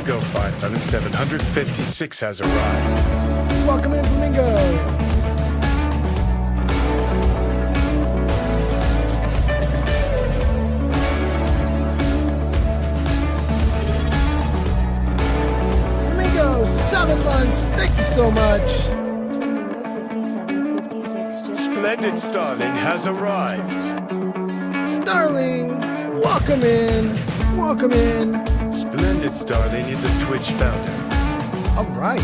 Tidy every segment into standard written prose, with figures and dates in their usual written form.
Flamingo 5756 has arrived. Welcome in, Flamingo. Flamingo, 7 months. Thank you so much. Flamingo 5756 just Splendid subscribed for Starling 7 has months. arrived. Starling, welcome in. Welcome in. Splendid Starling is a Twitch founder. All right.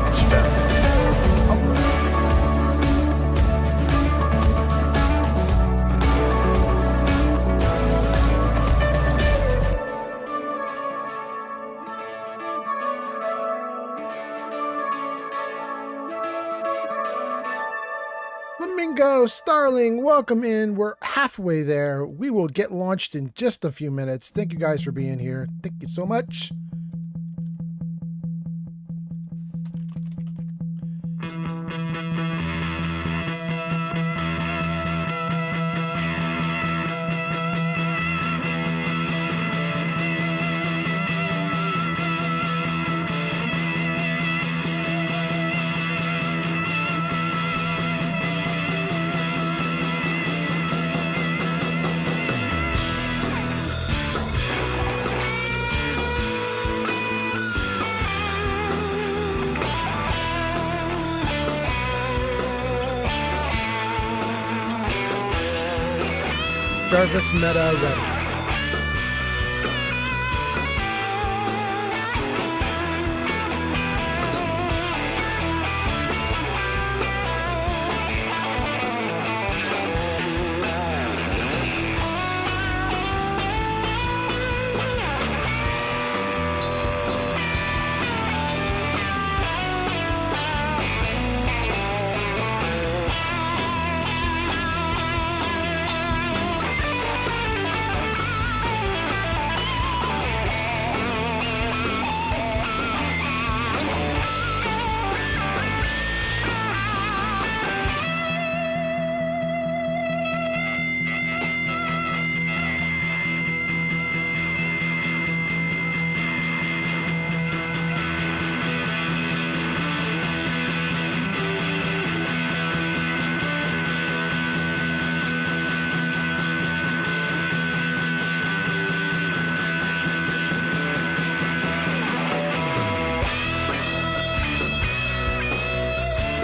Twitch founder. Flamingo, Starling, welcome in. We're halfway there. We will get launched in just a few minutes. Thank you guys for being here. Thank you so much. Jarvis Meta ready.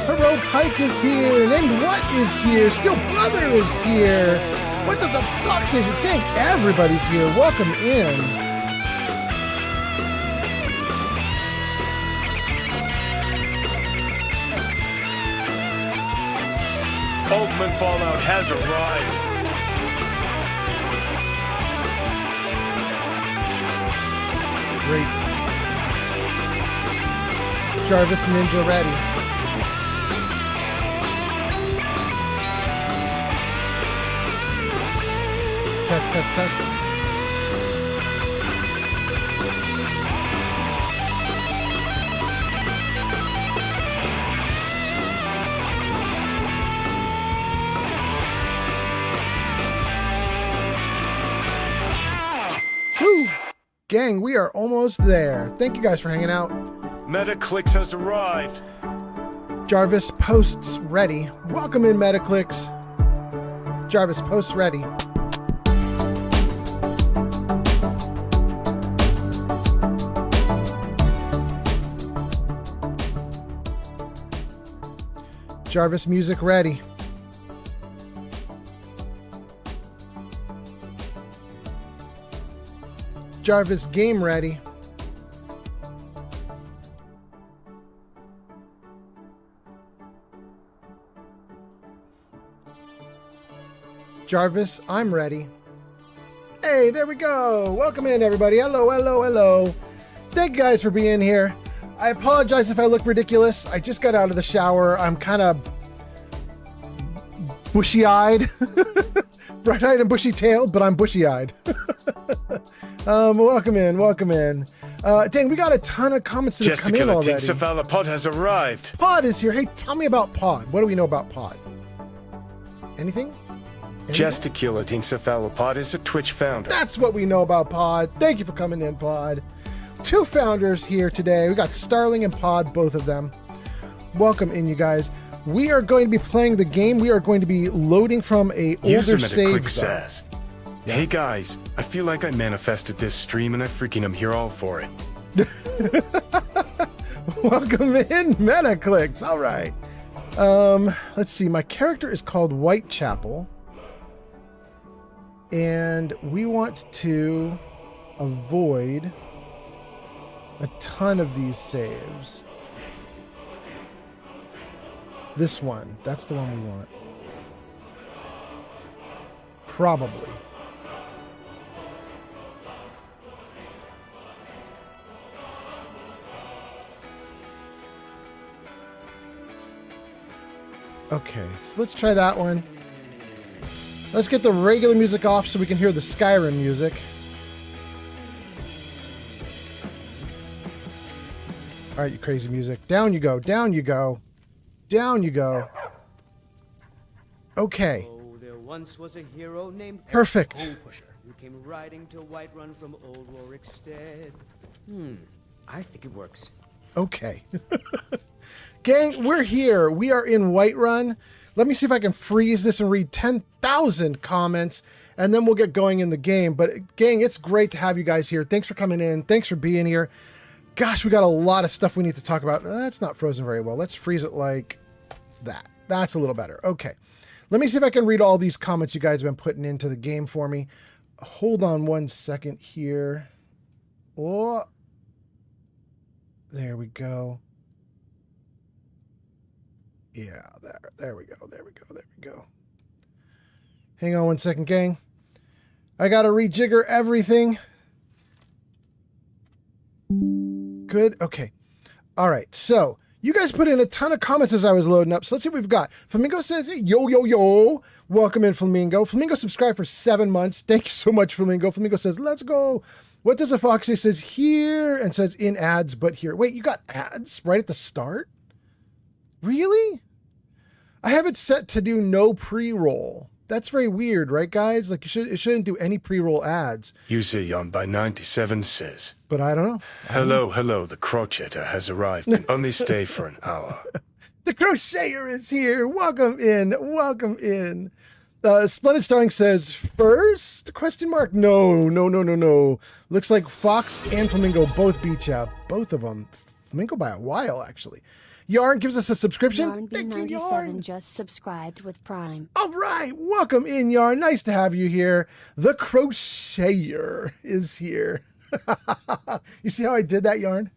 Hero Pike is here, and what is here? Still Brother is here. What does a Fox say? Dang, everybody's here. Welcome in. Ultimate Fallout has arrived. Great. Jarvis Ninja ready. Test, test, test. Woo! Gang, we are almost there. Thank you guys for hanging out. Metaclix has arrived. Jarvis posts ready. Welcome in, Metaclix. Jarvis posts ready. Jarvis music ready. Jarvis game ready. Jarvis, I'm ready. Hey, there we go. Welcome in, everybody. Hello, hello, hello. Thank you guys for being here. I apologize if I look ridiculous. I just got out of the shower. I'm kind of bushy-eyed. Bright-eyed and bushy-tailed, but I'm bushy-eyed. Welcome in, welcome in. Dang, we got a ton of comments that have come in already. Cephalopod has arrived. Pod is here. Hey, tell me about Pod. What do we know about Pod? Anything? Gesticulating cephalopod is a Twitch founder. That's what we know about Pod. Thank you for coming in, Pod. 2 founders here today. We got Starling and Pod, both of them. Welcome in, you guys. We are going to be playing the game. We are going to be loading from a older save. Says, "Hey guys, I feel like I manifested this stream and I freaking am here all for it." Welcome in, Metaclicks. All right. Let's see. My character is called Whitechapel, and we want to avoid a ton of these saves. This one. That's the one we want. Probably. Okay, so let's try that one. Let's get the regular music off so we can hear the Skyrim music. All right, you crazy music. Down you go, down you go. Down you go. Okay. Oh, there once was a hero named Perfect. who came riding to Whiterun from Old Warwickstead. I think it works. Okay. Gang, we're here. We are in Whiterun. Let me see if I can freeze this and read 10,000 comments, and then we'll get going in the game. But gang, it's great to have you guys here. Thanks for coming in. Thanks for being here. Gosh, we got a lot of stuff we need to talk about. That's not frozen very well. Let's freeze it like that. That's a little better. Okay. Let me see if I can read all these comments you guys have been putting into the game for me. Hold on one second here. Oh, there we go. Yeah, there we go. There we go. There we go. Hang on one second, gang. I got to rejigger everything. Good. Okay. All right. So you guys put in a ton of comments as I was loading up. So let's see what we've got. Flamingo says, yo, yo, yo. Welcome in, Flamingo. Flamingo subscribed for 7 months. Thank you so much, Flamingo. Flamingo says, let's go. What does a fox say? Says here and says in ads, but here. Wait, you got ads right at the start? Really? I have it set to do no pre-roll. That's very weird, right, guys? Like, it shouldn't do any pre-roll ads. User Yon by 97 says, But I don't know. hello, the crocheter has arrived. Only stay for an hour. The crocheter is here. Welcome in. Welcome in. Splendid Starring says, first? Question mark? No. Looks like Fox and Flamingo both beat you. Both of them. Flamingo by a while, actually. Yarn gives us a subscription. Yarn Thank you, B97 Yarn. just subscribed with Prime. All right. Welcome in, Yarn. Nice to have you here. The crocheter is here. You see how I did that, Yarn?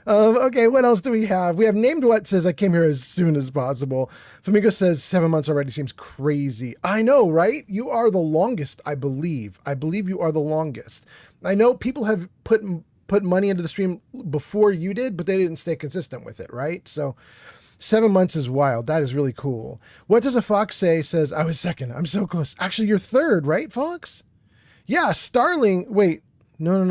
Okay, what else do we have? We have Named What says, I came here as soon as possible. Flamingo says 7 months already seems crazy. I know, right? You are the longest, I believe. I believe you are the longest. I know people have put money into the stream before you did, but they didn't stay consistent with it, right? So 7 months is wild. That is really cool. What does a fox say? Says, I was second. I'm so close. Actually, you're third, right, Fox? Yeah, Starling. Wait, no.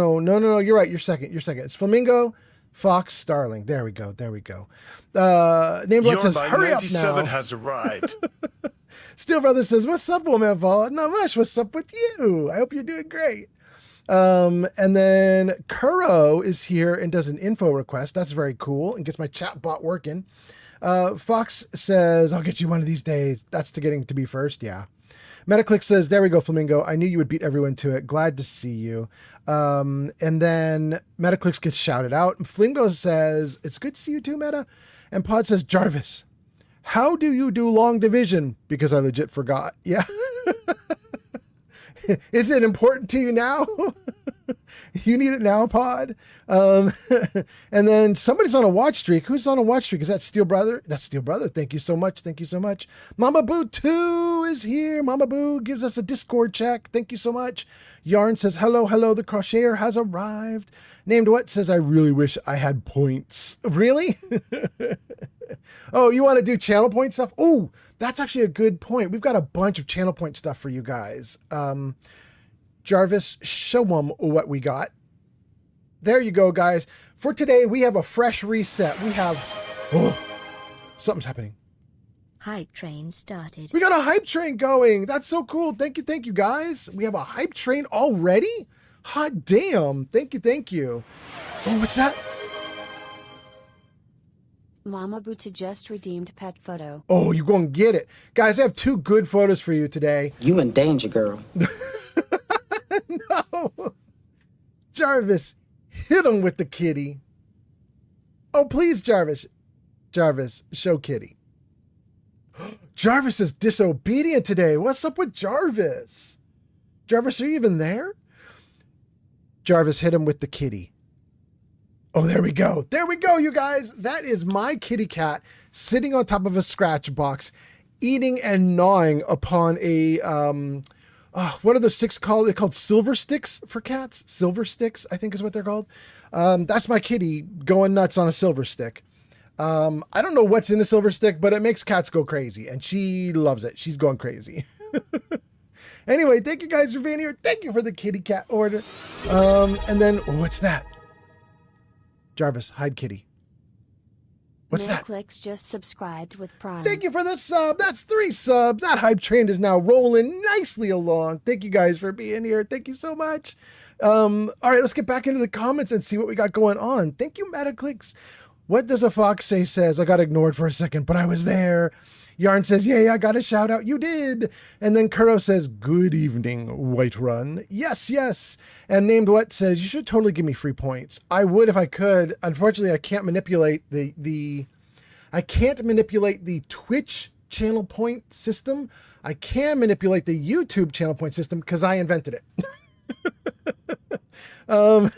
You're right. You're second. It's Flamingo, Fox, Starling. There we go. Named What says, hurry up now. 97 has arrived. Steel Brother says, what's up, old man Paul? Not much. What's up with you? I hope you're doing great. And then Kuro is here and does an info request. That's very cool and gets my chat bot working. Fox says, I'll get you one of these days. That's to getting to be first. Yeah. Metaclick says, there we go, Flamingo. I knew you would beat everyone to it. Glad to see you. And then Metaclick gets shouted out. And Flamingo says, it's good to see you too, Meta. And Pod says, Jarvis, how do you do long division? Because I legit forgot. Yeah. Is it important to you now? You need it now, Pod. And then somebody's on a watch streak. Who's on a watch streak? Is that Steel Brother? That's Steel Brother. Thank you so much. Mama Boo 2 is here. Mama Boo gives us a Discord check. Thank you so much. Yarn says, hello. The crocheter has arrived. Named What says, I really wish I had points. Really? Oh, you want to do channel point stuff? Oh, that's actually a good point. We've got a bunch of channel point stuff for you guys. Jarvis, show them what we got. There you go, guys. For today, we have a fresh reset. We have... Oh, something's happening. Hype train started. We got a hype train going. That's so cool. Thank you, guys. We have a hype train already? Hot damn. Thank you. Oh, what's that? Mama Buta just redeemed pet photo. Oh, you're going to get it. Guys, I have 2 good photos for you today. You in danger, girl. No. Jarvis, hit him with the kitty. Oh, please, Jarvis. Jarvis, show kitty. Jarvis is disobedient today. What's up with Jarvis? Jarvis, are you even there? Jarvis, hit him with the kitty. Oh, there we go. There we go, you guys. That is my kitty cat sitting on top of a scratch box, eating and gnawing upon a, what are those sticks called? They're called silver sticks for cats. Silver sticks, I think is what they're called. That's my kitty going nuts on a silver stick. I don't know what's in a silver stick, but it makes cats go crazy, and she loves it. She's going crazy. Anyway, thank you guys for being here. Thank you for the kitty cat order. And then, what's that? Jarvis, hide kitty. What's that? Clicks just subscribed with Prime. Thank you for the sub. That's 3 subs. That hype train is now rolling nicely along. Thank you guys for being here. Thank you so much. All right, let's get back into the comments and see what we got going on. Thank you, Metaclicks. What does a fox say says? I got ignored for a second, but I was there. Yarn says, yay, I got a shout out. You did. And then Kuro says, good evening, Whiterun. Yes. And Named What says, you should totally give me free points. I would if I could. Unfortunately, I can't manipulate the Twitch channel point system. I can manipulate the YouTube channel point system because I invented it. All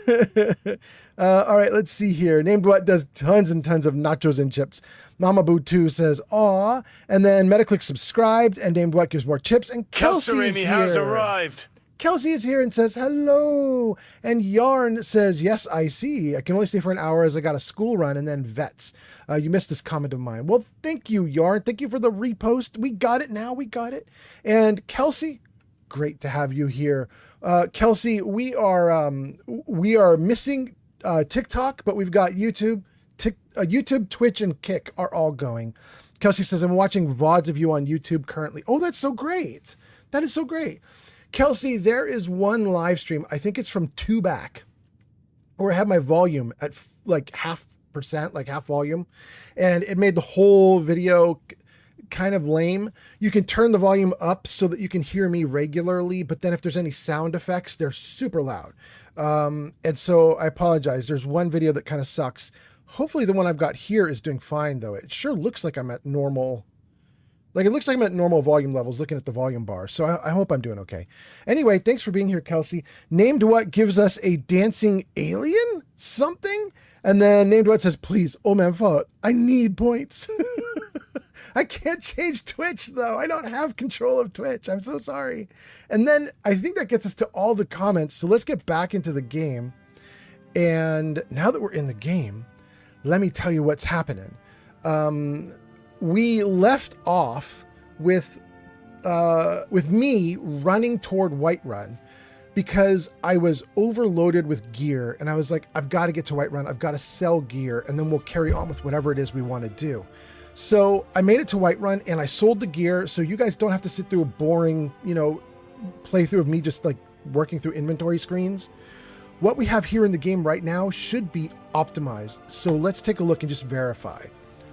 right, let's see here. Named What does tons and tons of nachos and chips. Mama Boo 2 says, aw. And then Metaclick subscribed, and Named What gives more chips. And Kelsey is here. has arrived. Kelsey is here and says, hello. And Yarn says, yes, I see. I can only stay for an hour as I got a school run and then vets. You missed this comment of mine. Well, thank you, Yarn. Thank you for the repost. We got it now. We got it. And Kelsey, great to have you here. Kelsey, we are missing TikTok, but we've got YouTube, Twitch, and Kick are all going. Kelsey says, I'm watching VODs of you on YouTube currently. Oh, that's so great. That is so great. Kelsey, there is one live stream, I think it's from 2 back, where I have my volume at like 0.5%, like half volume, and it made the whole video kind of lame. You can turn the volume up so that you can hear me regularly, but then if there's any sound effects, they're super loud. And so I apologize. There's one video that kind of sucks. Hopefully the one I've got here is doing fine though. It sure looks like I'm at normal. Like it looks like I'm at normal volume levels looking at the volume bar. So I hope I'm doing okay. Anyway, thanks for being here, Kelsey. Named What gives us a dancing alien something. And then Named What says, please, oh man, fault. I need points. I can't change Twitch though. I don't have control of Twitch. I'm so sorry. And then I think that gets us to all the comments. So let's get back into the game. And now that we're in the game, let me tell you what's happening. We left off with me running toward Whiterun because I was overloaded with gear. And I was like, I've got to get to Whiterun. I've got to sell gear and then we'll carry on with whatever it is we want to do. So I made it to Whiterun and I sold the gear so you guys don't have to sit through a boring, playthrough of me just like working through inventory screens. What we have here in the game right now should be optimized. So let's take a look and just verify.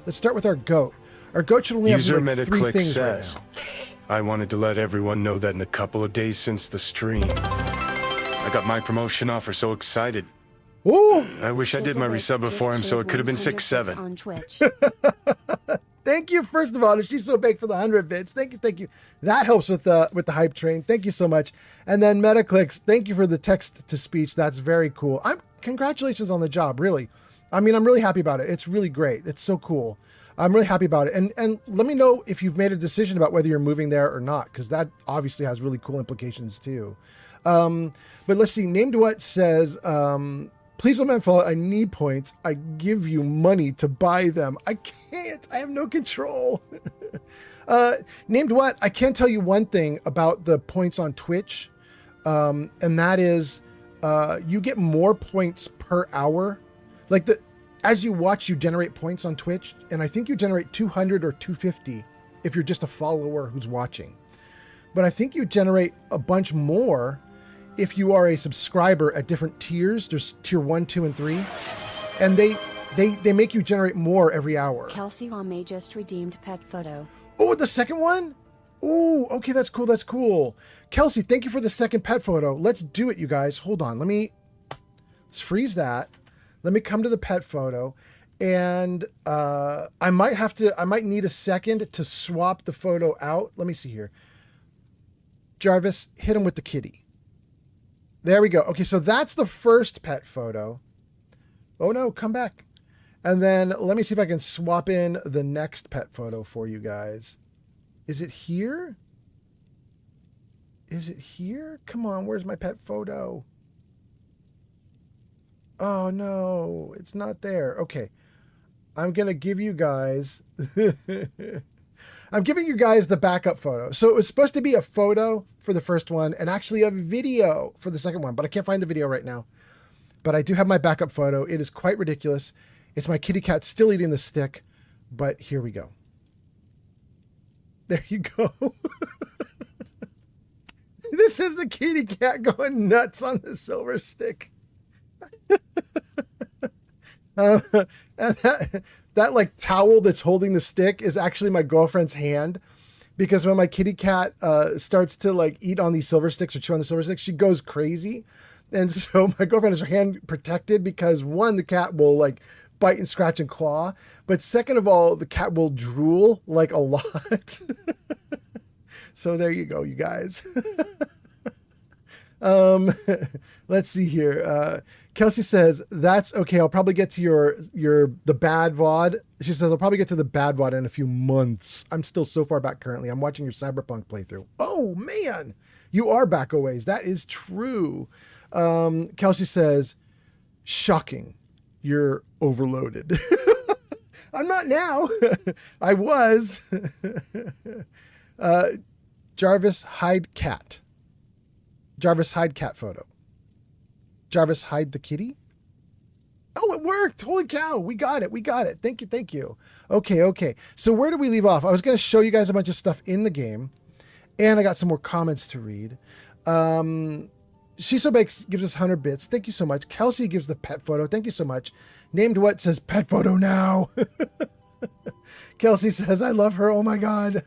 Let's start with our goat. Our goat should only have User like 3 Metaclick things says, right now. I wanted to let everyone know that in a couple of days since the stream, I got my promotion offer, so excited. Ooh! I wish I did my resub before him, so it could have been 6-7. On Twitch. Thank you, first of all. She's so big for the 100 bits. Thank you. That helps with the hype train. Thank you so much. And then Metaclicks, thank you for the text to speech. That's very cool. Congratulations on the job, really. I mean, I'm really happy about it. It's really great. It's so cool. I'm really happy about it. And let me know if you've made a decision about whether you're moving there or not, because that obviously has really cool implications too. But let's see. Named What says, Please don't mind Fallout. I need points. I give you money to buy them. I can't. I have no control. Named what? I can tell you one thing about the points on Twitch. And that is you get more points per hour. Like as you watch, you generate points on Twitch. And I think you generate 200 or 250 if you're just a follower who's watching. But I think you generate a bunch more if you are a subscriber at different tiers. There's tier 1, 2, and 3. And they make you generate more every hour. Kelsey Wame just redeemed pet photo. Oh, the second one? Oh, okay, that's cool, that's cool. Kelsey, thank you for the second pet photo. Let's do it, you guys. Hold on, let's freeze that. Let me come to the pet photo. And I might need a second to swap the photo out. Let me see here. Jarvis, hit him with the kitty. There we go. Okay, so that's the first pet photo. Oh no, come back. And then let me see if I can swap in the next pet photo for you guys. Is it here? Is it here? Come on, where's my pet photo? Oh no, it's not there. Okay. I'm going to give you guys... I'm giving you guys the backup photo. So it was supposed to be a photo for the first one and actually a video for the second one, but I can't find the video right now. But I do have my backup photo. It is quite ridiculous. It's my kitty cat still eating the stick, but here we go. There you go. This is the kitty cat going nuts on the silver stick. And that like towel that's holding the stick is actually my girlfriend's hand, because when my kitty cat starts to like eat on these silver sticks or chew on the silver sticks, she goes crazy. And so my girlfriend has her hand protected because one, the cat will like bite and scratch and claw, but second of all, the cat will drool like a lot. So there you go, you guys. Let's see here. Kelsey says, that's okay. I'll probably get to the bad VOD. She says, I'll probably get to the bad VOD in a few months. I'm still so far back currently. I'm watching your Cyberpunk playthrough. Oh man, you are back a ways. That is true. Kelsey says, shocking. You're overloaded. I'm not now. I was. Jarvis hide cat. Jarvis hide cat photo. Jarvis hide the kitty. Oh, it worked. Holy cow. We got it. We got it. Thank you. Thank you. Okay. So where did we leave off? I was going to show you guys a bunch of stuff in the game, and I got some more comments to read. Shiso Bakes gives us 100 bits. Thank you so much. Kelsey gives the pet photo. Thank you so much. Named What says pet photo now. Kelsey says, I love her. Oh my God.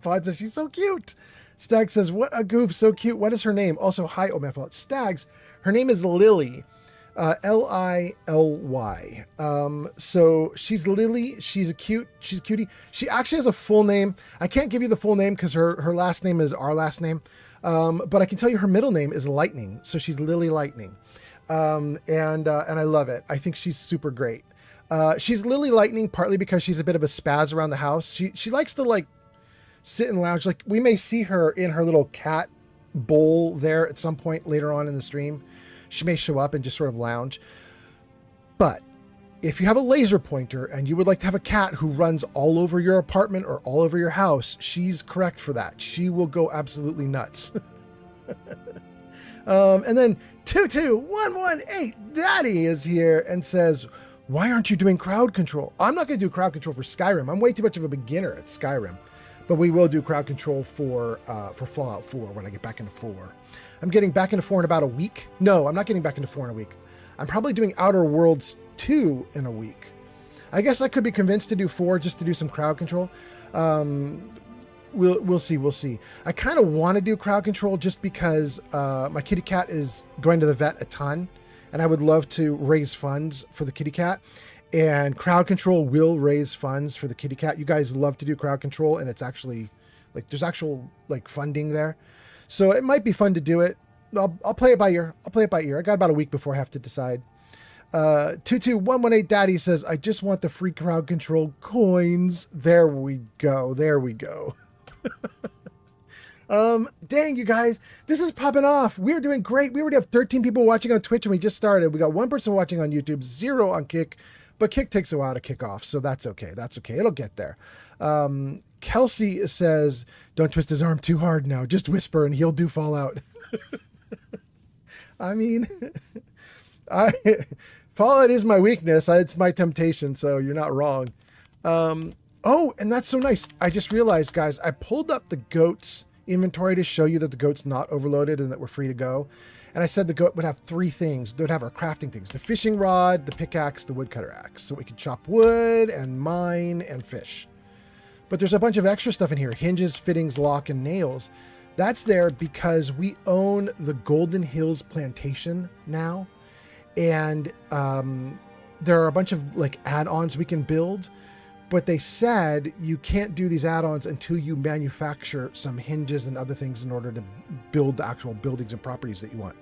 Pod says she's so cute. Stag says, what a goof. So cute. What is her name? Also, hi, oh my fault. Stags. Her name is Lily. Lily. So she's Lily. She's a cutie. She actually has a full name. I can't give you the full name because her last name is our last name. But I can tell you her middle name is Lightning. So she's Lily Lightning. And I love it. I think she's super great. She's Lily Lightning partly because she's a bit of a spaz around the house. She likes to like sit and lounge. Like we may see her in her little cat bowl there at some point later on in the stream. She may show up and just sort of lounge. But if you have a laser pointer and you would like to have a cat who runs all over your apartment or all over your house, she's correct for that. She will go absolutely nuts. And then 22118 Daddy is here and says, why aren't you doing crowd control? I'm not going to do crowd control for Skyrim. I'm way too much of a beginner at Skyrim. But we will do crowd control for Fallout 4 when I get back into 4. I'm getting back into 4 in about a week. No, I'm not getting back into 4 in a week. I'm probably doing Outer Worlds 2 in a week. I guess I could be convinced to do 4 just to do some crowd control. We'll see. I kind of want to do crowd control just because my kitty cat is going to the vet a ton, and I would love to raise funds for the kitty cat. And crowd control will raise funds for the kitty cat. You guys love to do crowd control, and it's actually like there's actual like funding there, so it might be fun to do it. I'll play it by ear. I got about a week before I have to decide. 22118 Daddy says, I just want the free crowd control coins. There we go. Dang, you guys, this is popping off. We're doing great. We already have 13 people watching on Twitch and we just started. We got 1 person watching on YouTube, 0 on Kick, but Kick takes a while to kick off, so that's okay. That's okay. It'll get there. Kelsey says, don't twist his arm too hard now. Just whisper and he'll do Fallout. I mean, Fallout is my weakness. It's my temptation, so you're not wrong. Oh, and that's so nice. I just realized, guys, I pulled up the goat's inventory to show you that the goat's not overloaded and that we're free to go. And I said the goat would have 3 things. They would have our crafting things: the fishing rod, the pickaxe, the woodcutter axe. So we could chop wood and mine and fish. But there's a bunch of extra stuff in here: hinges, fittings, lock, and nails. That's there because we own the Golden Hills Plantation now. And there are a bunch of like add-ons we can build, but they said you can't do these add-ons until you manufacture some hinges and other things in order to build the actual buildings and properties that you want.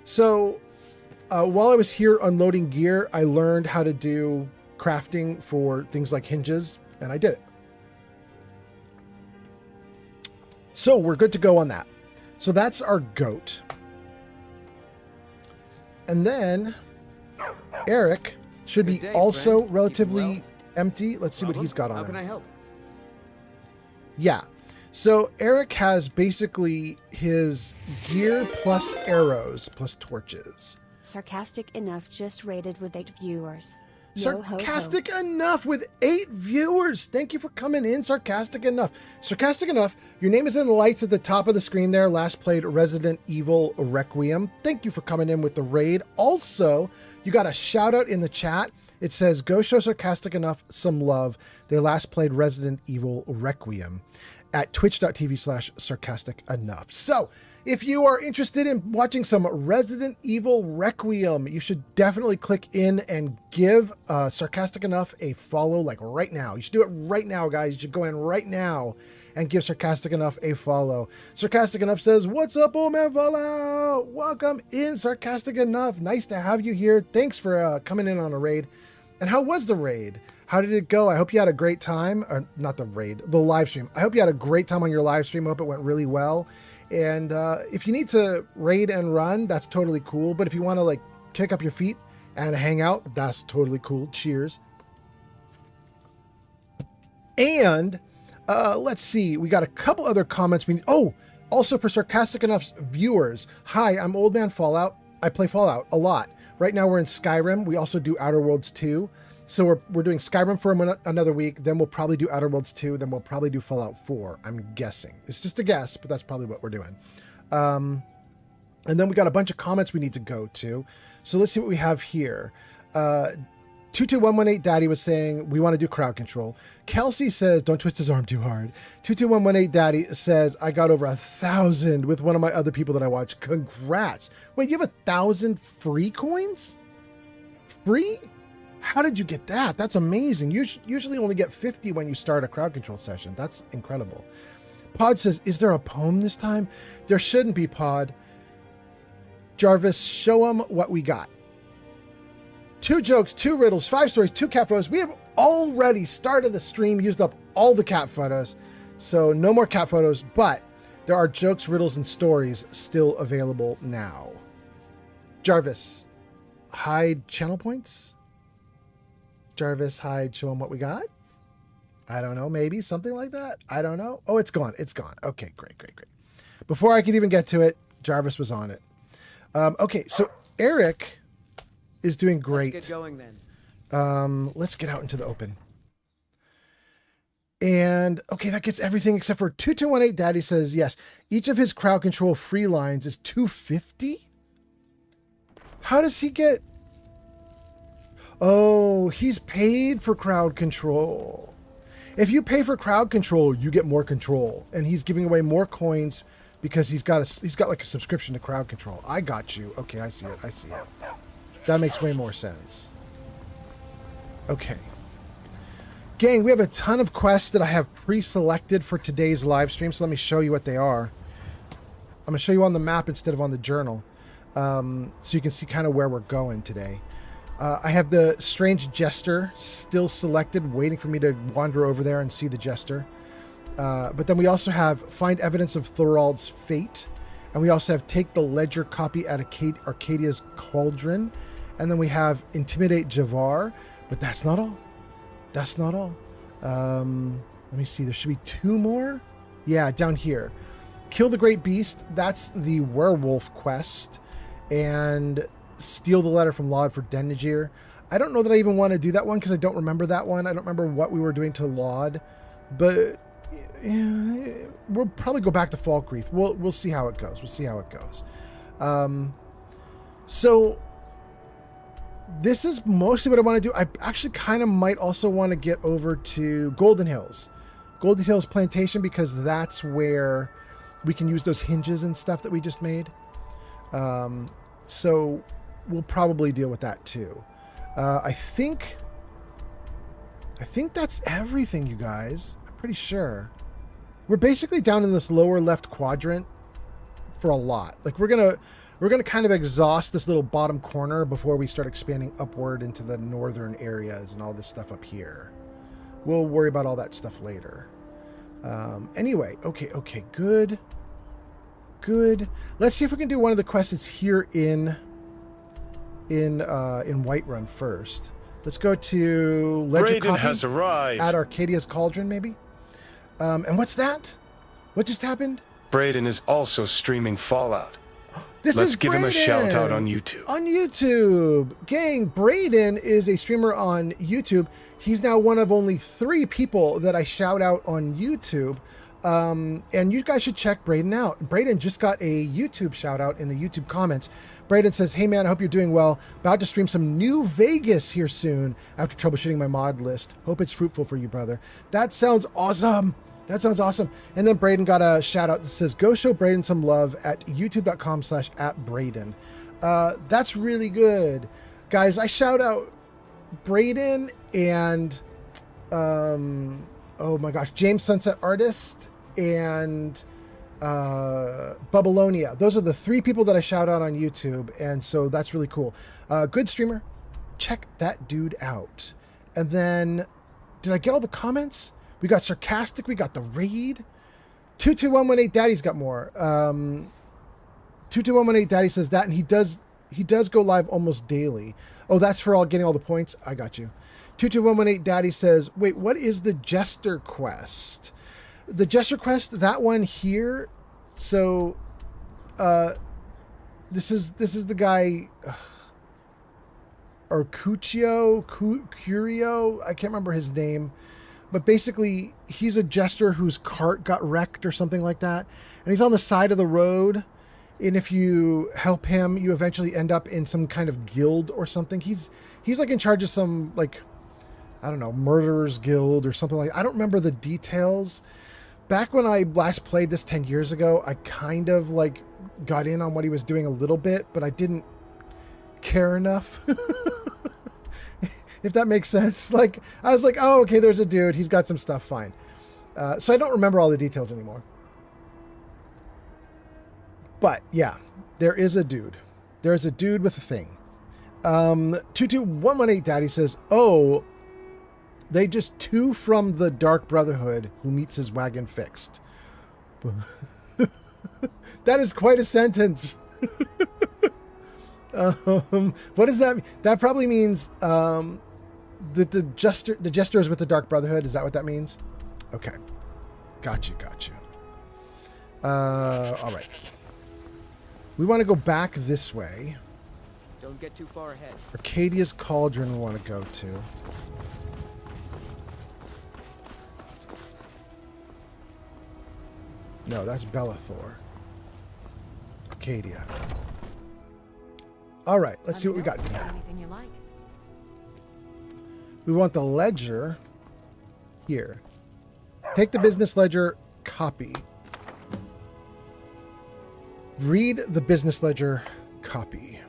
So while I was here unloading gear, I learned how to do crafting for things like hinges, and I did it. So we're good to go on that. So that's our goat. And then Eric should be also relatively empty. Let's see what he's got on him. How can I help? Yeah. So Eric has basically his gear plus arrows plus torches. Sarcastic enough just rated with 8 viewers. Yo ho ho. Sarcastic enough with 8 viewers. Thank you for coming in, Sarcastic enough. Sarcastic enough. Your name is in the lights at the top of the screen there. Last played Resident Evil Requiem. Thank you for coming in with the raid. Also, you got a shout out in the chat. It says, go show Sarcastic enough some love. They last played Resident Evil Requiem at twitch.tv/sarcastic enough. So if you are interested in watching some Resident Evil Requiem, you should definitely click in and give Sarcastic Enough a follow, like right now. You should do it right now, guys. You should go in right now and give Sarcastic Enough a follow. Sarcastic Enough says, what's up, old man Fallout? Welcome in, Sarcastic Enough. Nice to have you here. Thanks for coming in on a raid. And how was the raid? How did it go? I hope you had a great time. Or not the raid, the live stream. I hope you had a great time on your live stream. I hope it went really well. And if you need to raid and run, that's totally cool. But if you want to like kick up your feet and hang out, that's totally cool. Cheers. And let's see. We got a couple other comments. Also for Sarcastic Enough's viewers. Hi, I'm Old Man Fallout. I play Fallout a lot. Right now we're in Skyrim. We also do Outer Worlds 2. So we're doing Skyrim for another week. Then we'll probably do Outer Worlds 2. Then we'll probably do Fallout 4. I'm guessing. It's just a guess, but that's probably what we're doing. And then we got a bunch of comments we need to go to. So let's see what we have here. 22118 Daddy was saying, we want to do crowd control. Kelsey says, don't twist his arm too hard. 22118 Daddy says, I got over 1,000 with one of my other people that I watch. Congrats. Wait, you have 1,000 free coins? Free? How did you get that? That's amazing. You usually only get 50 when you start a crowd control session. That's incredible. Pod says, is there a poem this time? There shouldn't be, Pod. Jarvis, show them what we got. 2 jokes, 2 riddles, 5 stories, 2 cat photos. We have already started the stream, used up all the cat photos. So no more cat photos, but there are jokes, riddles, and stories still available now. Jarvis, hide channel points? Jarvis, hide, show them what we got? I don't know, maybe something like that. I don't know. Oh, it's gone. It's gone. Okay, great. Before I could even get to it, Jarvis was on it. Okay, so Eric is doing great. Let's get going then. Let's get out into the open. And okay, that gets everything except for 2218 Daddy says yes. Each of his crowd control free lines is 250. How does he get? Oh, he's paid for crowd control. If you pay for crowd control, you get more control, and he's giving away more coins because he's got like a subscription to crowd control. I got you. Okay, I see it. That makes way more sense. Okay. Gang, we have a ton of quests that I have pre-selected for today's live stream, so let me show you what they are. I'm going to show you on the map instead of on the journal, so you can see kind of where we're going today. I have the Strange Jester still selected, waiting for me to wander over there and see the Jester. But then we also have find evidence of Thorald's fate. And we also have take the ledger copy at Arcadia's cauldron. And then we have intimidate Javar. But that's not all. That's not all. Let me see. There should be 2 more. Yeah, down here. Kill the Great Beast. That's the werewolf quest. And steal the letter from Laud for Denegir. I don't know that I even want to do that one because I don't remember that one. I don't remember what we were doing to Laud. But yeah, we'll probably go back to Falkreath. We'll see how it goes. We'll see how it goes. So this is mostly what I want to do. I actually kind of might also want to get over to Golden Hills. Golden Hills Plantation, because that's where we can use those hinges and stuff that we just made. So we'll probably deal with that too. I think that's everything, you guys. I'm pretty sure. We're basically down in this lower left quadrant for a lot. Like we're gonna kind of exhaust this little bottom corner before we start expanding upward into the northern areas and all this stuff up here. We'll worry about all that stuff later. Anyway, okay, good. Let's see if we can do one of the quests that's here in Whiterun first. Let's go to Ledger Brayden Copy has arrived. at Arcadia's Cauldron, maybe. And what's that? What just happened? Brayden is also streaming Fallout. Let's Let's give him a shout out on YouTube. On YouTube. Gang, Brayden is a streamer on YouTube. He's now one of only 3 people that I shout out on YouTube. And you guys should check Brayden out. Brayden just got a YouTube shout out in the YouTube comments. Brayden says, hey man, I hope you're doing well. About to stream some New Vegas here soon after troubleshooting my mod list. Hope it's fruitful for you, brother. That sounds awesome. That sounds awesome. And then Brayden got a shout out that says, go show Brayden some love at youtube.com/@Brayden. That's really good. Guys, I shout out Brayden and, oh my gosh, James Sunset Artist and Babylonia. Those are the 3 people that I shout out on YouTube. And so that's really cool. Good streamer. Check that dude out. And then, did I get all the comments? We got Sarcastic. We got the raid. 22118 Daddy's got more. 22118 Daddy says that, and he does go live almost daily. Oh, that's for all getting all the points. I got you. 22118 Daddy says, wait, what is the Jester quest? The Jester quest, that one here. So, this is the guy, or Curio. I can't remember his name. But basically, he's a jester whose cart got wrecked or something like that. And he's on the side of the road. And if you help him, you eventually end up in some kind of guild or something. He's like in charge of some, like, I don't know, murderers guild or something like that. I don't remember the details. Back when I last played this 10 years ago, I kind of like got in on what he was doing a little bit, but I didn't care enough. If that makes sense. Like, I was like, oh, okay, there's a dude. He's got some stuff. Fine. So I don't remember all the details anymore. But, yeah, there is a dude. There's a dude with a thing. 22118 Daddy says, oh, they just 2 from the Dark Brotherhood who meets his wagon fixed. That is quite a sentence. What does that mean? That probably means that the jester is with the Dark Brotherhood. Is that what that means? Okay. Got you. All right. We want to go back this way. Don't get too far ahead. Arcadia's Cauldron we want to go to. No, that's Bellathor. Arcadia. All right, let's see what we got See here. anything you like. We want the ledger here. Take the business ledger, copy. Read the business ledger, copy.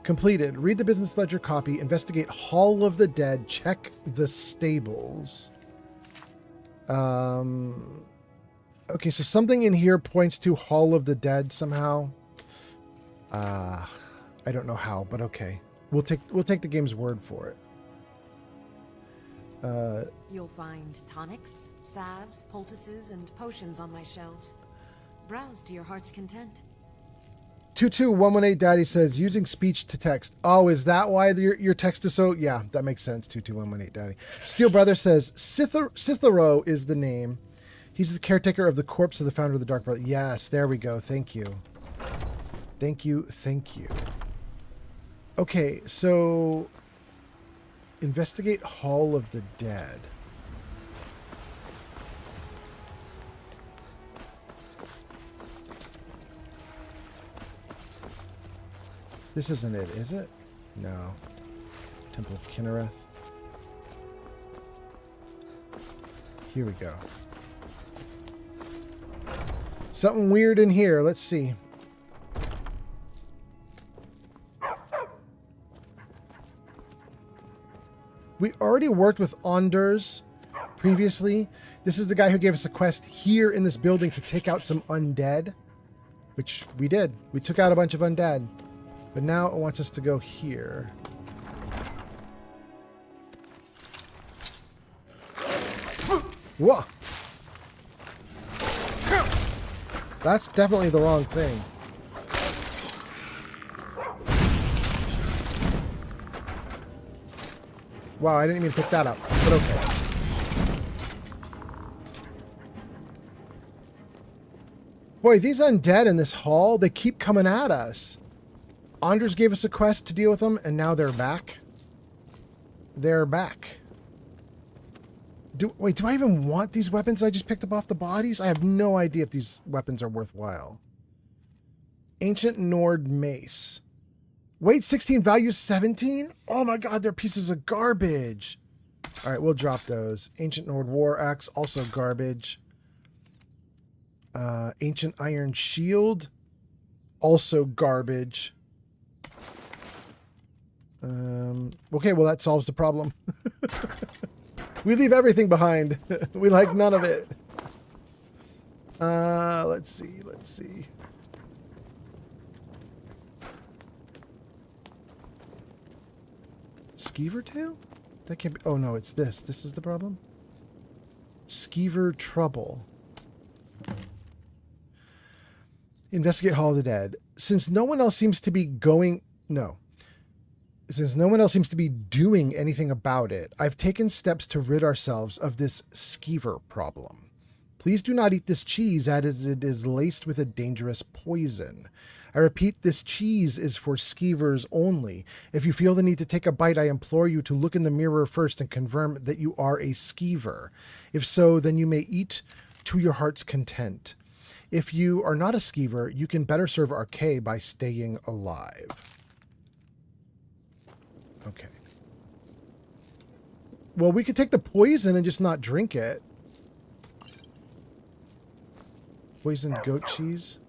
Completed. Read the business ledger, copy. Investigate Hall of the Dead. Check the stables. Okay, so something in here points to Hall of the Dead somehow. I don't know how, but okay. We'll take the game's word for it. You'll find tonics, salves, poultices, and potions on my shelves. Browse to your heart's content. 22118 Daddy says, using speech to text. Oh, is that why your text is so... Yeah, that makes sense, 22118 Daddy. Steel Brother says, Citharo is the name. He's the caretaker of the corpse of the founder of the Dark Brother. Yes, there we go. Thank you. Thank you. Thank you. Okay, so... Investigate Hall of the Dead. This isn't it, is it? No. Temple of Kinnereth. Here we go. Something weird in here. Let's see. We already worked with Anders previously. This is the guy who gave us a quest here in this building to take out some undead, which we did. We took out a bunch of undead. But now it wants us to go here. Whoa! That's definitely the wrong thing. Wow, I didn't even pick that up, but okay. Boy, these undead in this hall, they keep coming at us. Anders gave us a quest to deal with them, and now they're back. They're back. Wait, do I even want these weapons I just picked up off the bodies? I have no idea if these weapons are worthwhile. Ancient Nord Mace. Weight 16, value 17? Oh my god, they're pieces of garbage. Alright, we'll drop those. Ancient Nord War Axe, also garbage. Ancient Iron Shield, also garbage. Okay, well that solves the problem. We leave everything behind. We like none of it. Let's see. Skeever tail? That can't be... Oh no, it's this. This is the problem? Skeever trouble. Investigate Hall of the Dead. Since no one else seems to be going... No. Since no one else seems to be doing anything about it, I've taken steps to rid ourselves of this skeever problem. Please do not eat this cheese as it is laced with a dangerous poison. I repeat, this cheese is for skeevers only. If you feel the need to take a bite, I implore you to look in the mirror first and confirm that you are a skeever. If so, then you may eat to your heart's content. If you are not a skeever, you can better serve RK by staying alive. Okay. Well, we could take the poison and just not drink it. Poisoned goat cheese.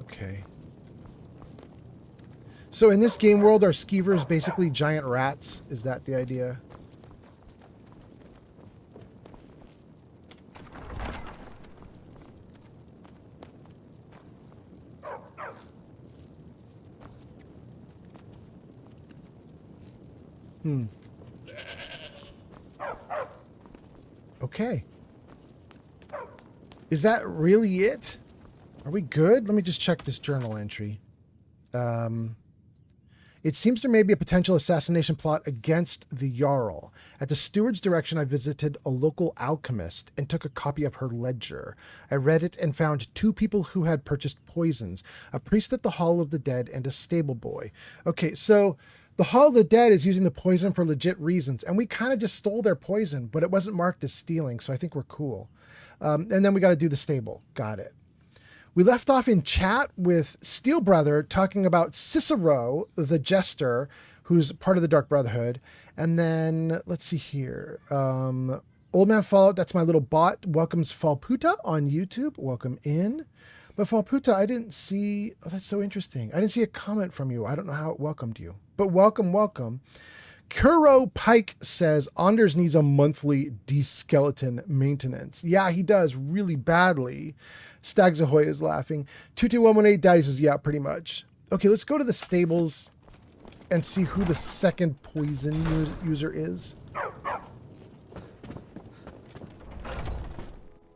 Okay. So in this game world, are skeevers basically giant rats? Is that the idea? Okay. Is that really it? Are we good? Let me just check this journal entry. It seems there may be a potential assassination plot against the Jarl. At the steward's direction, I visited a local alchemist and took a copy of her ledger. I read it and found 2 people who had purchased poisons, a priest at the Hall of the Dead and a stable boy. Okay, so the Hall of the Dead is using the poison for legit reasons, and we kind of just stole their poison, but it wasn't marked as stealing, so I think we're cool. And then we got to do the stable. Got it. We left off in chat with Steel Brother talking about Cicero, the jester, who's part of the Dark Brotherhood. And then, let's see here. Old Man Fallout, that's my little bot, welcomes Falputa on YouTube. Welcome in. But Falputa, I didn't see... Oh, that's so interesting. I didn't see a comment from you. I don't know how it welcomed you. But welcome, welcome. Kuro Pike says, Anders needs a monthly de-skeleton maintenance. Yeah, he does really badly. Stags Ahoy is laughing. 22118 Daddy says, yeah, pretty much. Okay, let's go to the stables and see who the second poison user is.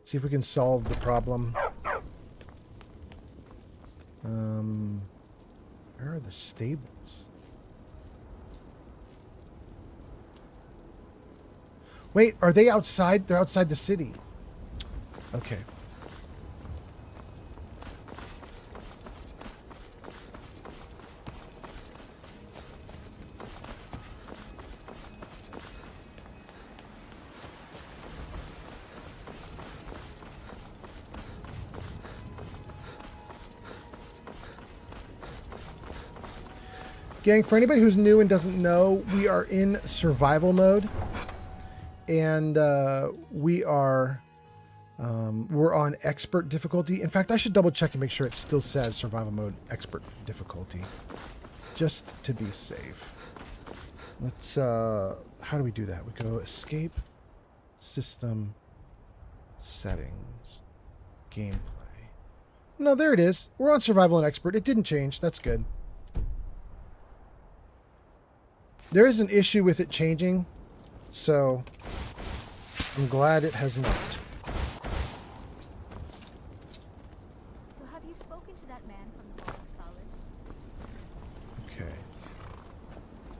See if we can solve the problem. Where are the stables? Wait, are they outside? They're outside the city. Okay. Gang, for anybody who's new and doesn't know, we are in survival mode. And we're on expert difficulty. In fact, I should double check and make sure it still says survival mode expert difficulty, just to be safe. Let's how do we do that? We go escape, system, settings, gameplay. No, there it is. We're on survival and expert. It didn't change. That's good. There is an issue with it changing, so I'm glad it has not. So have you spoken to that man from the Lawrence College? Okay.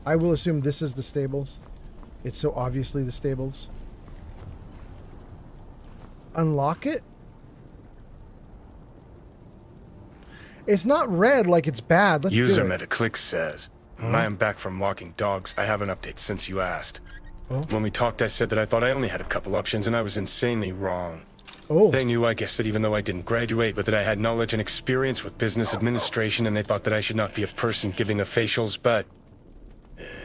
I will assume this is the stables. It's so obviously the stables. Unlock it? It's not red like it's bad. Let's User do it. Metaclick says, I am back from walking dogs. I have an update since you asked. Oh. When we talked, I said that I thought I only had a couple options, and I was insanely wrong. Oh. They knew, I guess, that even though I didn't graduate with it, I had knowledge and experience with business administration, and they thought that I should not be a person giving officials, but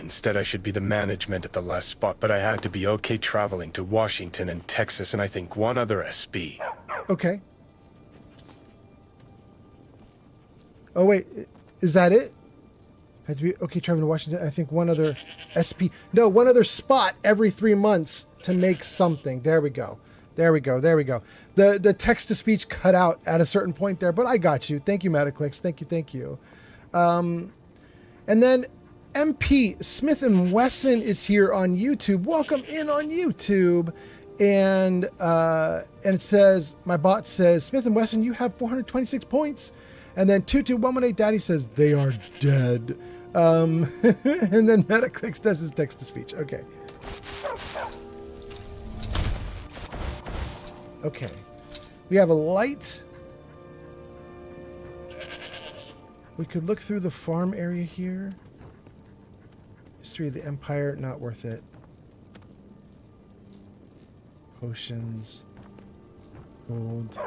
instead I should be the management at the last spot. But I had to be okay traveling to Washington and Texas, and I think one other SB. Okay. Oh, wait. Is that it? Had to be okay traveling to Washington. I think one other SP. No, one other spot every 3 months to make something. There we go. There we go. There we go. The text to speech cut out at a certain point there, but I got you. Thank you, Metaclicks. Thank you. Thank you. And then MP Smith and Wesson is here on YouTube. Welcome in on YouTube. And it says, my bot says, Smith and Wesson, you have 426 points. And then 22118 Daddy says, they are dead. And then Metaclicks does his text to speech. Okay. Okay. We have a light. We could look through the farm area here. History of the Empire, not worth it. Potions. Gold.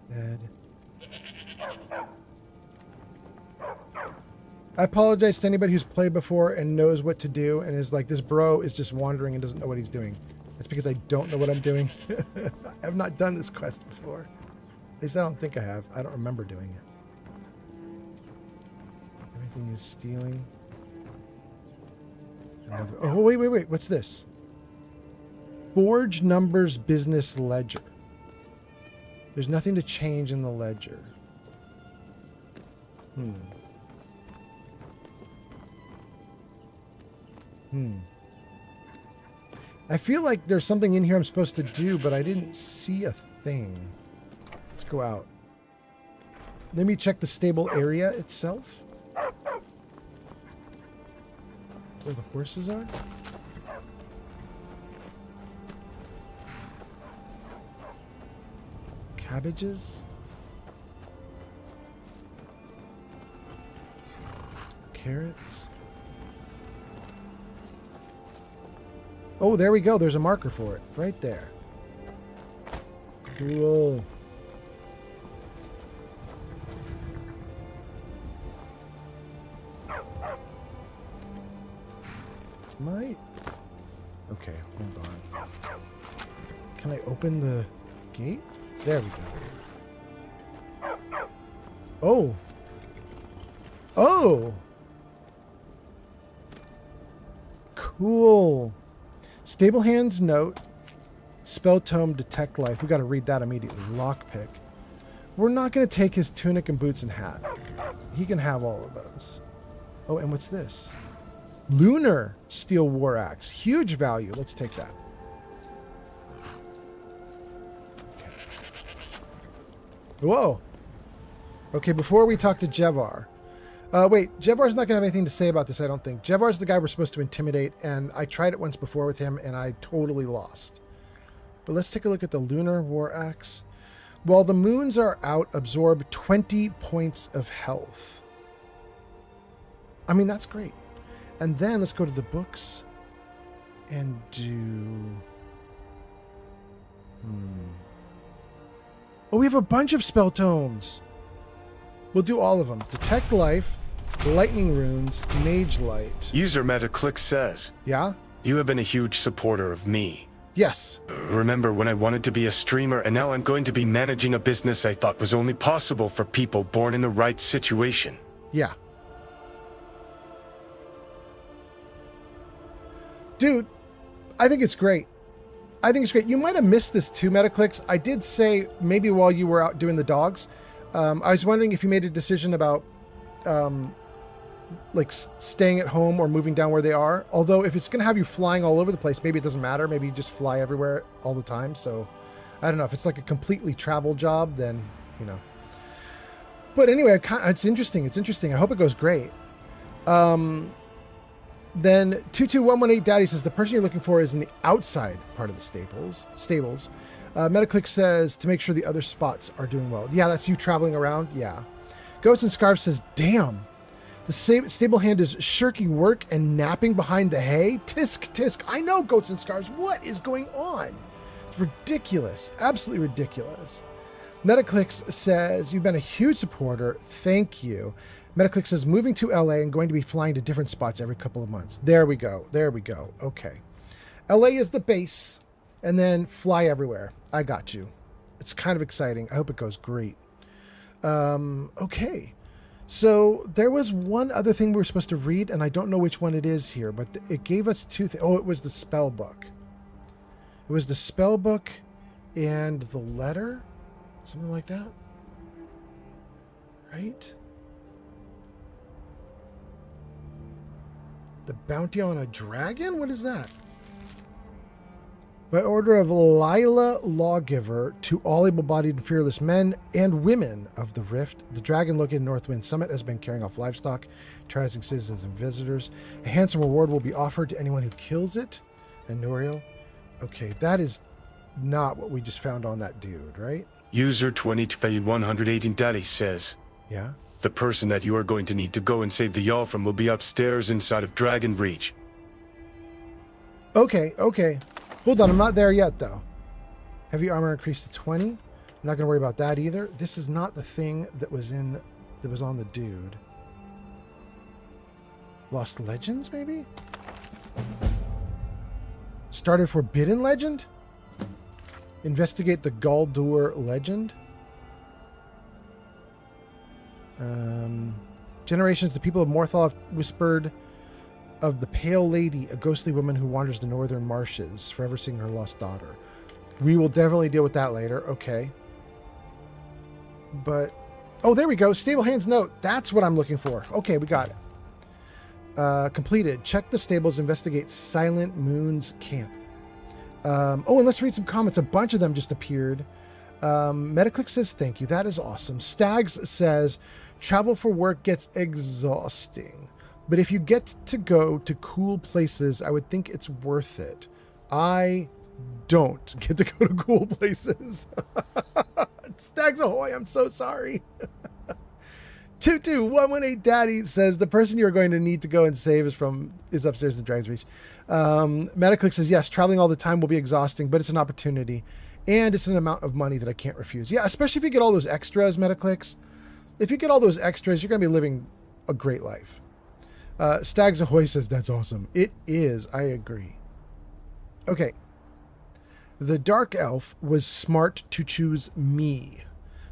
Dead. I apologize to anybody who's played before and knows what to do and is like, this bro is just wandering and doesn't know what he's doing. That's because I don't know what I'm doing. I have not done this quest before. At least I don't think I have. I don't remember doing it. Everything is stealing. Oh, wait. What's this? Forge Numbers Business Ledger. There's nothing to change in the ledger. I feel like there's something in here I'm supposed to do, but I didn't see a thing. Let's go out. Let me check the stable area itself. Where the horses are? Cabbages? Carrots? Oh, there we go. There's a marker for it. Right there. Cool. Might. Okay, hold on. Can I open the gate? There we go. Oh. Oh. Cool. Stable Hands note. Spell tome, detect life. We got to read that immediately. Lockpick. We're not going to take his tunic and boots and hat. He can have all of those. Oh, and what's this? Lunar steel war axe. Huge value. Let's take that. Okay. Whoa. Okay, before we talk to Jevar. Wait, Jevar's not going to have anything to say about this, I don't think. Jevar's the guy we're supposed to intimidate, and I tried it once before with him, and I totally lost. But let's take a look at the Lunar War Axe. While the moons are out, absorb 20 points of health. I mean, that's great. And then let's go to the books and do... Oh, we have a bunch of spell tomes. We'll do all of them. Detect Life, Lightning Runes, Mage Light. User Metaclick says, Yeah? you have been a huge supporter of me. Yes. Remember when I wanted to be a streamer and now I'm going to be managing a business I thought was only possible for people born in the right situation. Yeah. Dude, I think it's great. I think it's great. You might have missed this too, Metaclicks. I did say maybe while you were out doing the dogs, I was wondering if you made a decision about like staying at home or moving down where they are. Although if it's going to have you flying all over the place, maybe it doesn't matter. Maybe you just fly everywhere all the time. So I don't know. If it's like a completely travel job, then, you know. But anyway, it's interesting. It's interesting. I hope it goes great. Then 22118 Daddy says the person you're looking for is in the outside part of the stables. Metaclick says to make sure the other spots are doing well. Yeah, that's you traveling around. Yeah. Goats and Scarves says, damn, the stable hand is shirking work and napping behind the hay. Tisk, tisk. I know, Goats and Scarves. What is going on? It's ridiculous. Absolutely ridiculous. Metaclick says, you've been a huge supporter. Thank you. Metaclick says, moving to LA and going to be flying to different spots every couple of months. There we go. There we go. Okay. LA is the base, and then fly everywhere. I got you. It's kind of exciting. I hope it goes great. Okay. So there was one other thing we were supposed to read, and I don't know which one it is here, but it gave us two things. Oh, it was the spell book. It was the spell book and the letter? Something like that? Right? The bounty on a dragon? What is that? By order of Lila Lawgiver, to all able-bodied and fearless men and women of the Rift, the dragon located in Northwind Summit has been carrying off livestock, terrorizing citizens and visitors. A handsome reward will be offered to anyone who kills it. And Noriel. Okay, that is not what we just found on that dude, right? User 202118 Daddy says, Yeah? the person that you are going to need to go and save the Y'all from will be upstairs inside of Dragon Reach. Okay, okay. Hold on, I'm not there yet, though. Heavy armor increased to 20. I'm not going to worry about that either. This is not the thing that was on the dude. Lost Legends, maybe? Started Forbidden Legend? Investigate the Galdur Legend? Generations, the people of Morthal have whispered of the Pale Lady, a ghostly woman who wanders the northern marshes, forever seeking her lost daughter. We will definitely deal with that later. Okay. But, oh, there we go. Stable Hand's note. That's what I'm looking for. Okay, we got it. Completed. Check the stables, investigate Silent Moon's camp. Oh, and let's read some comments. A bunch of them just appeared. Metaclick says, thank you. That is awesome. Stags says, travel for work gets exhausting. But if you get to go to cool places, I would think it's worth it. I don't get to go to cool places. Stags ahoy, I'm so sorry. 22118 Daddy says, the person you're going to need to go and save is upstairs in the Dragon's Reach. Metaclick says, yes, traveling all the time will be exhausting, but it's an opportunity. And it's an amount of money that I can't refuse. Yeah, especially if you get all those extras, Metaclicks. If you get all those extras, you're going to be living a great life. Stags Ahoy says, that's awesome. It is. I agree. Okay. The Dark Elf was smart to choose me.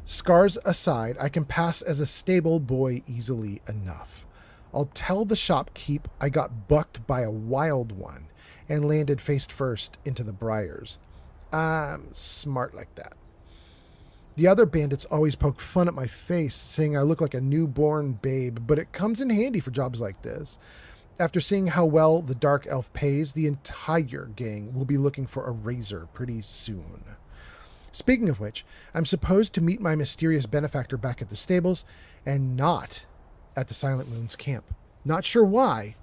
Scars aside, I can pass as a stable boy easily enough. I'll tell the shopkeep I got bucked by a wild one and landed face first into the briars. I'm smart like that. The other bandits always poke fun at my face, saying I look like a newborn babe, but it comes in handy for jobs like this. After seeing how well the Dark Elf pays, the entire gang will be looking for a razor pretty soon. Speaking of which, I'm supposed to meet my mysterious benefactor back at the stables and not at the Silent Moon's camp. Not sure why,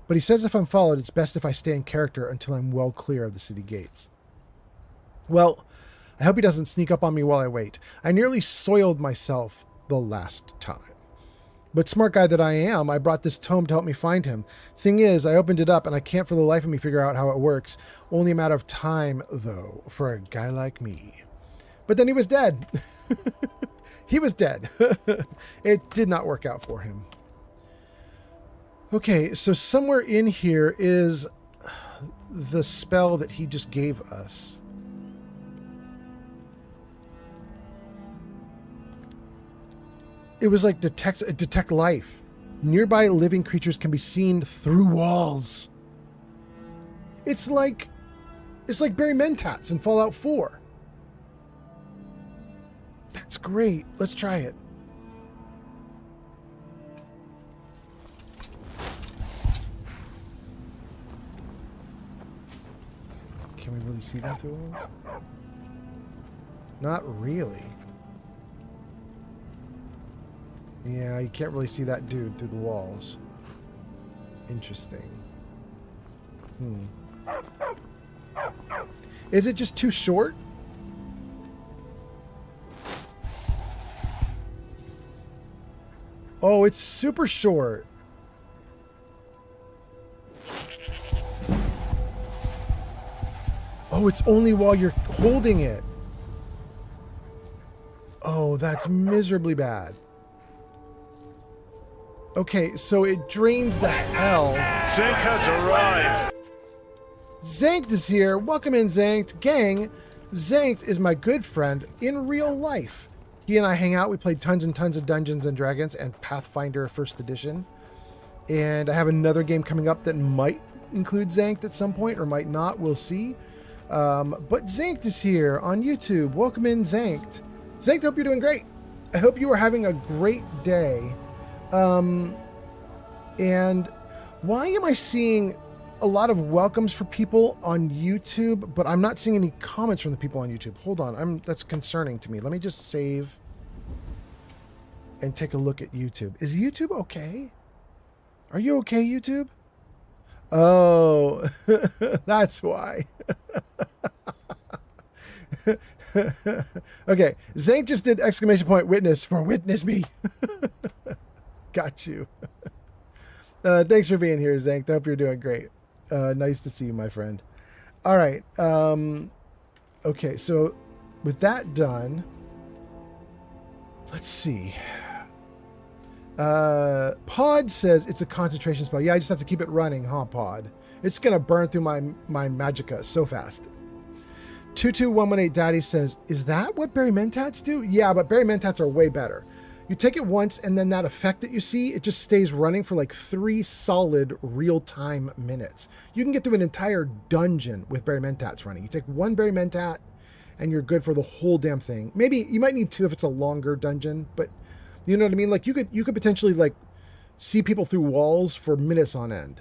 but he says if I'm followed, it's best if I stay in character until I'm well clear of the city gates. Well, I hope he doesn't sneak up on me while I wait. I nearly soiled myself the last time. But smart guy that I am, I brought this tome to help me find him. Thing is, I opened it up and I can't for the life of me figure out how it works. Only a matter of time, though, for a guy like me. But then he was dead. He was dead. It did not work out for him. Okay, so somewhere in here is the spell that he just gave us. It was like detect life. Nearby living creatures can be seen through walls. It's like Barry Mentats in Fallout 4. That's great. Let's try it. Can we really see them through walls? Not really. Yeah, you can't really see that dude through the walls. Interesting. Is it just too short? Oh, it's super short. Oh, it's only while you're holding it. Oh, that's miserably bad. Okay, so it drains the hell. Zankt has arrived. Zankt is here. Welcome in, Zankt. Gang, Zankt is my good friend in real life. He and I hang out. We played tons and tons of Dungeons and Dragons and Pathfinder 1st Edition. And I have another game coming up that might include Zankt at some point or might not. We'll see. But Zankt is here on YouTube. Welcome in, Zankt. Zankt, hope you're doing great. I hope you are having a great day. And why am I seeing a lot of welcomes for people on YouTube, but I'm not seeing any comments from the people on YouTube? Hold on. That's concerning to me. Let me just save and take a look at YouTube. Is YouTube okay? Are you okay, YouTube? Oh, that's why. Okay. Zank just did exclamation point witness for witness me. Got you. Thanks for being here, Zank. I hope you're doing great. Nice to see you, my friend. All right. Okay, so with that done, let's see. Pod says it's a concentration spell. Yeah, I just have to keep it running, huh, Pod? It's going to burn through my magicka so fast. 22118 Daddy says, is that what Berry Mentats do? Yeah, but Berry Mentats are way better. You take it once, and then that effect that you see, it just stays running for like 3 solid real-time minutes. You can get through an entire dungeon with Berry Mentats running. You take one Berry Mentat, and you're good for the whole damn thing. Maybe you might need 2 if it's a longer dungeon, but you know what I mean? Like you could potentially like see people through walls for minutes on end.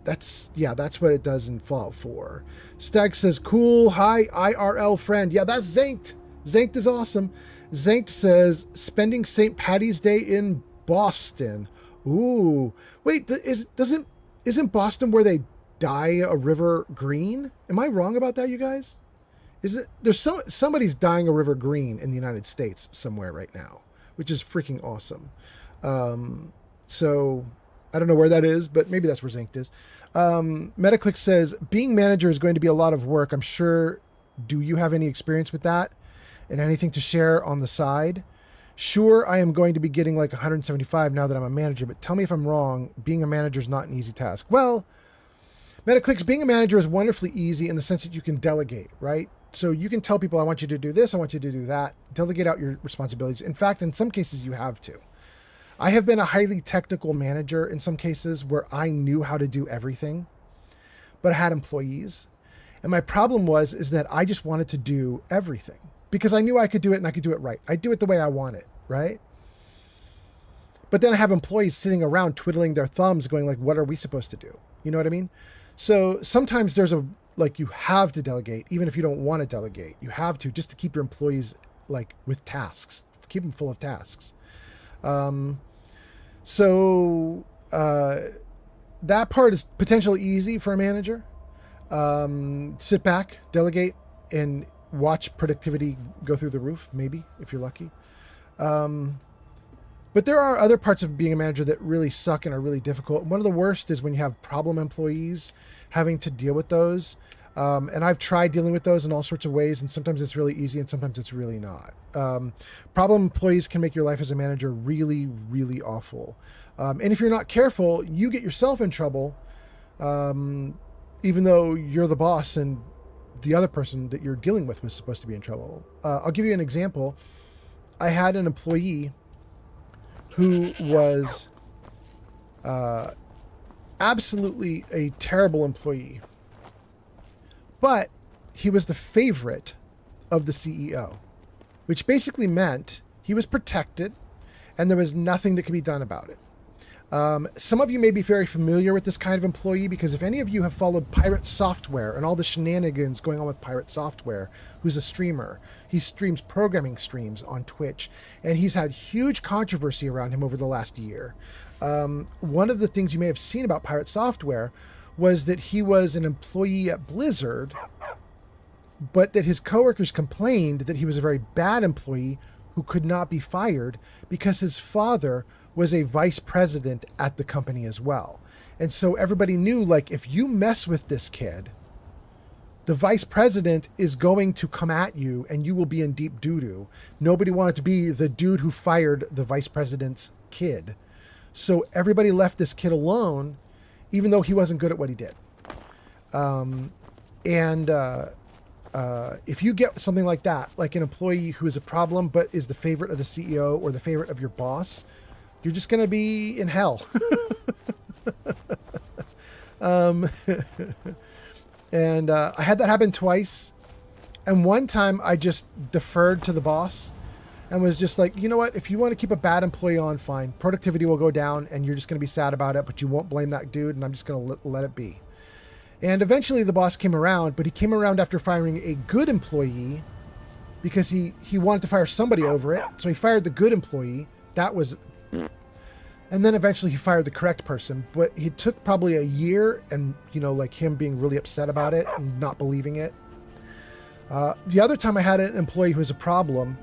That's what it does in Fallout 4. Stag says, cool, hi, IRL friend. Yeah, that's Zankt. Zankt is awesome. Zankt says, spending St. Patty's Day in Boston. Ooh. Wait, isn't Boston where they dye a river green? Am I wrong about that, you guys? Somebody's dyeing a river green in the United States somewhere right now, which is freaking awesome. So I don't know where that is, but maybe that's where Zankt is. Metaclick says, being manager is going to be a lot of work, I'm sure. Do you have any experience with that? And anything to share on the side? Sure, I am going to be getting like 175 now that I'm a manager, but tell me if I'm wrong. Being a manager is not an easy task. Well, Metaclicks, being a manager is wonderfully easy in the sense that you can delegate, right? So you can tell people, I want you to do this, I want you to do that. Delegate out your responsibilities. In fact, in some cases, you have to. I have been a highly technical manager in some cases where I knew how to do everything, but I had employees. And my problem is that I just wanted to do everything. because I knew I could do it and I could do it right. I do it the way I want it, right? But then I have employees sitting around twiddling their thumbs going like, what are we supposed to do? You know what I mean? So sometimes there's you have to delegate, even if you don't want to delegate. You have to, just to keep your employees like with tasks, keep them full of tasks. That part is potentially easy for a manager. Sit back, delegate, and watch productivity go through the roof, maybe, if you're lucky. But there are other parts of being a manager that really suck and are really difficult. One of the worst is when you have problem employees, having to deal with those. And I've tried dealing with those in all sorts of ways, and sometimes it's really easy and sometimes it's really not. Problem employees can make your life as a manager really, really awful. And if you're not careful, you get yourself in trouble, even though you're the boss and the other person that you're dealing with was supposed to be in trouble. I'll give you an example. I had an employee who was absolutely a terrible employee, but he was the favorite of the CEO, which basically meant he was protected and there was nothing that could be done about it. Some of you may be very familiar with this kind of employee, because if any of you have followed Pirate Software and all the shenanigans going on with Pirate Software, who's a streamer, he streams programming streams on Twitch, and he's had huge controversy around him over the last year. One of the things you may have seen about Pirate Software was that he was an employee at Blizzard, but that his coworkers complained that he was a very bad employee who could not be fired because his father was a vice president at the company as well. And so everybody knew, like, if you mess with this kid, the vice president is going to come at you and you will be in deep doo-doo. Nobody wanted to be the dude who fired the vice president's kid. So everybody left this kid alone, even though he wasn't good at what he did. If you get something like that, like an employee who is a problem but is the favorite of the CEO or the favorite of your boss, you're just going to be in hell. I had that happen twice. And one time I just deferred to the boss and was just like, you know what? If you want to keep a bad employee on, fine. Productivity will go down and you're just going to be sad about it, but you won't blame that dude, and I'm just going to let it be. And eventually the boss came around, but he came around after firing a good employee because he wanted to fire somebody over it. So he fired the good employee. That was... And then eventually he fired the correct person, but it took probably a year, and, you know, like him being really upset about it and not believing it. The other time I had an employee who was a problem,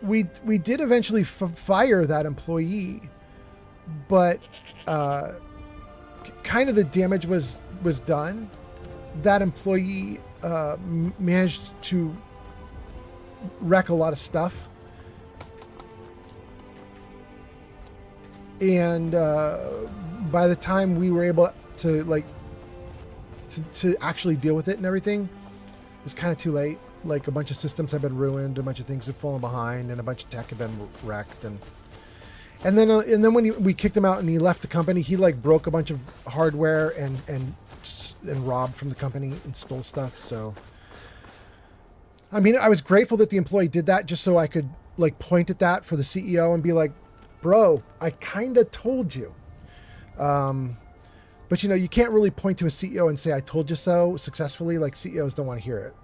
we did eventually fire that employee, but kind of the damage was done. That employee managed to wreck a lot of stuff. And by the time we were able to to actually deal with it and everything, it was kind of too late. Like, a bunch of systems had been ruined, a bunch of things had fallen behind, and a bunch of tech had been wrecked. And then when we kicked him out and he left the company, he like broke a bunch of hardware and robbed from the company and stole stuff. So, I mean, I was grateful that the employee did that just so I could like point at that for the CEO and be like, bro, I kind of told you. But, you know, you can't really point to a CEO and say, I told you so successfully. Like, CEOs don't want to hear it.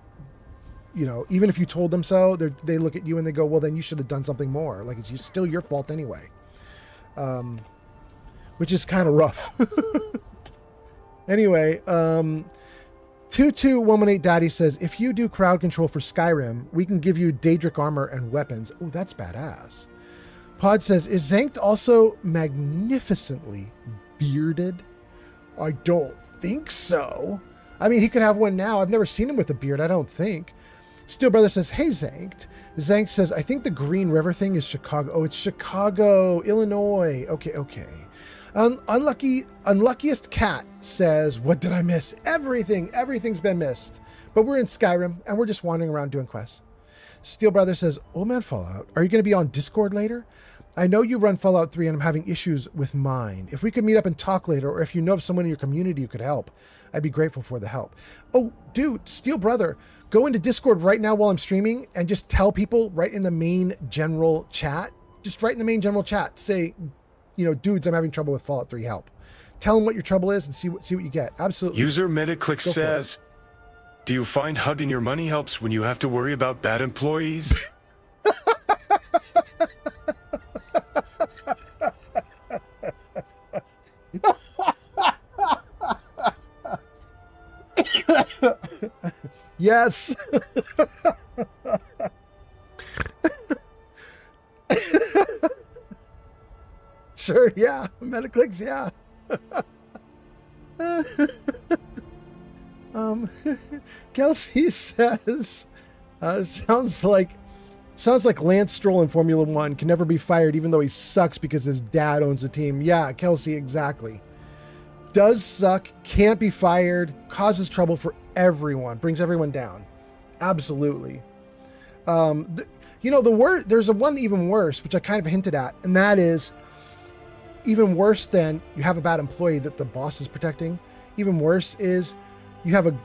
You know, even if you told them so, they look at you and they go, well, then you should have done something more. Like, it's still your fault anyway. Which is kind of rough. Anyway, 22118 Daddy says, if you do crowd control for Skyrim, we can give you Daedric armor and weapons. Oh, that's badass. Pod says, is Zankt also magnificently bearded? I don't think so. I mean, he could have one now. I've never seen him with a beard, I don't think. Steel Brother says, hey, Zankt. Zankt says, I think the Green River thing is Chicago. Oh, it's Chicago, Illinois. Okay. Unluckiest Cat says, what did I miss? Everything's been missed. But we're in Skyrim, and we're just wandering around doing quests. Steel Brother says, oh man, Fallout, are you going to be on Discord later? I know you run Fallout 3 and I'm having issues with mine. If we could meet up and talk later, or if you know of someone in your community who could help, I'd be grateful for the help. Oh, dude, Steel Brother, go into Discord right now while I'm streaming and just tell people right in the main general chat. Just right in the main general chat. Say, you know, dudes, I'm having trouble with Fallout 3, help. Tell them what your trouble is and see what you get. Absolutely. User Metaclick Go for says, do you find hugging your money helps when you have to worry about bad employees? Yes. Sure, yeah. Metaclicks, yeah. Kelsey says, sounds like Lance Stroll in Formula One can never be fired even though he sucks because his dad owns the team. Yeah, Kelsey, exactly. Does suck, can't be fired, causes trouble for everyone, brings everyone down. Absolutely. You know, there's a one even worse, which I kind of hinted at, and that is even worse than you have a bad employee that the boss is protecting. Even worse is you have a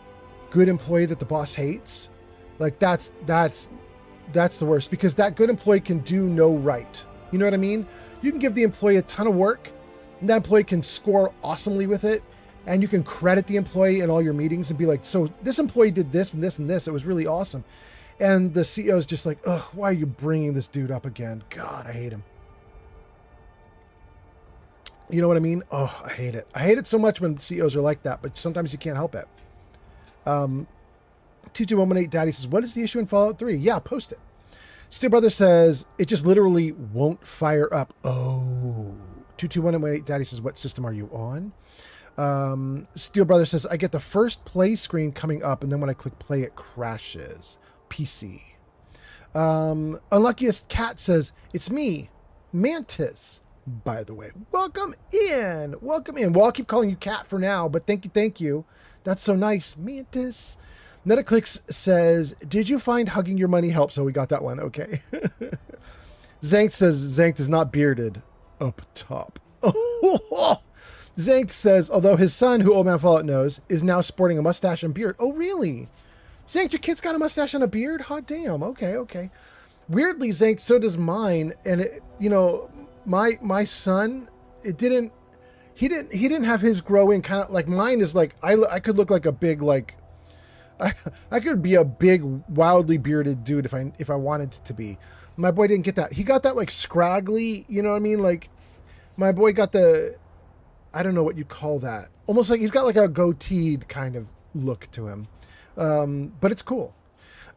good employee that the boss hates. Like that's the worst, because that good employee can do no right. You know what I mean? You can give the employee a ton of work, and that employee can score awesomely with it, and you can credit the employee in all your meetings and be like, so this employee did this and this and this. It was really awesome. And the CEO is just like, ugh, why are you bringing this dude up again? God, I hate him. You know what I mean? Oh, I hate it. I hate it so much when CEOs are like that, but sometimes you can't help it. 22118 Daddy says, what is the issue in Fallout 3? Yeah, post it. Steel Brother says, it just literally won't fire up. Oh. 22118 Daddy says, what system are you on? Steel Brother says, I get the first play screen coming up, and then when I click play, it crashes. PC. Unluckiest Cat says, it's me, Mantis. By the way, welcome in. Well, I'll keep calling you Cat for now, but thank you. That's so nice, Mantis. Metaclicks says, did you find hugging your money helps? So we got that one. Okay. Zank says, Zank is not bearded up top. Zank says, although his son, who Old Man Fallout knows, is now sporting a mustache and beard. Oh, really? Zank, your kid's got a mustache and a beard? Hot damn. Okay. Weirdly, Zank, so does mine. And it, you know, my son, he didn't have his grow in, kind of like mine is like, I could look like a big, like, I could be a big, wildly bearded dude if I wanted to be. My boy didn't get that. He got that like scraggly, you know what I mean? Like my boy got the, I don't know what you'd call that. Almost like he's got like a goateed kind of look to him. But it's cool.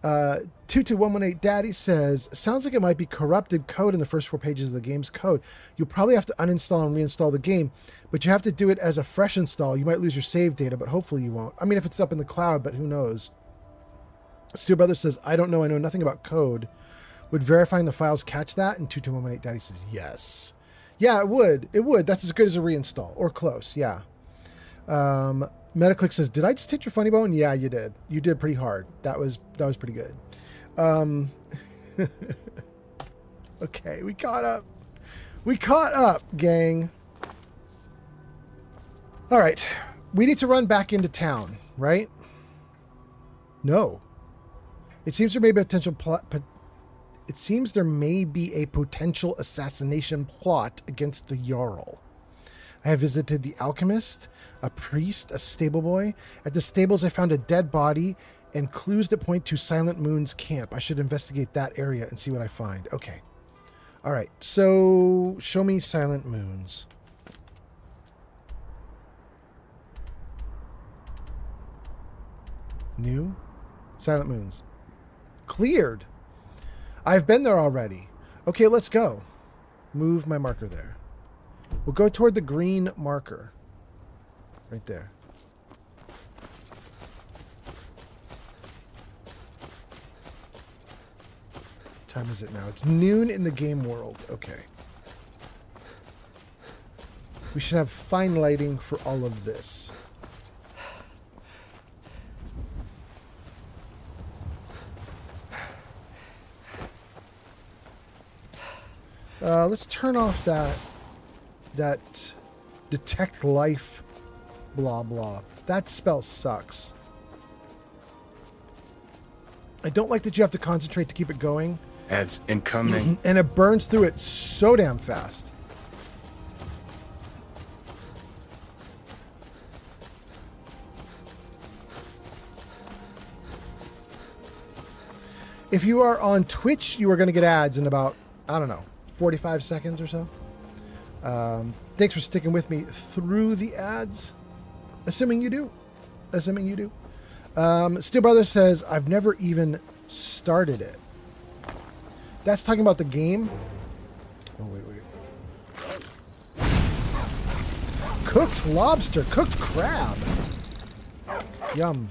22118 Daddy says, sounds like it might be corrupted code in the first 4 pages of the game's code. You'll probably have to uninstall and reinstall the game, but you have to do it as a fresh install. You might lose your save data, but hopefully you won't. I mean, if it's up in the cloud, but who knows? Steel Brother says, I don't know. I know nothing about code. Would verifying the files catch that? And 22118 Daddy says, yes. Yeah, it would. It would. That's as good as a reinstall or close. Yeah. Metaclick says, did I just hit your funny bone? Yeah, you did. You did pretty hard. That was pretty good. Okay, we caught up. We caught up, gang. All right. We need to run back into town, right? No. It seems there may be a potential plot. It seems there may be a potential assassination plot against the Jarl. I have visited the alchemist, a priest, a stable boy. At the stables, I found a dead body and clues that point to Silent Moon's camp. I should investigate that area and see what I find. Okay. All right. So show me Silent Moons. New Silent Moons. Cleared. I've been there already. Okay, let's go. Move my marker there. We'll go toward the green marker. Right there. What time is it now? It's noon in the game world. Okay. We should have fine lighting for all of this. Let's turn off that detect life blah, blah. That spell sucks. I don't like that you have to concentrate to keep it going. Ads incoming. And it burns through it so damn fast. If you are on Twitch, you are going to get ads in about, I don't know, 45 seconds or so. Thanks for sticking with me through the ads. Assuming you do. Assuming you do. Steel Brothers says, I've never even started it. That's talking about the game. Oh, wait. Cooked lobster. Cooked crab. Yum.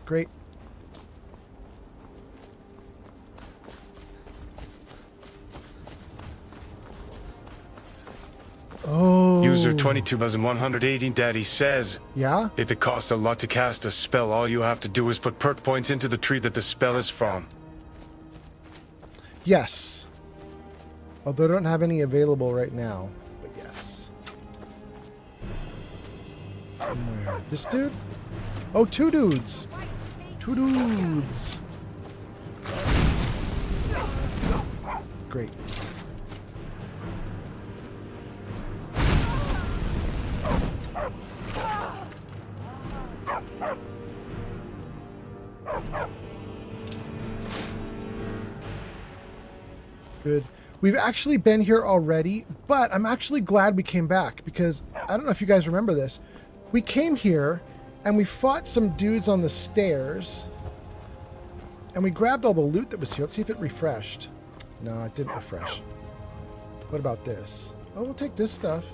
Great. Oh. User 22,180 Daddy says, Yeah? if it costs a lot to cast a spell, all you have to do is put perk points into the tree that the spell is from. Yes. Although I don't have any available right now. But yes. Somewhere. This dude? Oh, two dudes. Two dudes. Great. Good. We've actually been here already, but I'm actually glad we came back because I don't know if you guys remember this. We came here and we fought some dudes on the stairs and we grabbed all the loot that was here. Let's see if it refreshed. No, it didn't refresh. What about this? Oh, we'll take this stuff.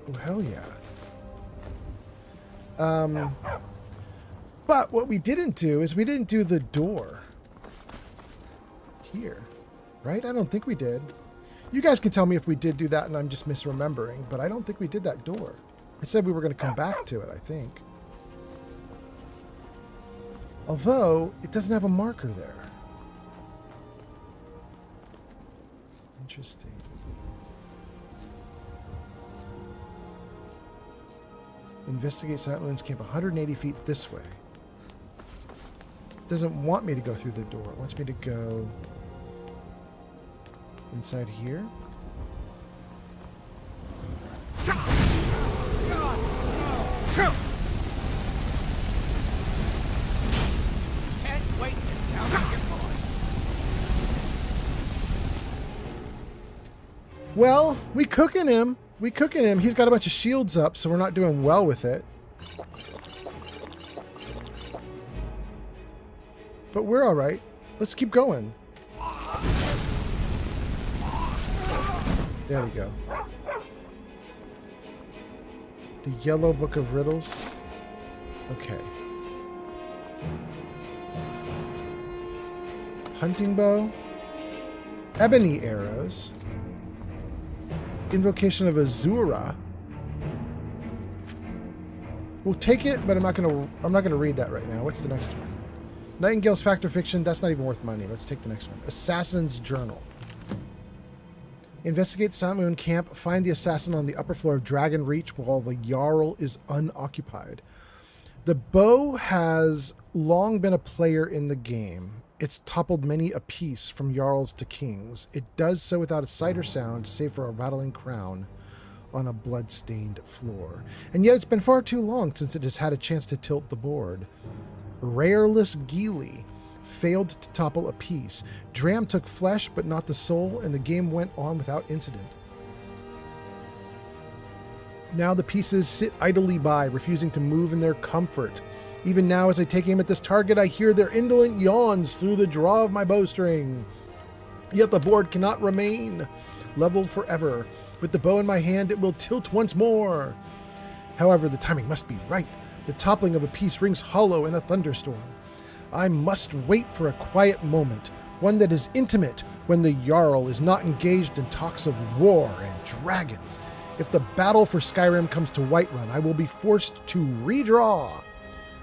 Oh, hell yeah. But what we didn't do is we didn't do the door here. Right? I don't think we did. You guys can tell me if we did do that and I'm just misremembering, but I don't think we did that door. It said we were going to come back to it, I think. Although, it doesn't have a marker there. Interesting. Investigate Silent Ruins Camp 180 feet this way. It doesn't want me to go through the door. It wants me to go inside here. Well, we cooking him. We cooking him. He's got a bunch of shields up, so we're not doing well with it. But we're all right. Let's keep going. There we go. The Yellow Book of Riddles. Okay. Hunting bow. Ebony arrows. Invocation of Azura. We'll take it, but I'm not gonna read that right now. What's the next one? Nightingale's Fact or Fiction. That's not even worth money. Let's take the next one. Assassin's Journal. Investigate Silent Moon Camp. Find the assassin on the upper floor of Dragon Reach while the Jarl is unoccupied. The bow has long been a player in the game. It's toppled many a piece from Jarls to kings. It does so without a sight or sound, save for a rattling crown on a blood-stained floor. And yet it's been far too long since it has had a chance to tilt the board. Rareless Geely failed to topple a piece. Dram took flesh, but not the soul, and the game went on without incident. Now the pieces sit idly by, refusing to move in their comfort. Even now, as I take aim at this target, I hear their indolent yawns through the draw of my bowstring. Yet the board cannot remain leveled forever. With the bow in my hand, it will tilt once more. However, the timing must be right. The toppling of a piece rings hollow in a thunderstorm. I must wait for a quiet moment, one that is intimate when the Jarl is not engaged in talks of war and dragons. If the battle for Skyrim comes to Whiterun, I will be forced to redraw.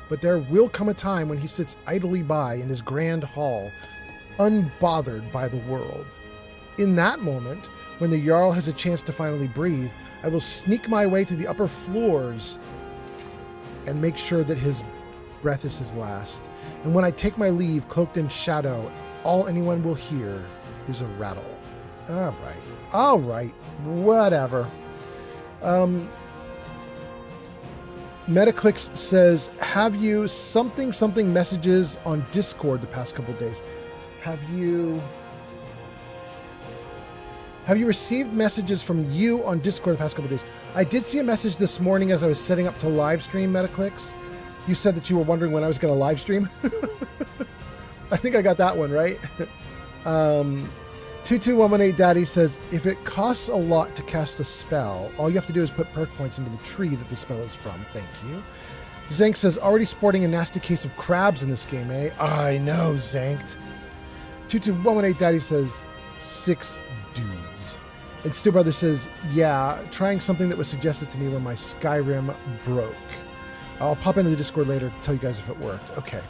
But there will come a time when he sits idly by in his grand hall, unbothered by the world. In that moment, When the Jarl has a chance to finally breathe, I will sneak my way to the upper floors and make sure that his breath is his last. And when I take my leave, cloaked in shadow, all anyone will hear is a rattle. All right, whatever. Metaclicks says, have you something messages on Discord the past couple of days? Have you received messages from you on Discord the past couple of days? I did see a message this morning as I was setting up to live stream, Metaclicks. You said that you were wondering when I was going to live stream. I think I got that one right. 22118 Daddy says, if it costs a lot to cast a spell, all you have to do is put perk points into the tree that the spell is from. Thank you. Zank says, already sporting a nasty case of crabs in this game, eh? I know, Zanked. 22118 Daddy says, 6 dudes. And Steel Brother says, yeah, trying something that was suggested to me when my Skyrim broke. I'll pop into the Discord later to tell you guys if it worked. Okay.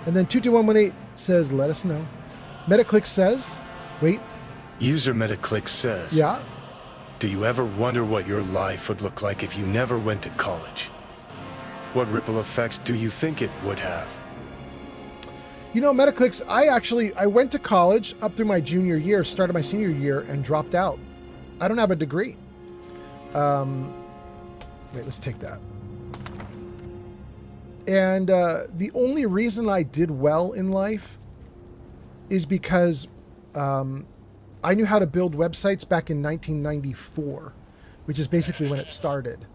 And then 22118 says, let us know. Metaclick says, wait. User Metaclick says, yeah? do you ever wonder what your life would look like if you never went to college? What ripple effects do you think it would have? You know, Metaclicks, I went to college up through my junior year, started my senior year, and dropped out. I don't have a degree. Wait, let's take that. And the only reason I did well in life is because I knew how to build websites back in 1994, which is basically when it started.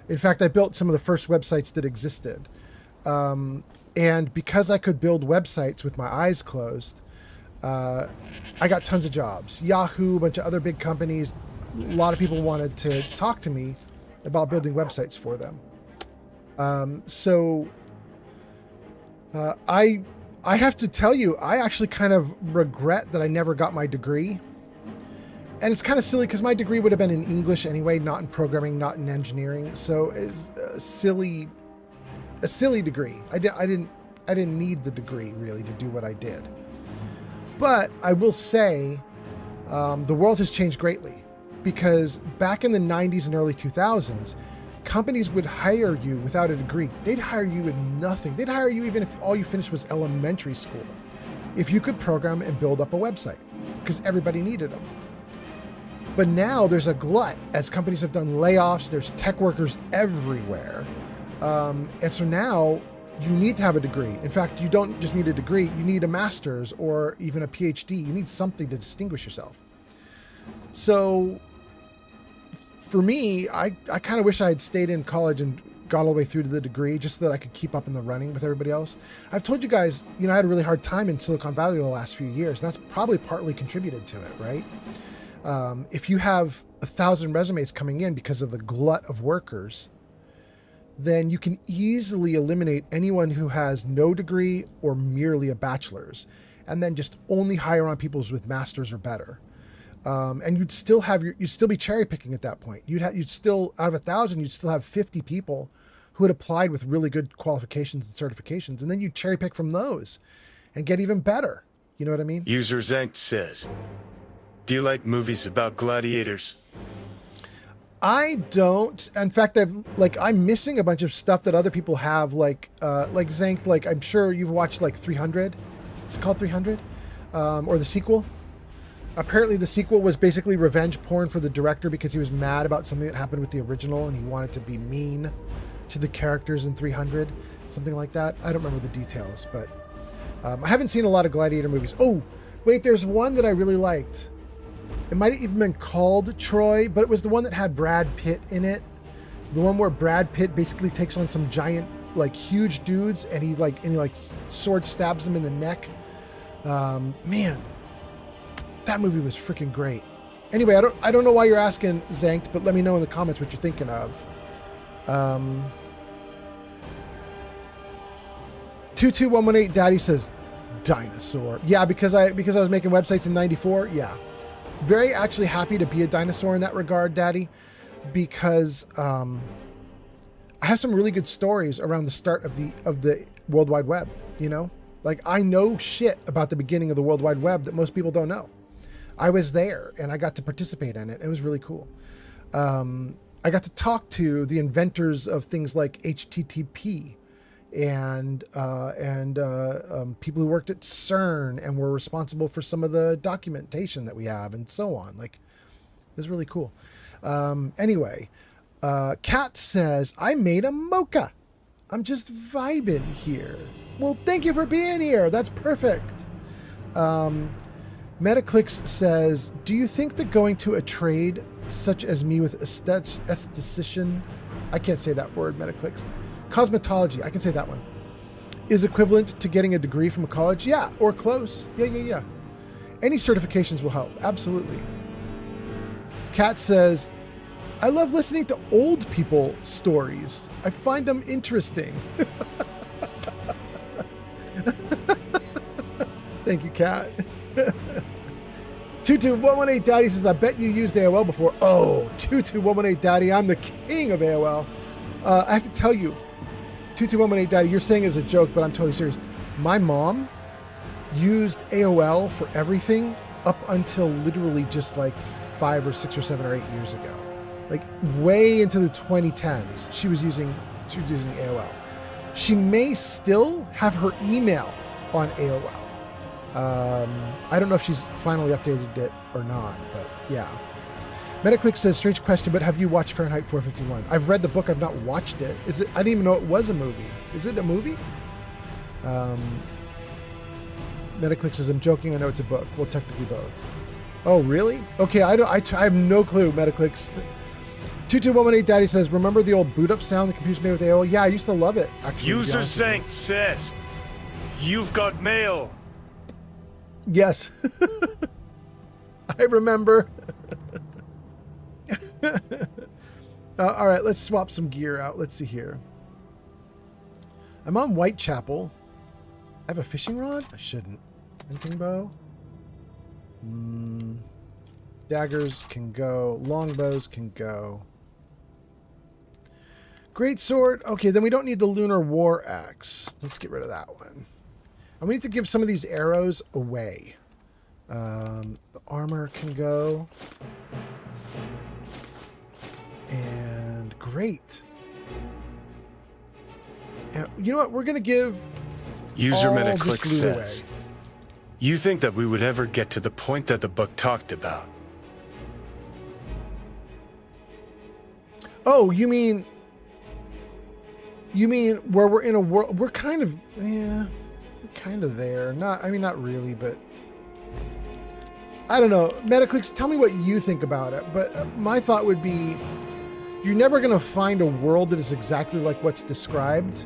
In fact, I built some of the first websites that existed. And because I could build websites with my eyes closed, I got tons of jobs. Yahoo, a bunch of other big companies, a lot of people wanted to talk to me about building websites for them. I have to tell you, I actually kind of regret that I never got my degree. And it's kind of silly because my degree would have been in English anyway, not in programming, not in engineering. So it's a silly degree. I didn't need the degree really to do what I did. But I will say, the world has changed greatly, because back in the 90s and early 2000s, companies would hire you without a degree. They'd hire you with nothing. They'd hire you even if all you finished was elementary school, if you could program and build up a website, because everybody needed them. But now there's a glut as companies have done layoffs. There's tech workers everywhere. And so now you need to have a degree. In fact, you don't just need a degree, you need a master's or even a PhD. You need something to distinguish yourself. So for me, I kind of wish I had stayed in college and got all the way through to the degree just so that I could keep up in the running with everybody else. I've told you guys, I had a really hard time in Silicon Valley the last few years, and that's probably partly contributed to it, right? If you have 1,000 resumes coming in because of the glut of workers, then you can easily eliminate anyone who has no degree or merely a bachelor's, and then just only hire on people with masters or better. And you'd still be cherry picking at that point. You'd still, out of 1,000, you'd still have 50 people who had applied with really good qualifications and certifications, and then you cherry pick from those and get even better. You know what I mean? User Zank says, do you like movies about gladiators? I don't. In fact, I'm missing a bunch of stuff that other people have, like Zank, like I'm sure you've watched like 300. Is it called 300? Or the sequel? Apparently the sequel was basically revenge porn for the director because he was mad about something that happened with the original and he wanted to be mean to the characters in 300, something like that. I don't remember the details, but I haven't seen a lot of gladiator movies. Oh, wait, there's one that I really liked. It might have even been called Troy, but it was the one that had Brad Pitt in it. The one where Brad Pitt basically takes on some giant, like huge dudes, and he sword stabs them in the neck. Man, that movie was freaking great. Anyway, I don't know why you're asking, Zanked, but let me know in the comments what you're thinking of. 22118 Daddy says dinosaur. Yeah, because I was making websites in '94. Yeah. Very actually happy to be a dinosaur in that regard, Daddy, because I have some really good stories around the start of the World Wide Web. Like I know shit about the beginning of the World Wide Web that most people don't know. I was there and I got to participate in it. It was really cool. I got to talk to the inventors of things like HTTP and people who worked at CERN and were responsible for some of the documentation that we have and so on. Like, it was really cool. Anyway, Kat says, I made a mocha. I'm just vibing here. Well, thank you for being here. That's perfect. Metaclix says, do you think that going to a trade such as me with esthetician, I can't say that word, Metaclix, cosmetology, I can say that one, is equivalent to getting a degree from a college? Yeah, or close. Yeah. Any certifications will help. Absolutely. Kat says, I love listening to old people stories. I find them interesting. Thank you, Kat. 22118 Daddy says, I bet you used AOL before. Oh, 22118 Daddy, I'm the king of AOL. I have to tell you, 22118 Daddy, you're saying it as a joke, but I'm totally serious. My mom used AOL for everything up until literally just like 5 or 6 or 7 or 8 years ago. Like way into the 2010s, she was using AOL. She may still have her email on AOL. I don't know if she's finally updated it or not, but yeah. Metaclick says, strange question, but have you watched Fahrenheit 451? I've read the book, I've not watched it. Is it? I didn't even know it was a movie. Is it a movie? Metaclick says, I'm joking, I know it's a book. Well, technically both. Oh, really? Okay, I have no clue, Metaclicks. 22118 Daddy says, remember the old boot up sound the computers made with AOL? Yeah, I used to love it, actually. User Zank says, you've got mail. Yes. I remember. All right, let's swap some gear out. Let's see here. I'm on Whitechapel. I have a fishing rod? I shouldn't. Hunting bow? Daggers can go. Longbows can go. Great sword. Okay, then we don't need the Lunar War Axe. Let's get rid of that one. And we need to give some of these arrows away. The armor can go. And great. And you know what? We're going to give User all Metaclick this loot says, away. you think that we would ever get to the point that the book talked about? Oh, you mean where we're in a world? We're kind of, yeah, kind of there. Not really, but I don't know. Metaclicks, tell me what you think about it. But my thought would be, you're never going to find a world that is exactly like what's described.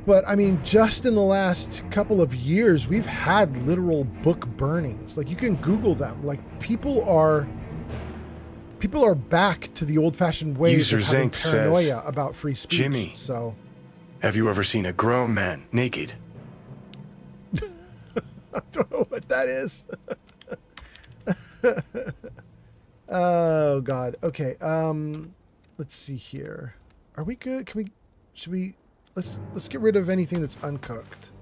But I mean, just in the last couple of years, we've had literal book burnings. Like, you can Google them. Like, people are back to the old-fashioned ways User of having Zank paranoia says, about free speech. Jimmy, So, have you ever seen a grown man naked? I don't know what that is. Oh God. Okay. Let's see here. Are we good? Let's get rid of anything that's uncooked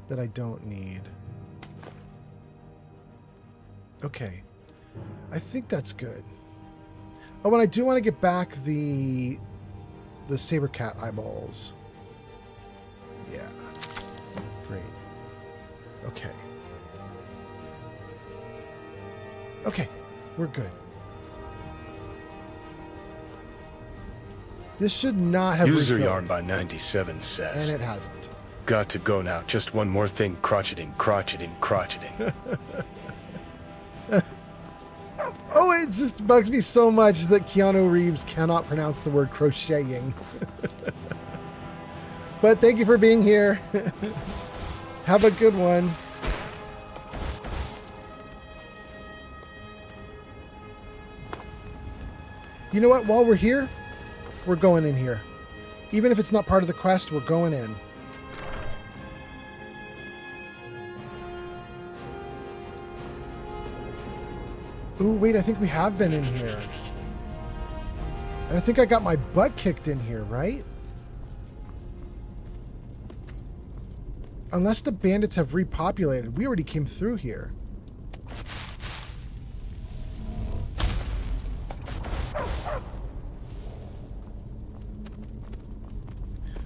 that I don't need. Okay. I think that's good. Oh, and I do want to get back the saber cat eyeballs. Yeah. Great. Okay. Okay. We're good. This should not have User refilled. Yarn by 97 says, And it hasn't. got to go now. Just one more thing. Crotcheting. Oh, it just bugs me so much that Keanu Reeves cannot pronounce the word crocheting. But thank you for being here. Have a good one. You know what? While we're here, we're going in here. Even if it's not part of the quest, we're going in. Ooh, wait, I think we have been in here. And I think I got my butt kicked in here, right? Unless the bandits have repopulated. We already came through here.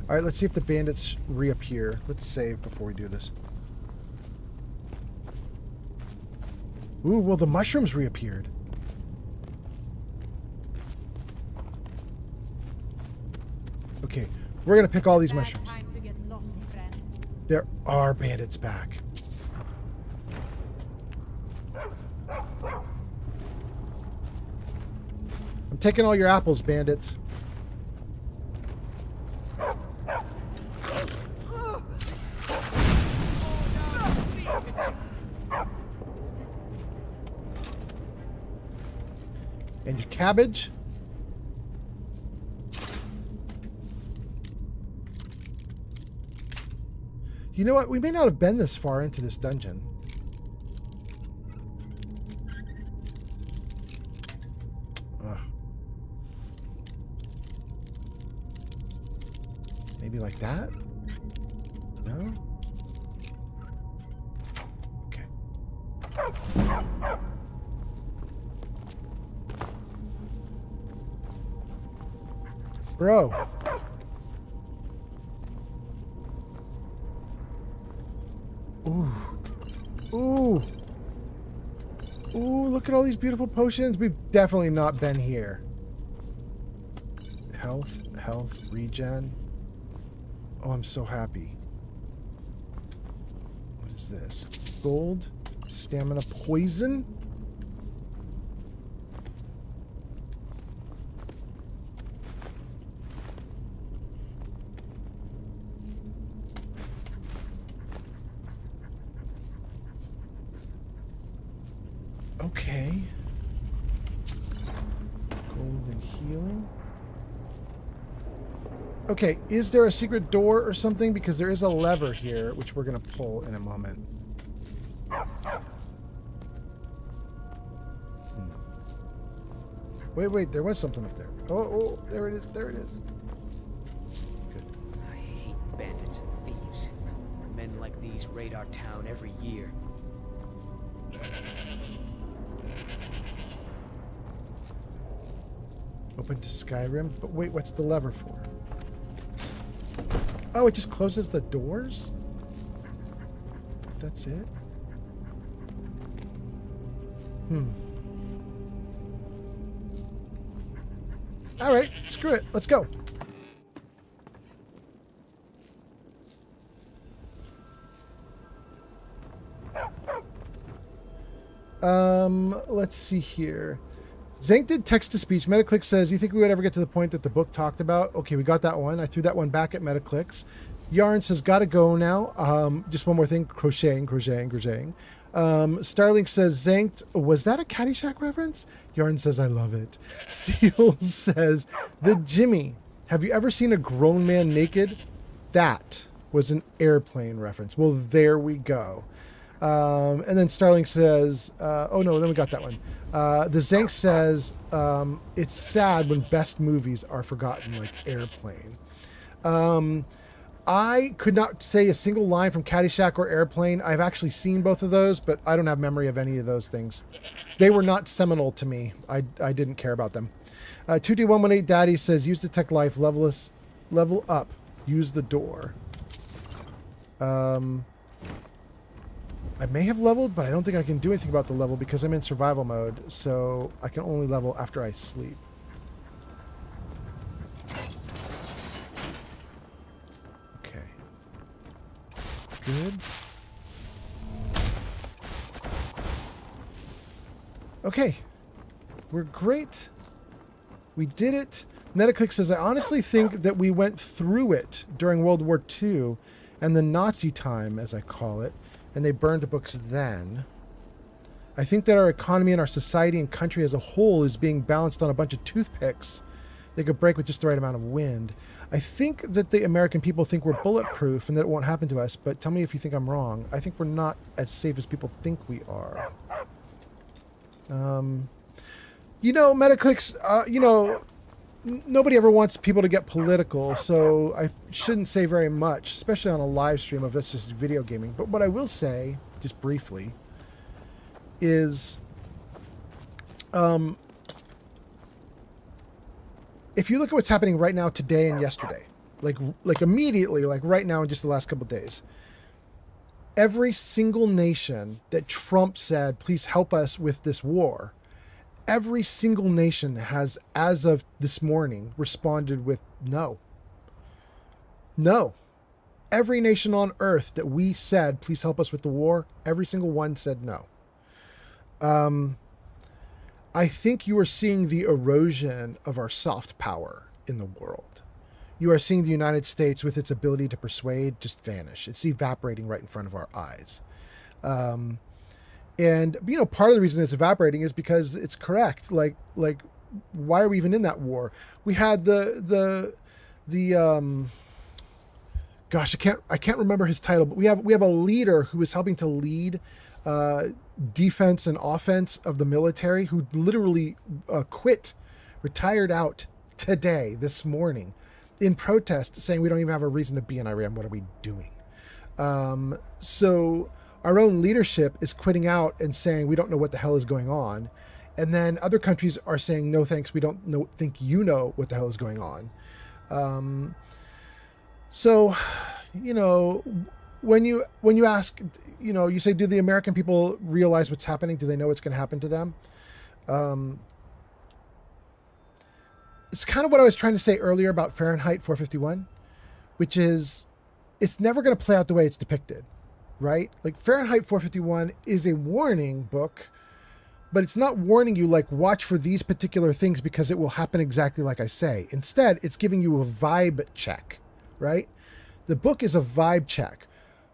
All right, let's see if the bandits reappear. Let's save before we do this. Ooh, well, the mushrooms reappeared. Okay, we're going to pick all these mushrooms. There are bandits back. I'm taking all your apples, bandits. And your cabbage. You know what? We may not have been this far into this dungeon. Ugh. Maybe like that? No? Okay. Bro. Ooh. Ooh. Ooh, look at all these beautiful potions. We've definitely not been here. Health, regen. Oh, I'm so happy. What is this? Gold, stamina, poison. Okay. Golden healing. Okay, is there a secret door or something? Because there is a lever here, which we're going to pull in a moment. Wait, there was something up there. Oh, there it is, Good. I hate bandits and thieves. Men like these raid our town every year. Open to Skyrim. But wait, what's the lever for? Oh, it just closes the doors? That's it? Alright, screw it. Let's go. Let's see here. Zank did text-to-speech. Metaclick says, you think we would ever get to the point that the book talked about? Okay, we got that one. I threw that one back at Metaclicks. Yarn says, gotta go now. Just one more thing. Crocheting. Starlink says, Zank, was that a Caddyshack reference? Yarn says, I love it. Steel says, the Jimmy. Have you ever seen a grown man naked? That was an Airplane reference. Well, there we go. And then Starling says, oh no, then we got that one. The Zank says, it's sad when best movies are forgotten, like Airplane. I could not say a single line from Caddyshack or Airplane. I've actually seen both of those, but I don't have memory of any of those things. They were not seminal to me. I didn't care about them. 2D118 Daddy says, use Detect Life, level up, use the door. I may have leveled, but I don't think I can do anything about the level because I'm in survival mode, so I can only level after I sleep. Okay. Good. Okay. We're great. We did it. Metaclick says, I honestly think that we went through it during World War II and the Nazi time, as I call it, and they burned books then. I think that our economy and our society and country as a whole is being balanced on a bunch of toothpicks. They could break with just the right amount of wind. I think that the American people think we're bulletproof and that it won't happen to us, but tell me if you think I'm wrong. I think we're not as safe as people think we are. You know, Metaclicks, nobody ever wants people to get political, so I shouldn't say very much, especially on a live stream of it's just video gaming. But what I will say, just briefly, is if you look at what's happening right now today and yesterday, like immediately, like right now in just the last couple days. Every single nation that Trump said, please help us with this war, every single nation has, as of this morning, responded with no. No. Every nation on earth that we said, please help us with the war, every single one said no. I think you are seeing the erosion of our soft power in the world. You are seeing the United States with its ability to persuade just vanish. It's evaporating right in front of our eyes. And, you know, part of the reason it's evaporating is because it's correct. Like, why are we even in that war? We had gosh, I can't remember his title, but we have a leader who is helping to lead defense and offense of the military, who literally retired out today, this morning, in protest, saying we don't even have a reason to be in Iran. What are we doing? So our own leadership is quitting out and saying we don't know what the hell is going on. And then other countries are saying, no, thanks, we don't think you know what the hell is going on. So, you know, when you ask, you know, you say, do the American people realize what's happening? Do they know what's going to happen to them? It's kind of what I was trying to say earlier about Fahrenheit 451, which is it's never going to play out the way it's depicted, right? Like Fahrenheit 451 is a warning book, but it's not warning you like watch for these particular things because it will happen exactly like I say. Instead, it's giving you a vibe check, right? The book is a vibe check.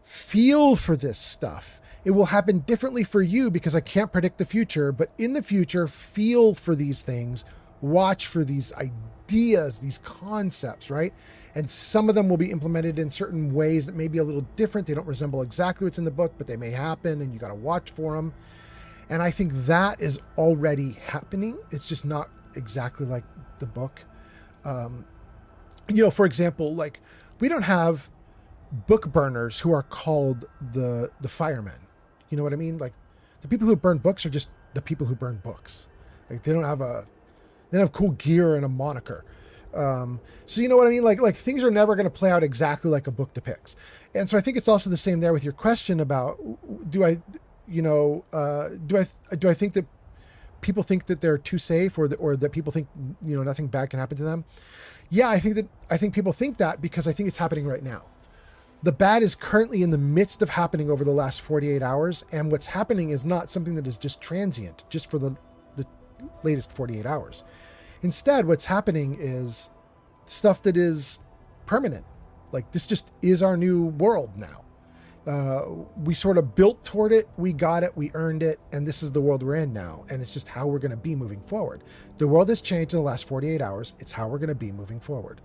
Feel for this stuff. It will happen differently for you because I can't predict the future, but in the future, feel for these things. Watch for these ideas, these concepts, right? And some of them will be implemented in certain ways that may be a little different. They don't resemble exactly what's in the book, but they may happen and you got to watch for them. And I think that is already happening. It's just not exactly like the book. You know, for example, like we don't have book burners who are called the firemen. You know what I mean? Like the people who burn books are just the people who burn books. Like they don't have cool gear and a moniker. So you know what I mean? Like things are never going to play out exactly like a book depicts. And so I think it's also the same there with your question about, do I think that people think that they're too safe or that people think, you know, nothing bad can happen to them? Yeah, I think people think that because I think it's happening right now. The bad is currently in the midst of happening over the last 48 hours. And what's happening is not something that is just transient, just for the latest 48 hours. Instead, what's happening is stuff that is permanent. Like this just is our new world now. We sort of built toward it. We got it. We earned it. And this is the world we're in now. And it's just how we're going to be moving forward. The world has changed in the last 48 hours. It's how we're going to be moving forward.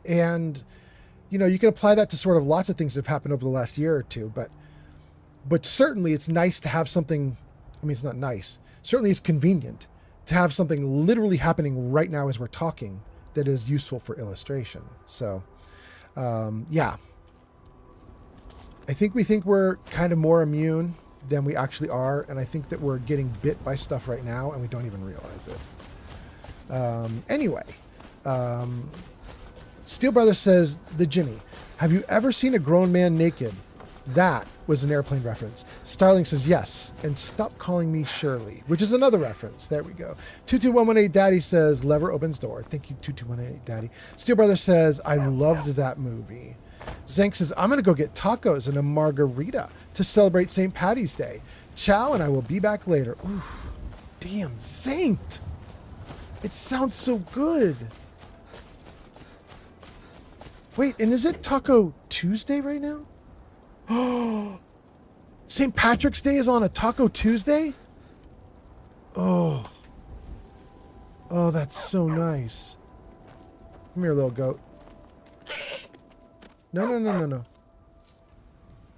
And, you know, you can apply that to sort of lots of things that have happened over the last year or two. But certainly it's nice to have something. I mean, it's not nice. Certainly it's convenient to have something literally happening right now as we're talking that is useful for illustration. So, yeah. I think we think we're kind of more immune than we actually are, and I think that we're getting bit by stuff right now, and we don't even realize it. Anyway, Steel Brother says, the Ginny, have you ever seen a grown man naked? That was an airplane reference. Starling says yes, and stop calling me Shirley, which is another reference. There we go. 22118 Daddy says lever opens door. Thank you, 22118 Daddy. Steel Brother says I loved that movie. Zank says I'm gonna go get tacos and a margarita to celebrate St. Patty's Day. Ciao, and I will be back later. Oof, damn, Zank. It sounds so good. Wait, and is it Taco Tuesday right now? Oh, St. Patrick's Day is on a Taco Tuesday? Oh, that's so nice. Come here, little goat. No.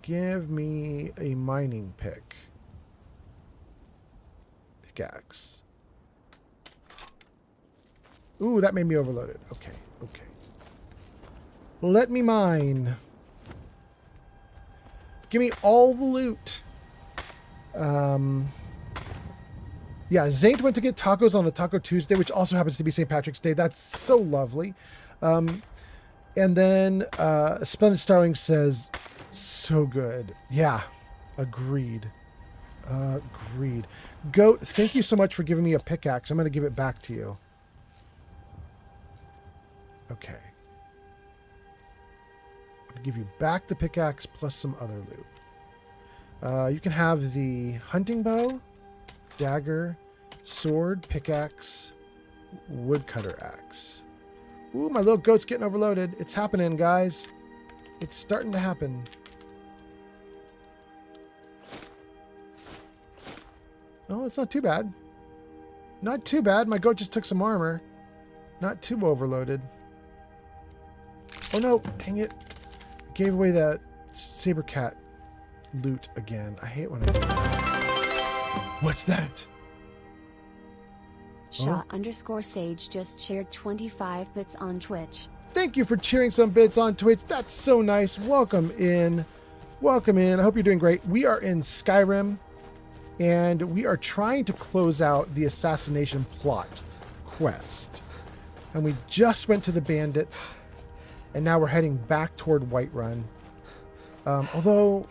Give me a mining pick. Pickaxe. Ooh, that made me overloaded. Okay. Let me mine. Give me all the loot. Yeah, Zaint went to get tacos on a Taco Tuesday, which also happens to be St. Patrick's Day. That's so lovely. And then Splendid Starling says, so good. Yeah, agreed. Agreed. Goat, thank you so much for giving me a pickaxe. I'm going to give it back to you. Okay. I'll give you back the pickaxe plus some other loot. You can have the hunting bow, dagger, sword, pickaxe, woodcutter axe. Ooh, my little goat's getting overloaded. It's happening, guys. It's starting to happen. Oh, it's not too bad. Not too bad. My goat just took some armor. Not too overloaded. Oh no, dang it. Gave away that saber cat loot again. I hate when I do that. What's that? Shaw_Sage just shared 25 bits on Twitch. Thank you for cheering some bits on Twitch. That's so nice. Welcome in. Welcome in. I hope you're doing great. We are in Skyrim, and we are trying to close out the assassination plot quest. And we just went to the bandits, and now we're heading back toward Whiterun. Although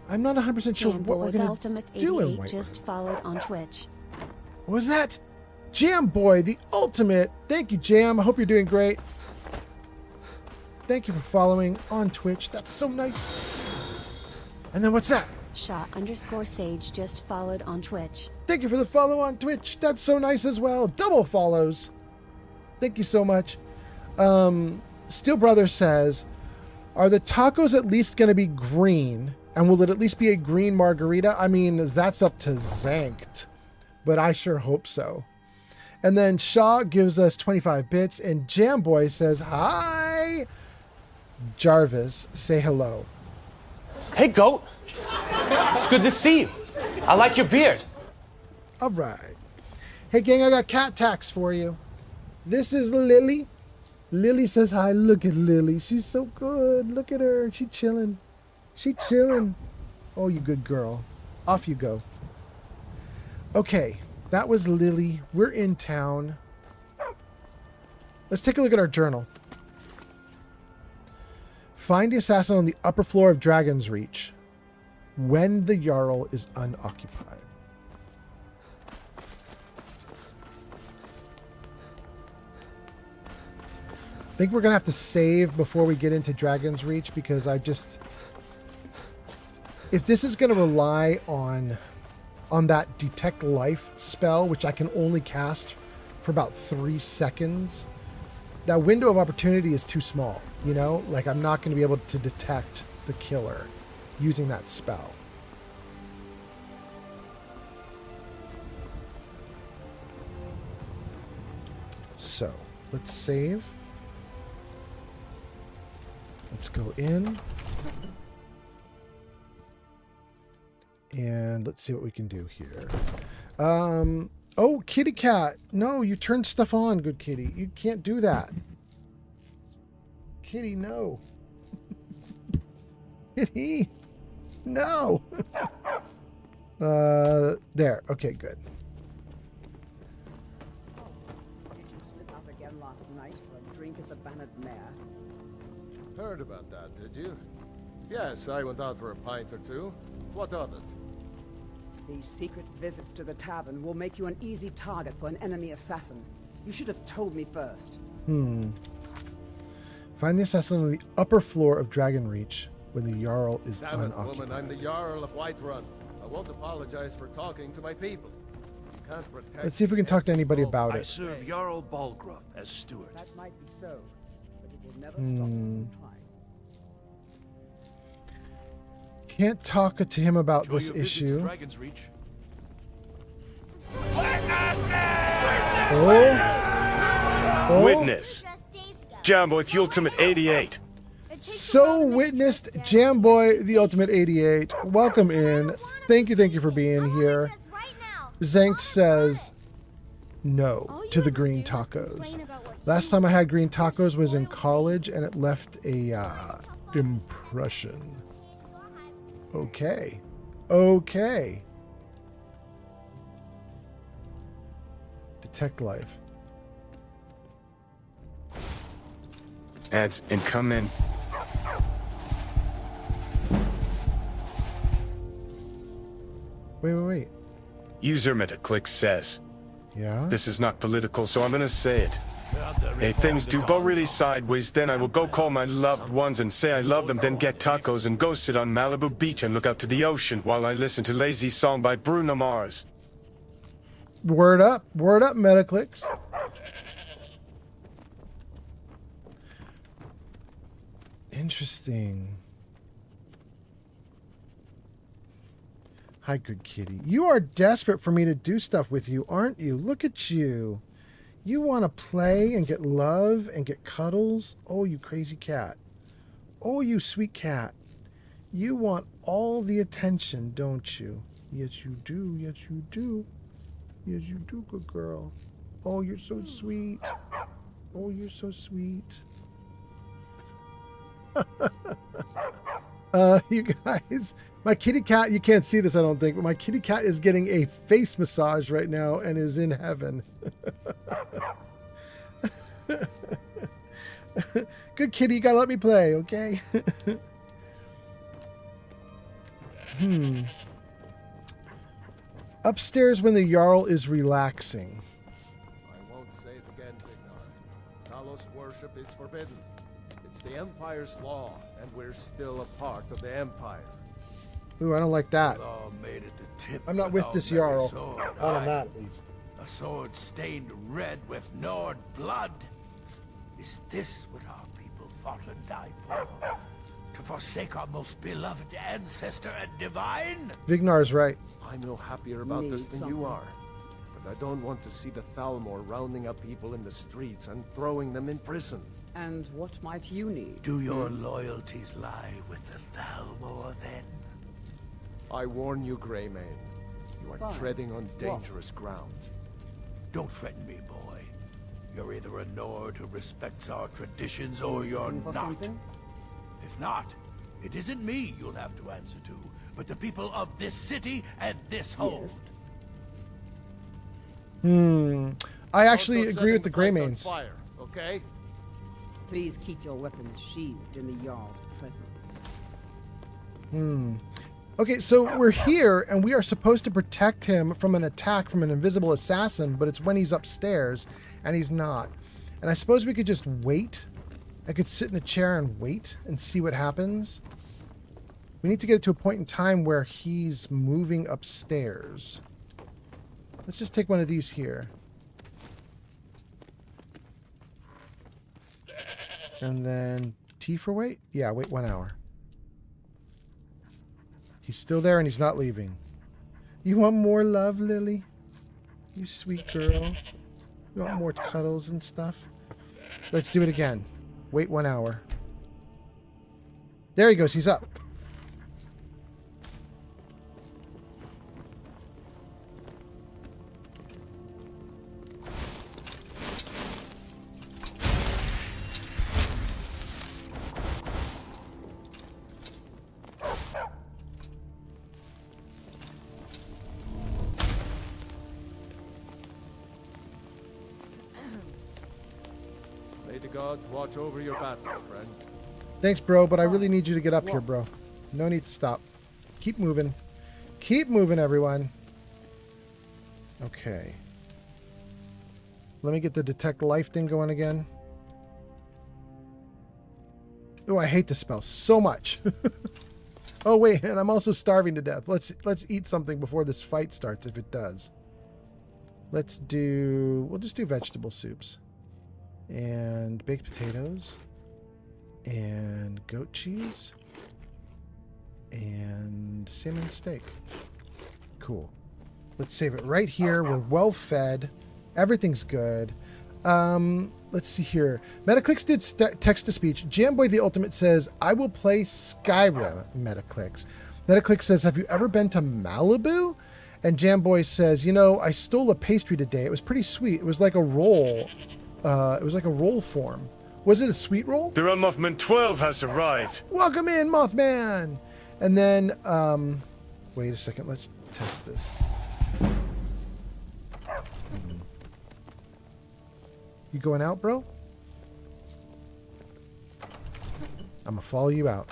I'm not 100% sure what we're going to do in Whiterun. Just followed on Twitch. What was that? Jam Boy, the ultimate. Thank you, Jam. I hope you're doing great. Thank you for following on Twitch. That's so nice. And then what's that? Shaw_Sage just followed on Twitch. Thank you for the follow on Twitch. That's so nice as well. Double follows. Thank you so much. Steel Brother says, are the tacos at least going to be green? And will it at least be a green margarita? I mean, that's up to Zankt, but I sure hope so. And then Shaw gives us 25 bits, and Jamboy says, hi. Jarvis, say hello. Hey, Goat. It's good to see you. I like your beard. All right. Hey, gang, I got cat tax for you. This is Lily. Lily says hi. Look at Lily. She's so good. Look at her. She chilling. She chilling. Oh, you good girl. Off you go. Okay, that was Lily. We're in town. Let's take a look at our journal. Find the assassin on the upper floor of Dragon's Reach when the Jarl is unoccupied. I think we're going to have to save before we get into Dragon's Reach because if this is going to rely on that detect life spell, which I can only cast for about 3 seconds, that window of opportunity is too small, you know? Like, I'm not going to be able to detect the killer using that spell. So, let's save. Let's go in. And let's see what we can do here. Oh, kitty cat. No, you turned stuff on, good kitty. You can't do that. Kitty, no. Kitty, no. There. Okay, good. Did you slip up again last night for a drink at the Bannered Mare? Heard about that, did you? Yes, I went out for a pint or two. What of it? These secret visits to the tavern will make you an easy target for an enemy assassin. You should have told me first. Find the assassin on the upper floor of Dragon Reach when the Jarl is Damn it, unoccupied. woman, I'm the Jarl of Whiterun. I won't apologize for talking to my people. You can't protect. Let's see if we can talk to anybody about I it. serve Jarl Balgruuf as steward. That might be so, but it will never stop me from trying. Can't talk to him about Enjoy this your visit to issue. Dragon's Reach. Oh. Witness. Jamboy, the Ultimate 88. So witnessed Jamboy, the Ultimate 88. Welcome in. Thank you for being here. Zankt says no to the green tacos. Last time I had green tacos was in college, and it left a impression. Okay. Okay. Detect life. Ads incoming. Wait. User Metaclick says, Yeah? this is not political, so I'm gonna say it. Hey, things do go really sideways, then I will go call my loved ones and say I love them, then get tacos and go sit on Malibu Beach and look out to the ocean while I listen to Lazy Song by Bruno Mars. Word up, Metaclicks. Interesting. Hi, good kitty. You are desperate for me to do stuff with you, aren't you? Look at you. You want to play and get love and get cuddles? Oh, you crazy cat. Oh, you sweet cat. You want all the attention, don't you? Yes, you do. Yes, you do. Yes, you do, good girl. Oh, you're so sweet. Oh, you're so sweet. You guys, my kitty cat, you can't see this, I don't think, but my kitty cat is getting a face massage right now and is in heaven. Good kitty, you gotta let me play, okay? Upstairs when the Jarl is relaxing. I won't say it again, Vignar. Talos worship is forbidden. It's the Empire's law, and we're still a part of the Empire. Ooh, I don't like that. Law made it the tip I'm not with of this Nord's Jarl. sword, Not on aye. that, at least. A sword stained red with Nord blood. Is this what our people fought and died for? To forsake our most beloved ancestor and divine? Vignar's right. I'm no happier about this than you are. But I don't want to see the Thalmor rounding up people in the streets and throwing them in prison. And what might you need? Do your loyalties lie with the Thalmor, then? I warn you, Greymane. You are Fine. treading on dangerous ground. Don't threaten me, boy. You're either a Nord who respects our traditions, or you're Looking for not. something? If not, it isn't me you'll have to answer to, but the people of this city and this hold. I actually Don't go agree with the setting place on Greymanes. fire, okay? Please keep your weapons sheathed in the Jarl's presence. Okay, so we're here, and we are supposed to protect him from an attack from an invisible assassin, but it's when he's upstairs, and he's not. And I suppose we could just wait. I could sit in a chair and wait and see what happens. We need to get it to a point in time where he's moving upstairs. Let's just take one of these here. And then T for wait? Yeah, wait 1 hour. He's still there and he's not leaving. You want more love, Lily? You sweet girl. You want more cuddles and stuff? Let's do it again. Wait 1 hour. There he goes. He's up. May the gods watch over your battle, friend. Thanks, bro, but I really need you to get up here, bro. No need to stop. Keep moving. Keep moving, everyone. Okay. Let me get the detect life thing going again. Oh, I hate this spell so much. Oh, wait, and I'm also starving to death. Let's eat something before this fight starts, if it does. We'll just do vegetable soups. And baked potatoes. And goat cheese. And salmon steak. Cool. Let's save it right here. We're well fed. Everything's good. Let's see here. Metaclicks did text-to-speech. Jamboy the Ultimate says, I will play Skyrim, Metaclicks. Metaclicks says, have you ever been to Malibu? And Jamboy says, you know, I stole a pastry today. It was pretty sweet. It was like a roll. It was like a roll form. Was it a sweet roll? The Realm Mothman 12 has arrived. Welcome in, Mothman! And then, wait a second. Let's test this. You going out, bro? I'm gonna follow you out.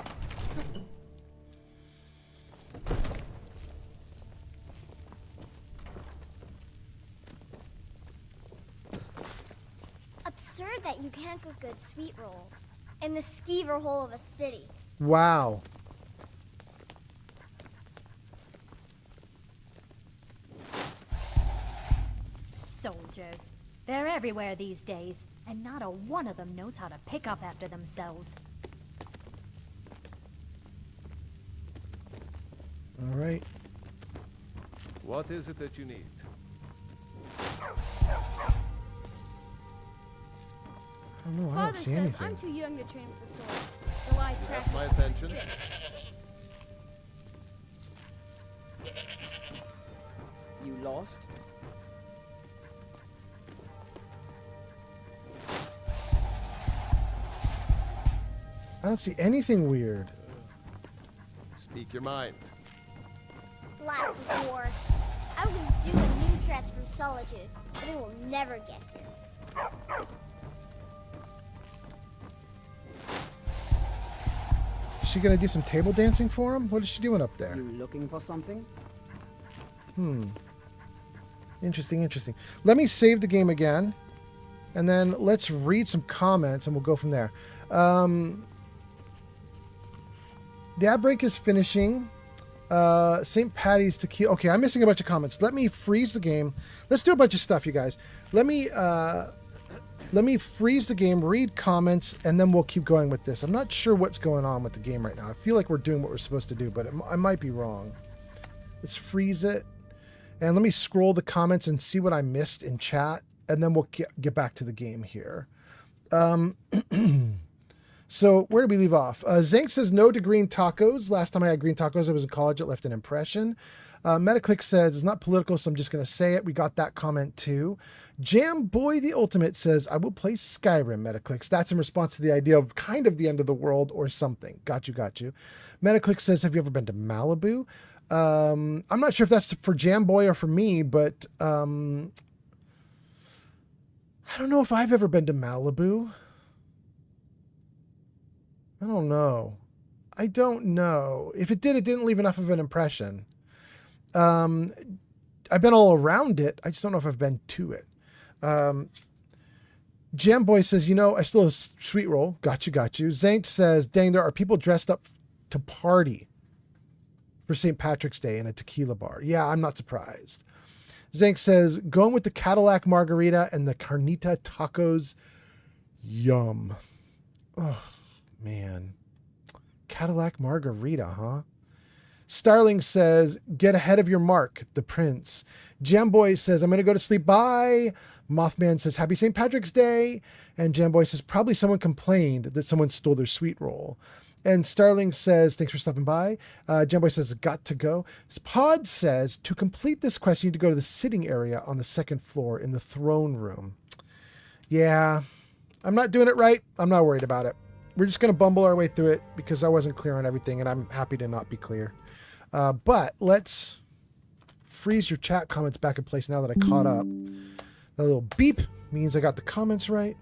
Absurd that you can't cook good sweet rolls in the skeever hole of a city. Wow. Soldiers. They're everywhere these days, and not a one of them knows how to pick up after themselves. All right. What is it that you need? I don't know. I don't Father see says anything. I'm too young to train with the sword, so I You have practice my attention. this. You lost? I don't see anything weird. Speak your mind. Blasted war. I was due a new dress from Solitude, but it will never get here. Is she gonna do some table dancing for him? What is she doing up there? You looking for something? Interesting, interesting. Let me save the game again, and then let's read some comments, and we'll go from there. The ad break is finishing. St. Patty's tequila. Okay, I'm missing a bunch of comments. Let me freeze the game. Let's do a bunch of stuff, you guys. Let me freeze the game, read comments, and then we'll keep going with this. I'm not sure what's going on with the game right now. I feel like we're doing what we're supposed to do, but I might be wrong. Let's freeze it. And let me scroll the comments and see what I missed in chat, and then we'll get back to the game here. So where did we leave off? Zank says no to green tacos. Last time I had green tacos, I was in college. It left an impression. Metaclick says it's not political, so I'm just going to say it. We got that comment too. Jam Boy the Ultimate says I will play Skyrim. Metaclicks. That's in response to the idea of kind of the end of the world or something. Got you. Metaclick says, have you ever been to Malibu? I'm not sure if that's for Jam Boy or for me, but I don't know if I've ever been to Malibu. I don't know. If it did, it didn't leave enough of an impression. I've been all around it. I just don't know if I've been to it. Jam Boy says, I still have a sweet roll. Got you. Zank says, dang, there are people dressed up to party for St. Patrick's Day in a tequila bar. Yeah, I'm not surprised. Zank says, going with the Cadillac margarita and the carnita tacos. Yum. Oh, man. Cadillac margarita, huh? Starling says, get ahead of your mark, the prince. Jamboy says, I'm going to go to sleep. Bye. Mothman says, happy St. Patrick's Day. And Jamboy says, probably someone complained that someone stole their sweet roll. And Starling says, thanks for stopping by. Jamboy says, got to go. Pod says, to complete this quest, you need to go to the sitting area on the second floor in the throne room. Yeah, I'm not doing it right. I'm not worried about it. We're just going to bumble our way through it because I wasn't clear on everything, and I'm happy to not be clear. But let's freeze your chat comments back in place now that I caught up. That little beep means I got the comments right.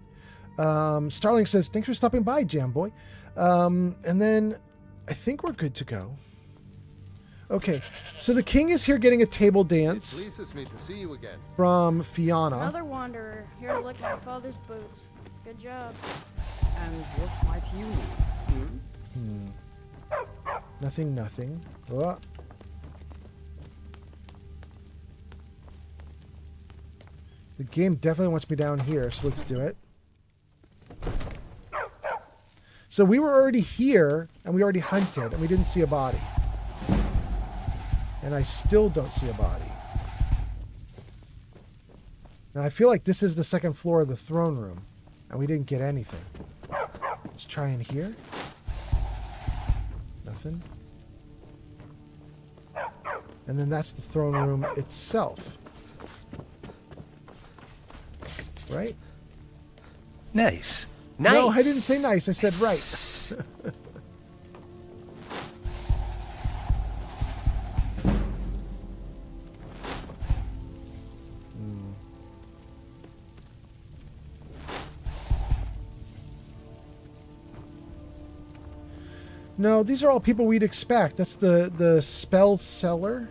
Starling says, thanks for stopping by, Jamboy. And then I think we're good to go. Okay, so the king is here getting a table dance. It pleases me to see you again. From Fiona. Another wanderer here to look at my father's boots. Good job. And what might you need? Nothing. Oh. The game definitely wants me down here, so let's do it. So we were already here, and we already hunted, and we didn't see a body. And I still don't see a body. And I feel like this is the second floor of the throne room, and we didn't get anything. Let's try in here. Nothing. And then that's the throne room itself. Right? Nice. No, I didn't say nice. I said right. No, these are all people we'd expect. That's the spell seller.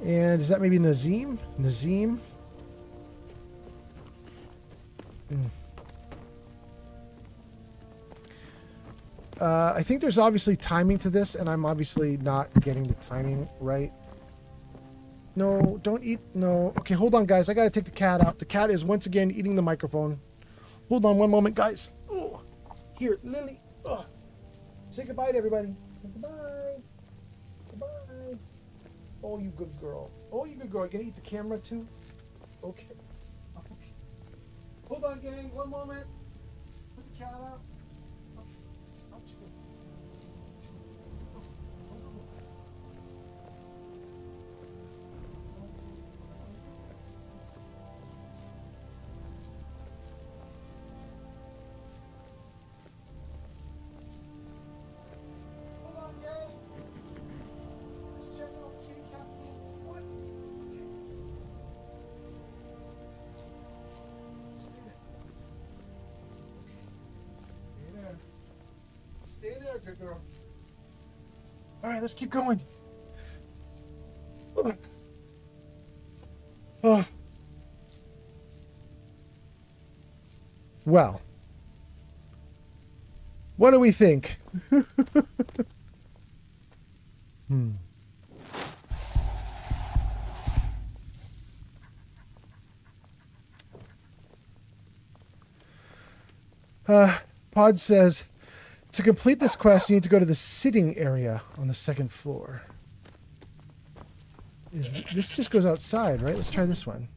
And is that maybe Nazim? Nazim? I think there's obviously timing to this, and I'm obviously not getting the timing right. No, don't eat. No. Okay, hold on, guys. I got to take the cat out. The cat is once again eating the microphone. Hold on one moment, guys. Oh, here, Lily. Oh. Say goodbye to everybody. Say goodbye. Goodbye. Oh, you good girl. Oh, you good girl. You gonna eat the camera too? Okay. Okay. Hold on, gang. One moment. Put the cat out. Stay there, good girl. All right, let's keep going. Oh. Well, what do we think? Pod says, to complete this quest, you need to go to the sitting area on the second floor. This just goes outside, right? Let's try this one.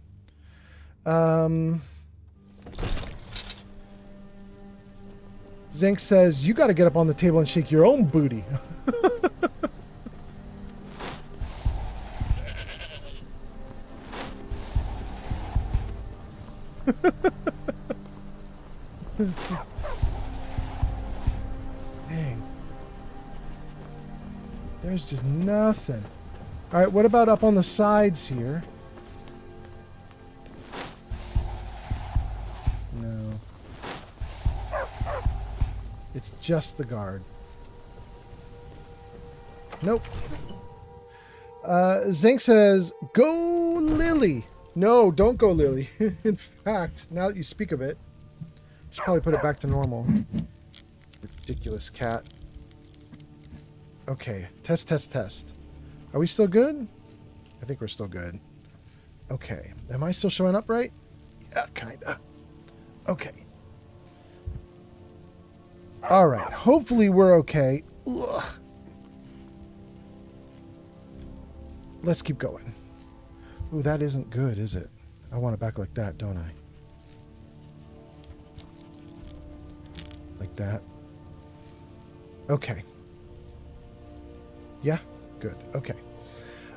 Zink says, you got to get up on the table and shake your own booty. Dang. There's just nothing. All right, what about up on the sides here? No. It's just the guard. Nope. Zink says, go Lily. No, don't go Lily. In fact, now that you speak of it, I should probably put it back to normal. Ridiculous cat. Okay, test, test, test. Are we still good? I think we're still good. Okay, am I still showing up right? Yeah, kinda. Okay. All right, hopefully we're okay. Ugh. Let's keep going. Ooh, that isn't good, is it? I want it back like that, don't I? Like that. Okay. Yeah? Good. Okay.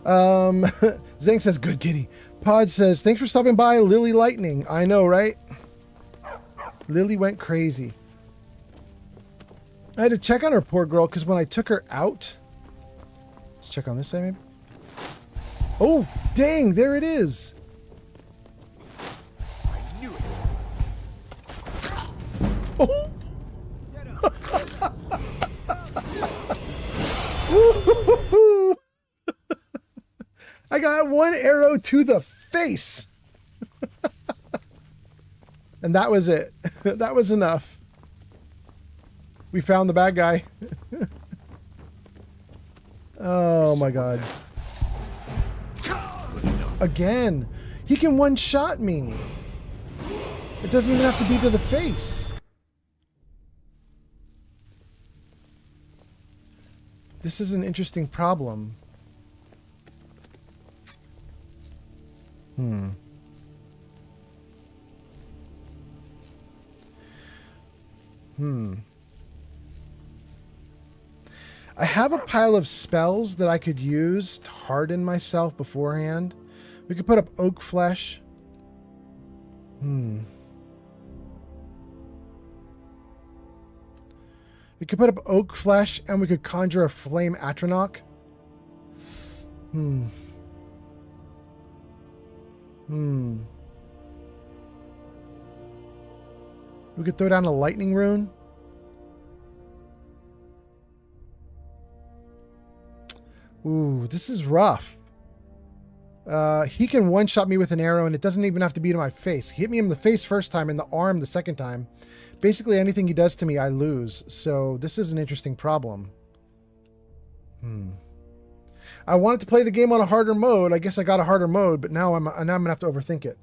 Zang says, good kitty. Pod says, thanks for stopping by, Lily Lightning. I know, right? Lily went crazy. I had to check on her, poor girl, because when I took her out... Let's check on this side, maybe. Oh, dang, there it is. I knew it. Oh. I got one arrow to the face. And that was it. That was enough. We found the bad guy. Oh my god. Again. He can one-shot me. It doesn't even have to be to the face. This is an interesting problem. I have a pile of spells that I could use to harden myself beforehand. We could put up oak flesh. We could put up oak flesh and we could conjure a flame Atronach. We could throw down a lightning rune. Ooh, this is rough. He can one-shot me with an arrow, and it doesn't even have to be to my face. He hit me in the face first time, and the arm the second time. Basically, anything he does to me, I lose. So this is an interesting problem. I wanted to play the game on a harder mode. I guess I got a harder mode, but now I'm gonna have to overthink it.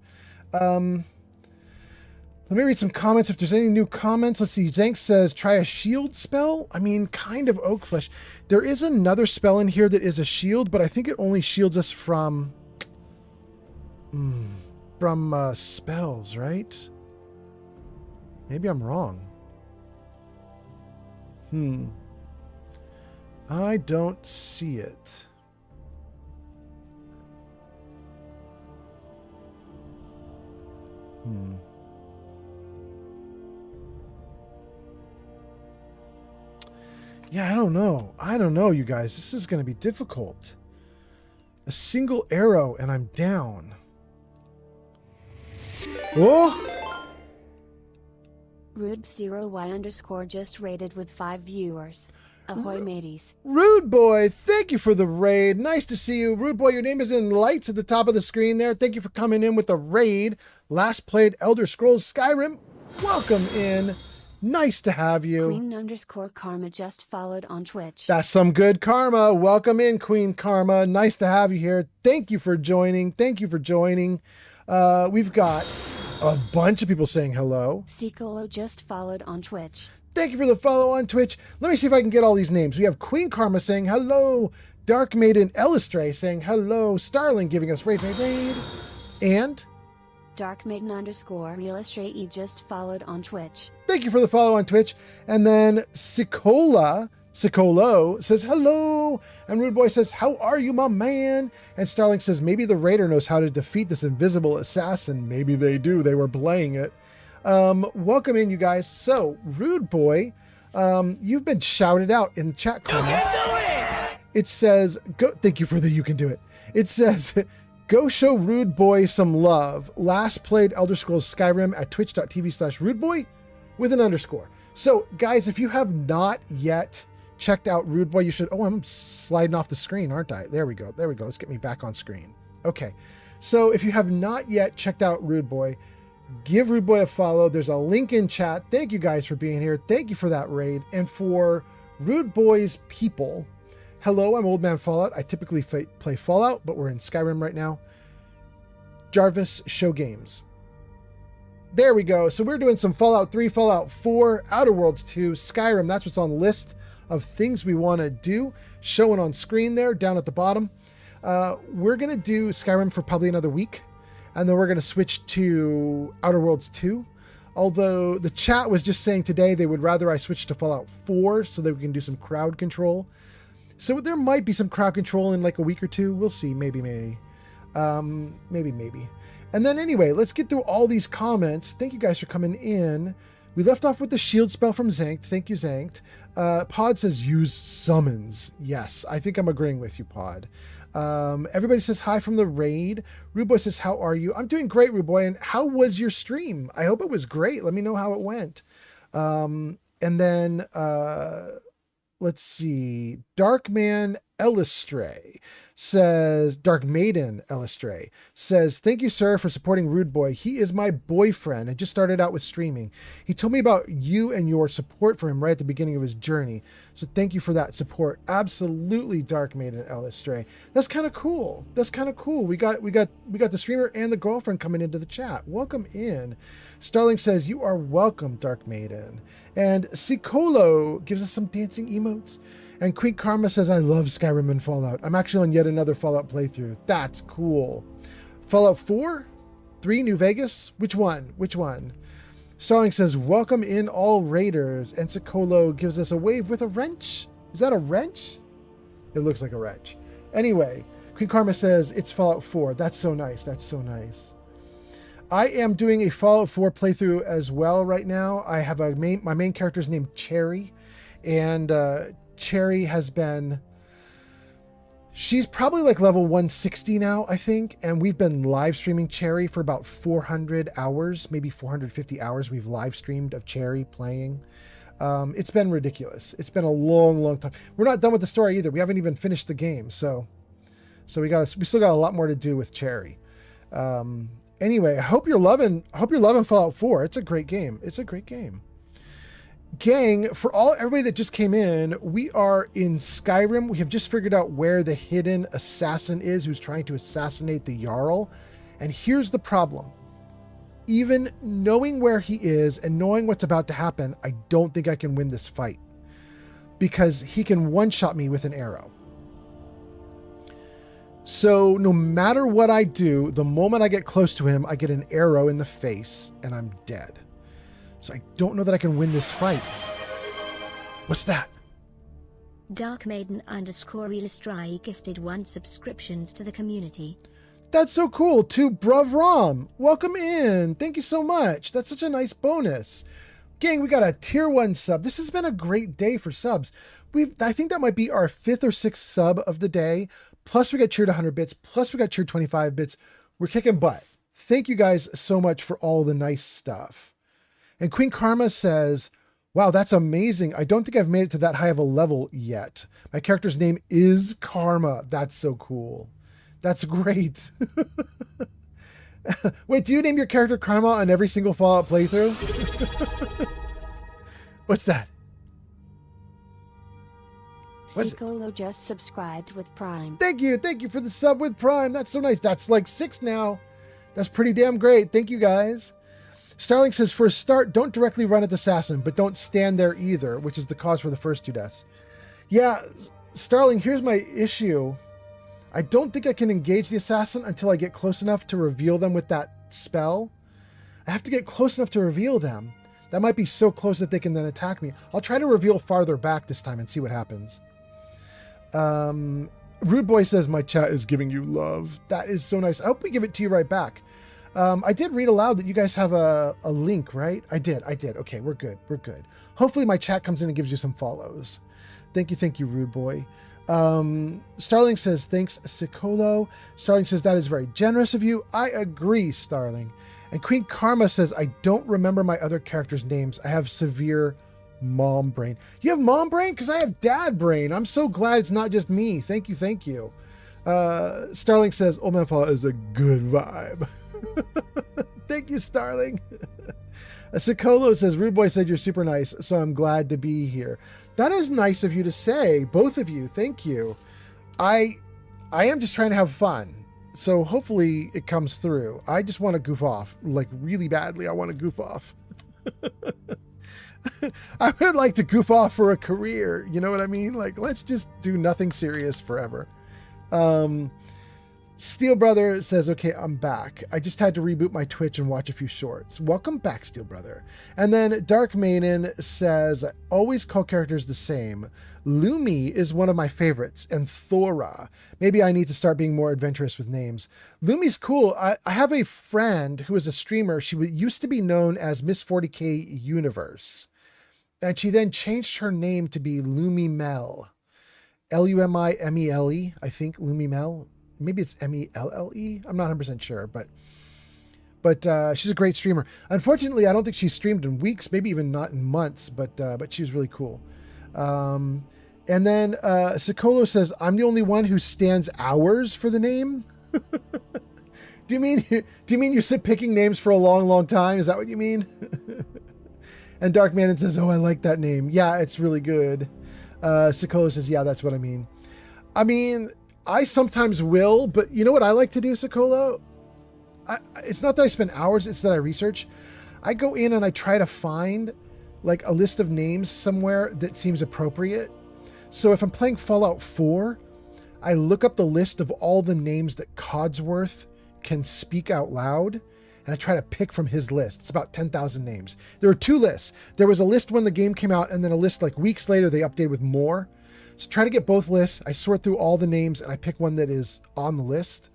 Let me read some comments if there's any new comments. Let's see. Zank says, try a shield spell. I mean, kind of oak flesh. There is another spell in here that is a shield, but I think it only shields us from spells, right? Maybe I'm wrong. I don't see it. Yeah, I don't know. I don't know, you guys. This is going to be difficult. A single arrow and I'm down. Oh! Rude0y_ just rated with 5 viewers. Ahoy, mateys. Rude Boy, thank you for the raid. Nice to see you. Rude Boy, your name is in lights at the top of the screen there. Thank you for coming in with the raid. Last played Elder Scrolls Skyrim. Welcome in. Nice to have you. Queen_Karma just followed on Twitch. That's some good karma. Welcome in, Queen Karma. Nice to have you here. Thank you for joining. Thank you for joining. We've got a bunch of people saying hello. Sikolo just followed on Twitch. Thank you for the follow on Twitch. Let me see if I can get all these names. We have Queen Karma saying hello. Dark Maiden Elistray saying hello. Starling giving us raid. And Dark Maiden_Realistray just followed on Twitch. Thank you for the follow on Twitch. And then Sicolo says hello. And Rude Boy says, how are you, my man? And Starling says, maybe the raider knows how to defeat this invisible assassin. Maybe they do. They were playing it. Welcome in, you guys. So, Rude Boy, you've been shouted out in the chat comments. It says, thank you for the you can do it. It says, go show Rude Boy some love. Last played Elder Scrolls Skyrim at twitch.tv/rudeboy with an underscore. So, guys, if you have not yet checked out Rude Boy, you should. Oh, I'm sliding off the screen, aren't I? There we go. There we go. Let's get me back on screen. Okay. So, if you have not yet checked out Rude Boy, give Rude Boy a follow. There's a link in chat. Thank you guys for being here. Thank you for that raid. And for Rude Boy's people, hello, I'm Old Man Fallout. I typically play Fallout, but we're in Skyrim right now. Jarvis Show Games. There we go. So we're doing some Fallout 3, Fallout 4, Outer Worlds 2, Skyrim. That's what's on the list of things we want to do. Showing on screen there, down at the bottom. We're going to do Skyrim for probably another week. And then we're going to switch to Outer Worlds 2. Although the chat was just saying today they would rather I switch to Fallout 4 so that we can do some crowd control. So there might be some crowd control in like a week or two. We'll see. Maybe. Maybe. And then anyway, let's get through all these comments. Thank you guys for coming in. We left off with the shield spell from Zankt. Thank you, Zankt. Pod says use summons. Yes, I think I'm agreeing with you, Pod. Everybody says hi from the raid. Ruboy says, how are you? I'm doing great, Ruboy. And how was your stream? I hope it was great. Let me know how it went. And then, let's see. Darkman Elistray says, Dark Maiden Elistray says, thank you, sir, for supporting Rude Boy. He is my boyfriend. I just started out with streaming. He told me about you and your support for him right at the beginning of his journey. So thank you for that support. Absolutely, Dark Maiden Elistray. That's kind of cool. That's kind of cool. We got the streamer and the girlfriend coming into the chat. Welcome in. Starling says, you are welcome, Dark Maiden. And Sicolo gives us some dancing emotes. And Queen Karma says, I love Skyrim and Fallout. I'm actually on yet another Fallout playthrough. That's cool. Fallout 4? 3 New Vegas? Which one? Which one? Starling says, welcome in all raiders. And Sicolo gives us a wave with a wrench. Is that a wrench? It looks like a wrench. Anyway, Queen Karma says, it's Fallout 4. That's so nice. That's so nice. I am doing a Fallout 4 playthrough as well right now. I have my main character is named Cherry. And Cherry has been, she's probably like level 160 now, I think. And we've been live streaming Cherry for about 400 hours, maybe 450 hours we've live streamed of Cherry playing. It's been ridiculous. It's been a long time. We're not done with the story either. We haven't even finished the game. So we still got a lot more to do with Cherry. Anyway, I hope you're loving Fallout 4. It's a great game. Gang, for everybody that just came in, we are in Skyrim. We have just figured out where the hidden assassin is who's trying to assassinate the Jarl. And here's the problem. Even knowing where he is and knowing what's about to happen, I don't think I can win this fight. Because he can one-shot me with an arrow. So no matter what I do, the moment I get close to him, I get an arrow in the face and I'm dead. So I don't know that I can win this fight. What's that? Dark Maiden _Illustrae gifted 1 subscriptions to the community. That's so cool. To Bruv Rom. Welcome in. Thank you so much. That's such a nice bonus. Gang, we got a tier 1 sub. This has been a great day for subs. I think that might be our 5th or 6th sub of the day. Plus we got cheered 100 bits. Plus we got cheered 25 bits. We're kicking butt. Thank you guys so much for all the nice stuff. And Queen Karma says, wow, that's amazing. I don't think I've made it to that high of a level yet. My character's name is Karma. That's so cool. That's great. Wait, do you name your character Karma on every single Fallout playthrough? What's that? Sicolo just subscribed with Prime. Thank you for the sub with Prime. That's so nice. That's like 6 now. That's pretty damn great. Thank you guys. Starling says, for a start, don't directly run at the assassin, but don't stand there either, which is the cause for the first 2 deaths. Yeah, Starling, here's my issue. I don't think I can engage the assassin until I get close enough to reveal them with that spell. I have to get close enough to reveal them. That might be so close that they can then attack me. I'll try to reveal farther back this time and see what happens. Rude Boy says, my chat is giving you love. That is so nice. I hope we give it to you right back. I did read aloud that you guys have a link, right? I did. Okay, we're good. Hopefully my chat comes in and gives you some follows. Thank you, Rude Boy. Starling says, thanks, Sicolo. Starling says, that is very generous of you. I agree, Starling. And Queen Karma says, I don't remember my other characters' names. I have severe mom brain. You have mom brain? Because I have dad brain. I'm so glad it's not just me. Thank you. Starling says, Old Man Fallout is a good vibe. Thank you, Starling. Sicolo says, Rude Boy said you're super nice, so I'm glad to be here. That is nice of you to say, both of you. Thank you. I am just trying to have fun, so hopefully it comes through. I just want to goof off, like really badly. I want to goof off. I would like to goof off for a career. You know what I mean? Like, let's just do nothing serious forever. Steel Brother says, okay, I'm back. I just had to reboot my Twitch and watch a few shorts. Welcome back, Steel Brother. And then Dark Maiden says, I always call characters the same. Lumi is one of my favorites, and Thora. Maybe I need to start being more adventurous with names. Lumi's cool. I have a friend who is a streamer. She used to be known as Miss 40K Universe. And she then changed her name to be Lumi Mel. Lumimele, I think, Lumi Mel. Maybe it's Melle. I'm not 100% sure, but she's a great streamer. Unfortunately, I don't think she's streamed in weeks, maybe even not in months, but she was really cool. And then Sicolo says, I'm the only one who stands hours for the name. Do you mean you sit picking names for a long time? Is that what you mean? And Dark Maiden says, oh, I like that name. Yeah, it's really good. Sicolo says, yeah, that's what I mean. I sometimes will, but you know what I like to do, Sicolo? It's not that I spend hours, it's that I research. I go in and I try to find like a list of names somewhere that seems appropriate. So if I'm playing Fallout 4, I look up the list of all the names that Codsworth can speak out loud, and I try to pick from his list. It's about 10,000 names. There are 2 lists. There was a list when the game came out, and then a list like weeks later they updated with more. So try to get both lists. I sort through all the names and I pick one that is on the list.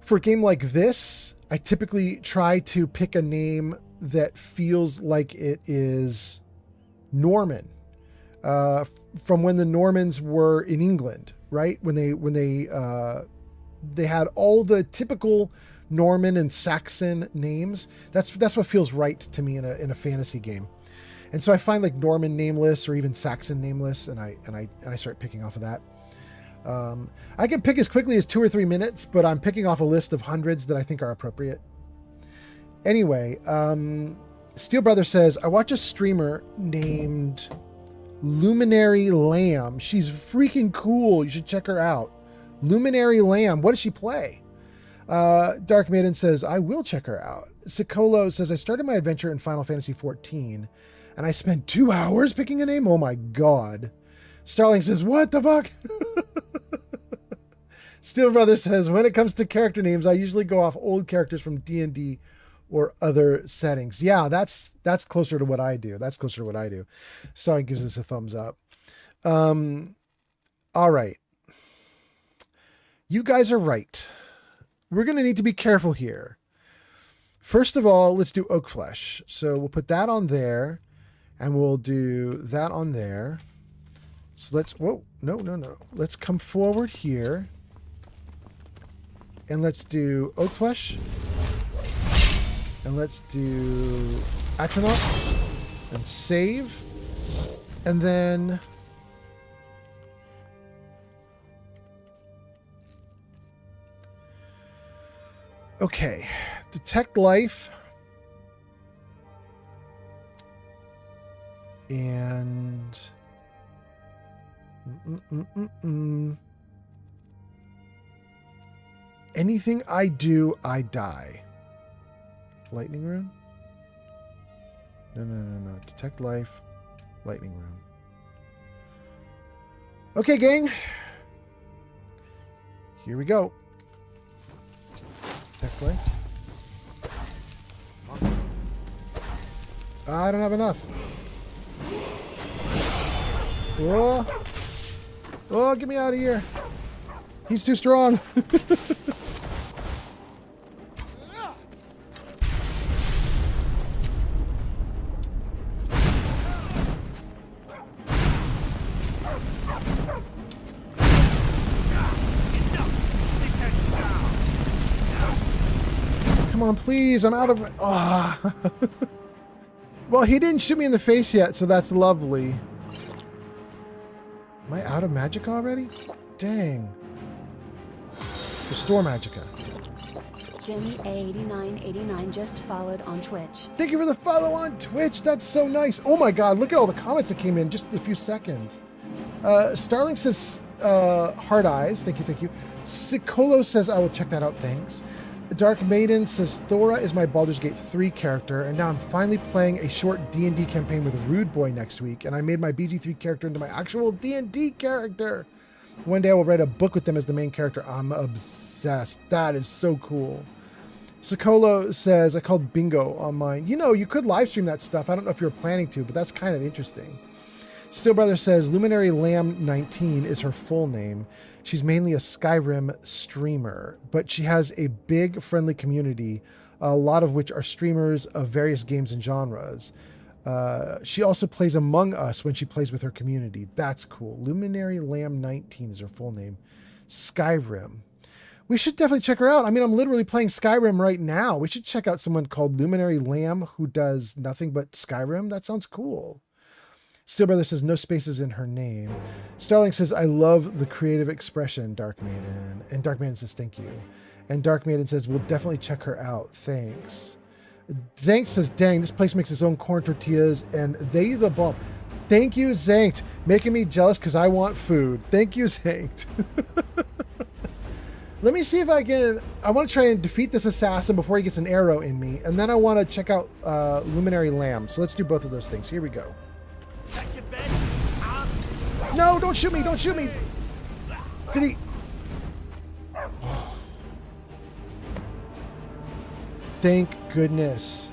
For a game like this, I typically try to pick a name that feels like it is Norman, from when the Normans were in England, right? When they had all the typical Norman and Saxon names. That's what feels right to me in a fantasy game. And so I find like Norman nameless or even Saxon nameless, and I start picking off of that. I can pick as quickly as 2 or 3 minutes, but I'm picking off a list of hundreds that I think are appropriate. Anyway, Steel Brother says, I watch a streamer named Luminary Lamb. She's freaking cool. You should check her out. Luminary Lamb. What does she play? Dark Maiden says, I will check her out. Sicolo says, I started my adventure in Final Fantasy XIV, and I spent 2 hours picking a name. Oh my god. Starling says, what the fuck? Steel Brother says, when it comes to character names, I usually go off old characters from D&D or other settings. Yeah, that's closer to what I do. That's closer to what I do. Starling gives us a thumbs up. All right. You guys are right. We're going to need to be careful here. First of all, let's do oak flesh. So we'll put that on there, and we'll do that on there. So let's, whoa, no. Let's come forward here, and let's do oak flesh, and let's do Atronach, and save, and then okay, detect life, and anything I do, I die. Lightning rune? No. Detect life, lightning rune. Okay, gang. Here we go. Detect life. I don't have enough. Oh, get me out of here. He's too strong. Come on, please. I'm out of... Oh. Well, he didn't shoot me in the face yet, so that's lovely. Am I out of magic already? Dang. Restore magicka. Jimmy8989 just followed on Twitch. Thank you for the follow on Twitch. That's so nice. Oh my god, look at all the comments that came in just a few seconds. Starling says hard eyes. Thank you. Sicolo says I will check that out. Thanks. Dark Maiden says Thora is my Baldur's Gate 3 character, and now I'm finally playing a short D&D campaign with Rude Boy next week, and I made my BG3 character into my actual D&D character. One day I will write a book with them as the main character. I'm obsessed. That is so cool. Sicolo says I called bingo on mine. You know, you could live stream that stuff. I don't know if you were planning to, but that's kind of interesting. Steel Brother says Luminary Lamb 19 is her full name. She's mainly a Skyrim streamer, but she has a big friendly community, a lot of which are streamers of various games and genres. She also plays Among Us when she plays with her community. That's cool. Luminary Lamb 19 is her full name. Skyrim. We should definitely check her out. I mean, I'm literally playing Skyrim right now. We should check out someone called Luminary Lamb who does nothing but Skyrim. That sounds cool. Steel Brother says no spaces in her name. Starling says, I love the creative expression, Dark Maiden. And Dark Maiden says, thank you. And Dark Maiden says, we'll definitely check her out. Thanks. Zankt says, dang, this place makes its own corn tortillas and they the bomb. Thank you, Zankt. Making me jealous because I want food. Thank you, Zankt. Let me see if I can... I want to try and defeat this assassin before he gets an arrow in me. And then I want to check out Luminary Lamb. So let's do both of those things. Here we go. No, don't shoot me, don't shoot me. Did he? Oh. Thank goodness.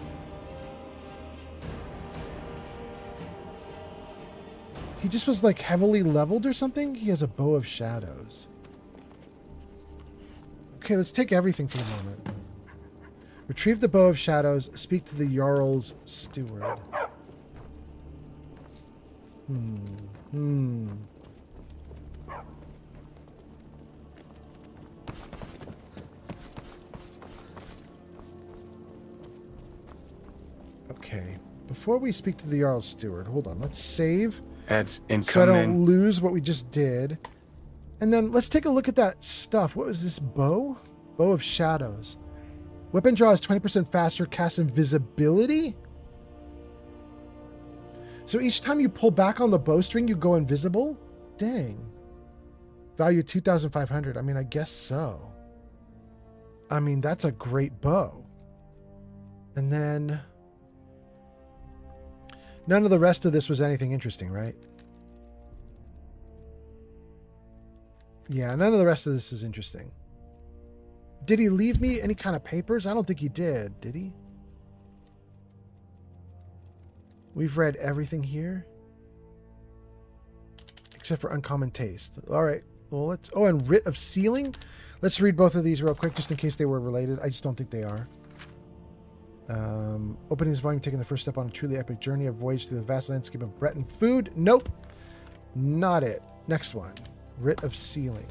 He just was like heavily leveled or something? He has a bow of shadows. Okay, let's take everything for the moment. Retrieve the bow of shadows. Speak to the Jarl's steward. Okay. Before we speak to the Jarl's Steward, hold on. Let's save Ads so I incoming. don't lose what we just did. And then let's take a look at that stuff. What was this bow? Bow of Shadows. Weapon draw is 20% faster. Cast invisibility? So each time you pull back on the bowstring, you go invisible? Dang. Value 2,500. I mean, I guess so. I mean, that's a great bow. And then none of the rest of this was anything interesting, right? Yeah, none of the rest of this is interesting. Did he leave me any kind of papers? I don't think he did he? We've read everything here. Except for Uncommon Taste. All right. Well, let's... Oh, and Writ of Sealing? Let's read both of these real quick, just in case they were related. I just don't think they are. Opening this volume, taking the first step on a truly epic journey, a voyage through the vast landscape of Breton food. Nope. Not it. Next one. Writ of Sealing.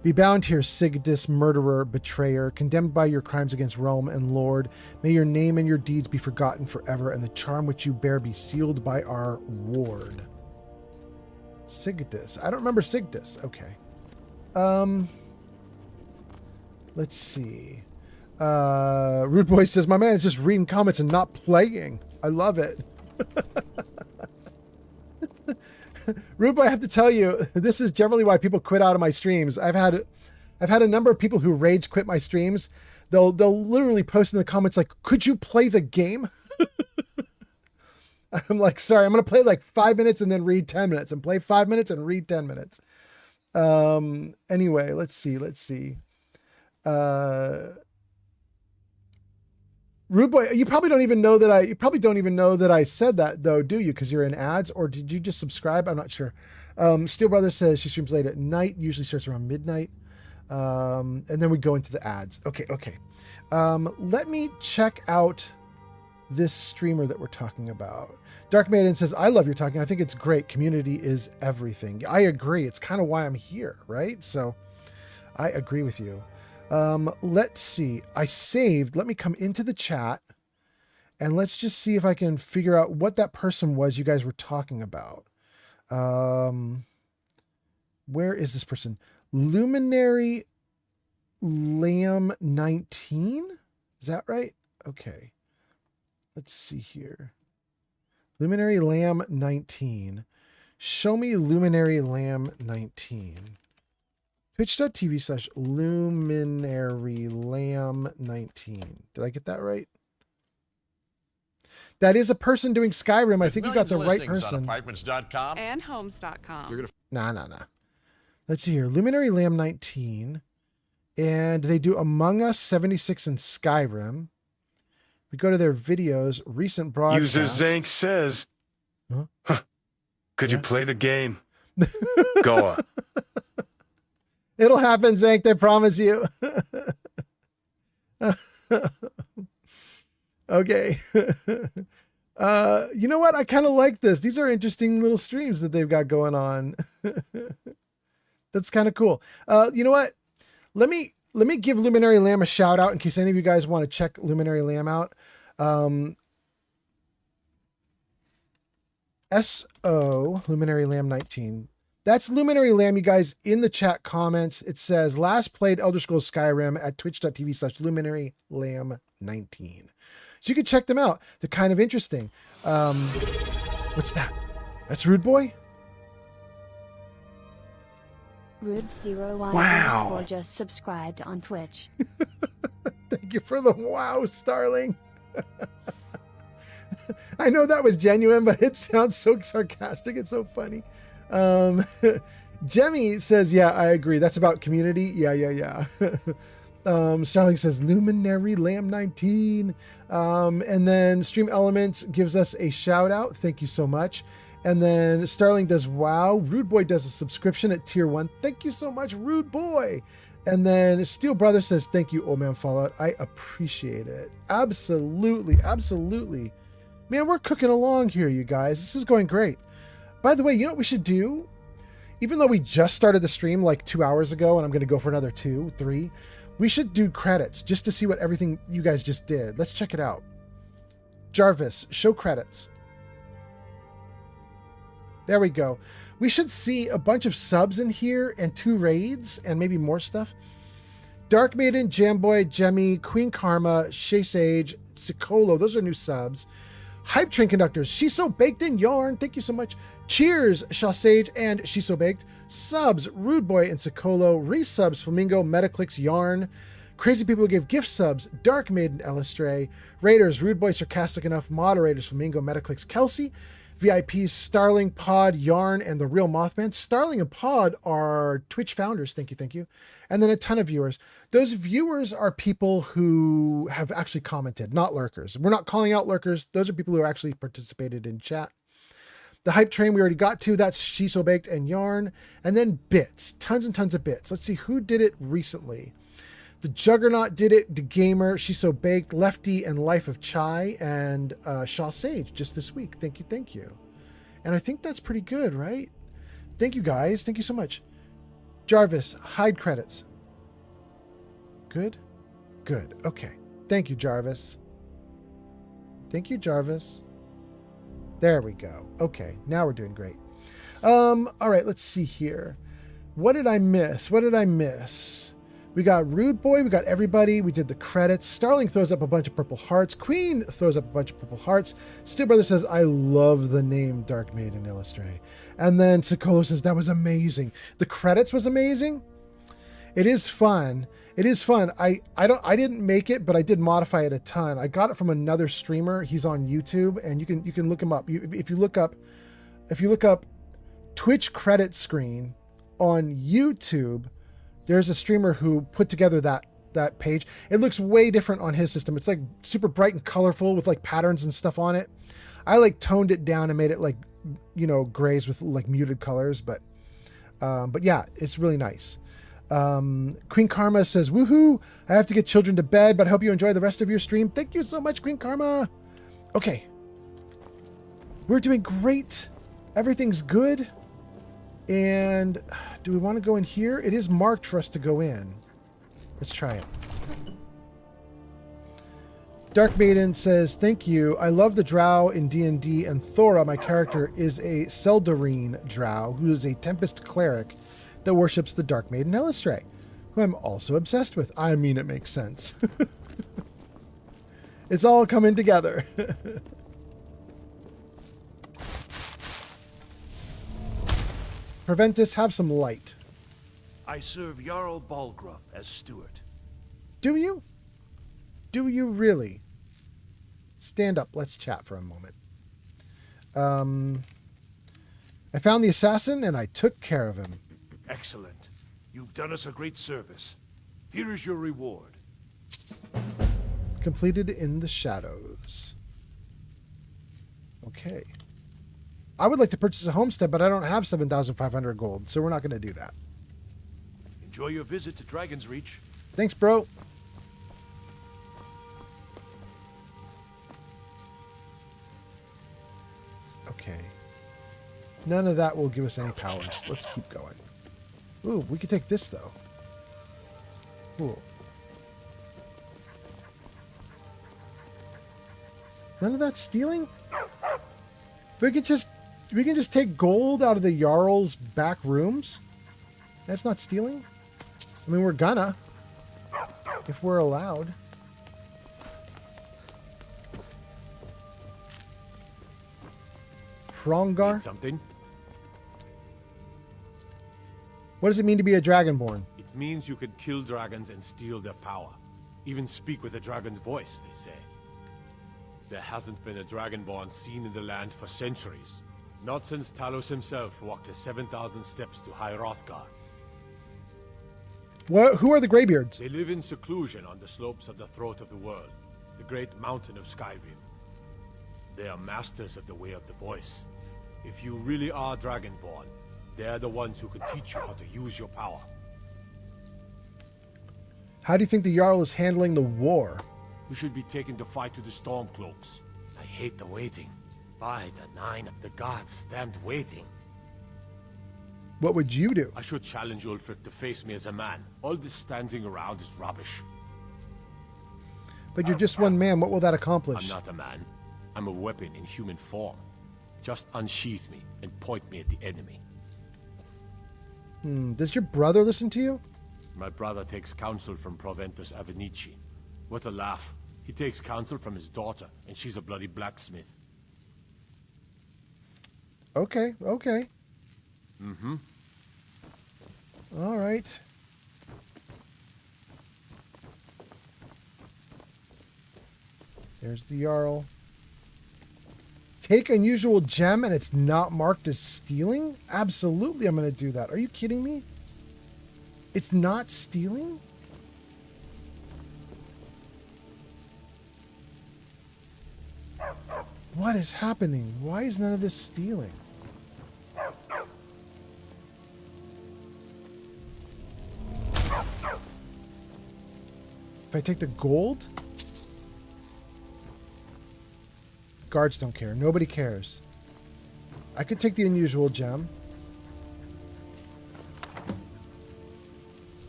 Be bound here, Sigdus, murderer, betrayer, condemned by your crimes against Rome and Lord. May your name and your deeds be forgotten forever, and the charm which you bear be sealed by our ward. Sigdus. I don't remember Sigdus. Okay. Let's see. Rude Boy says, my man is just reading comments and not playing. I love it. Rude Boy, I have to tell you, this is generally why people quit out of my streams. I've had a number of people who rage quit my streams. They'll literally post in the comments like, could you play the game? I'm like, sorry, I'm going to play like 5 minutes and then read 10 minutes and play 5 minutes and read 10 minutes. Anyway, let's see. Rude Boy, you probably don't even know that I said that though, do you? Because you're in ads, or did you just subscribe? I'm not sure. Steel Brother says she streams late at night, usually starts around midnight. And then we go into the ads. Okay. Let me check out this streamer that we're talking about. Dark Maiden says, I love your talking. I think it's great. Community is everything. I agree. It's kind of why I'm here, right? So I agree with you. Let's see. I saved. Let me come into the chat and let's just see if I can figure out what that person was you guys were talking about. Where is this person? Luminary Lamb 19? Is that right? Okay. Let's see here. Luminary Lamb 19. Show me Luminary Lamb 19. Twitch.tv/Luminary Lamb 19. Did I get that right? That is a person doing Skyrim. I think you got the right person. Apartments.com and homes.com. Nah. Let's see here. Luminary Lamb 19. And they do Among Us 76 and Skyrim. We go to their videos, recent broadcasts. User Zank says, could you play the game? Go on. It'll happen, Zank. I promise you. Okay. You know what? I kind of like this. These are interesting little streams that they've got going on. That's kind of cool. You know what? Let me give Luminary Lamb a shout out in case any of you guys want to check Luminary Lamb out. SO Luminary Lamb 19. That's Luminary Lamb, you guys, in the chat comments. It says, last played Elder Scrolls Skyrim at twitch.tv/Luminary Lamb 19. So you can check them out. They're kind of interesting. What's that? That's Rude Boy? Rude0y Wow. just subscribed on Twitch. Thank you for the wow, Starling. I know that was genuine, but it sounds so sarcastic. It's so funny. Jemmy says, yeah, I agree. That's about community. Yeah. Starling says Luminary Lamb 19. And then Stream Elements gives us a shout out. Thank you so much. And then Starling does wow. Rude Boy does a subscription at tier 1. Thank you so much, Rude Boy. And then Steel Brother says, thank you, Old Man Fallout. I appreciate it. Absolutely. Man, we're cooking along here, you guys. This is going great. By the way, you know what we should do? Even though we just started the stream like 2 hours ago and I'm going to go for another 2, 3, we should do credits just to see what everything you guys just did. Let's check it out. Jarvis, show credits. There we go. We should see a bunch of subs in here and 2 raids and maybe more stuff. Dark Maiden, Jamboy, Jemmy, Queen Karma, Shay Sage, Sicolo. Those are new subs. Hype Train Conductors, She's So Baked in Yarn. Thank you so much. Cheers, Shaw Sage and She's So Baked. Subs, Rude Boy and Sicolo. Resubs, Flamingo, Metaclicks, Yarn. Crazy people who give gift subs, Dark Maiden, Elistray. Raiders, Rude Boy, Sarcastic Enough. Moderators, Flamingo, Metaclicks, Kelsey. VIPs, Starling, Pod, Yarn, and The Real Mothman. Starling and Pod are Twitch founders. Thank you, thank you. And then a ton of viewers. Those viewers are people who have actually commented, not lurkers. We're not calling out lurkers. Those are people who actually participated in chat. The Hype Train we already got to. That's She's So Baked and Yarn. And then bits. Tons and tons of bits. Let's see who did it recently. The Juggernaut did it. The Gamer, She's So Baked, Lefty, and Life of Chai, and Shaw Sage just this week. Thank you, thank you. And I think that's pretty good, right? Thank you, guys. Thank you so much. Jarvis, hide credits. Good? Good. Okay. Thank you, Jarvis. Thank you, Jarvis. There we go. Okay, now we're doing great. All right, let's see here. What did I miss? What did I miss? We got Rude Boy, we got everybody, we did the credits. Starling throws up a bunch of purple hearts. Queen throws up a bunch of purple hearts. Steel Brother says, I love the name Dark Maiden Illustrate. And then Sicolo says, that was amazing. The credits was amazing. It is fun. It is fun. I didn't make it, but I did modify it a ton. I got it from another streamer. He's on YouTube, and you can look him up. If you look up Twitch credit screen on YouTube, there's a streamer who put together that page. It looks way different on his system. It's like super bright and colorful with like patterns and stuff on it. I like toned it down and made it like, you know, grays with like muted colors, but yeah, it's really nice. Queen Karma says, woohoo, I have to get children to bed, but I hope you enjoy the rest of your stream. Thank you so much, Queen Karma. Okay. We're doing great. Everything's good. And do we want to go in here? It is marked for us to go in. Let's try it. Dark Maiden says, thank you. I love the drow in D&D, and Thora, my character, is a Seldarine drow who is a Tempest cleric that worships the Dark Maiden Elistray, who I'm also obsessed with. I mean, it makes sense. It's all coming together. Preventus, have some light. I serve Jarl Balgruff as steward. Do you? Do you really? Stand up. Let's chat for a moment. I found the assassin and I took care of him. Excellent. You've done us a great service. Here is your reward. Completed in the shadows. Okay. I would like to purchase a homestead, but I don't have 7,500 gold, so we're not going to do that. Enjoy your visit to Dragon's Reach. Thanks, bro. Okay. None of that will give us any powers. Let's keep going. Ooh, we could take this, though. Cool. None of that stealing? We can just take gold out of the Jarl's back rooms? That's not stealing? I mean, we're gonna. If we're allowed. Hrongar? Need something? What does it mean to be a Dragonborn? It means you could kill dragons and steal their power. Even speak with a dragon's voice, they say. There hasn't been a Dragonborn seen in the land for centuries. Not since Talos himself walked his 7,000 steps to High Hrothgar. Who are the Greybeards? They live in seclusion on the slopes of the Throat of the World, the great mountain of Skyrim. They are masters of the Way of the Voice. If you really are Dragonborn, they're the ones who can teach you how to use your power. How do you think the Jarl is handling the war? We should be taken to fight to the Stormcloaks. I hate the waiting. By the nine of the gods, damned waiting. What would you do? I should challenge Ulfric to face me as a man. All this standing around is rubbish. But you're just one man. What will that accomplish? I'm not a man. I'm a weapon in human form. Just unsheath me and point me at the enemy. Does your brother listen to you? My brother takes counsel from Proventus Avenici. What a laugh. He takes counsel from his daughter, and she's a bloody blacksmith. Okay. Mm-hmm. All right. There's the Jarl. Take unusual gem and it's not marked as stealing? Absolutely, I'm going to do that. Are you kidding me? It's not stealing? What is happening? Why is none of this stealing? If I take the gold? Guards don't care. Nobody cares. I could take the unusual gem.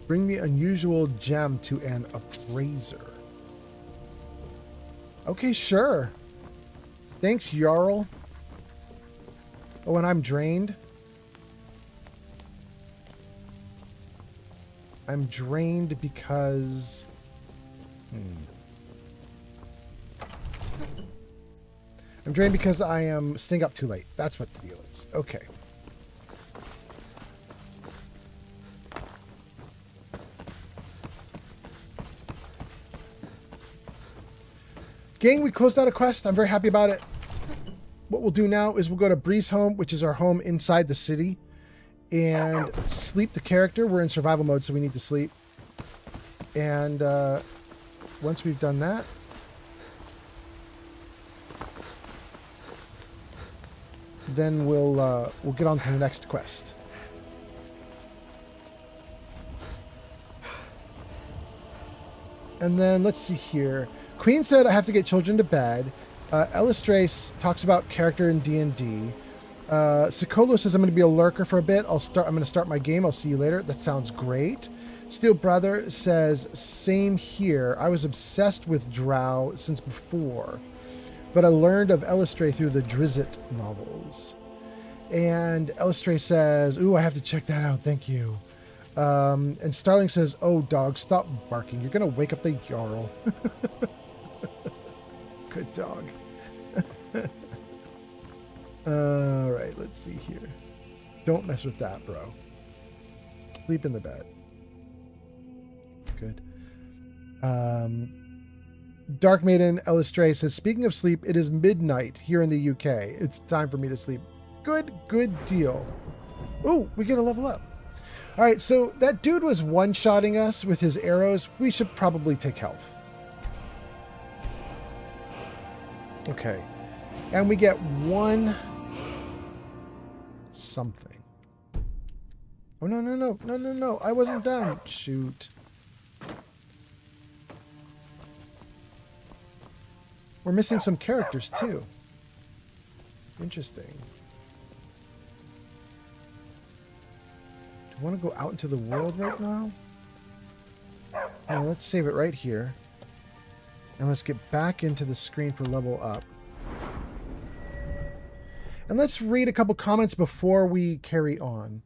Bring the unusual gem to an appraiser. Okay, sure. Thanks, Jarl. Oh, and I'm drained. I'm drained because... I'm drained because I am staying up too late. That's what the deal is. Okay. Gang, we closed out a quest. I'm very happy about it. What we'll do now is we'll go to Bree's home, which is our home inside the city, and sleep the character. We're in survival mode, so we need to sleep. And once we've done that, then we'll get on to the next quest. And then let's see here. Queen said I have to get children to bed. Elistrace talks about character in D&D. Sicolo says I'm going to be a lurker for a bit. I'm going to start my game. I'll see you later. That sounds great. Steel Brother says same here. I was obsessed with Drow since before, but I learned of Elistrace through the Drizzt novels. And Elistrace says, ooh, I have to check that out. Thank you. And Starling says, oh, dog, stop barking. You're going to wake up the Jarl. Good dog. All right, let's see here. Don't mess with that, bro. Sleep in the bed. Good. Dark Maiden Elistrace says, speaking of sleep, it is midnight here in the UK. It's time for me to sleep. Good deal. Oh, we get a level up. All right, so that dude was one-shotting us with his arrows. We should probably take health. Okay. And we get one something. Oh, no. I wasn't done. Shoot. We're missing some characters, too. Interesting. Do I want to go out into the world right now? No, let's save it right here. And let's get back into the screen for level up. And let's read a couple comments before we carry on.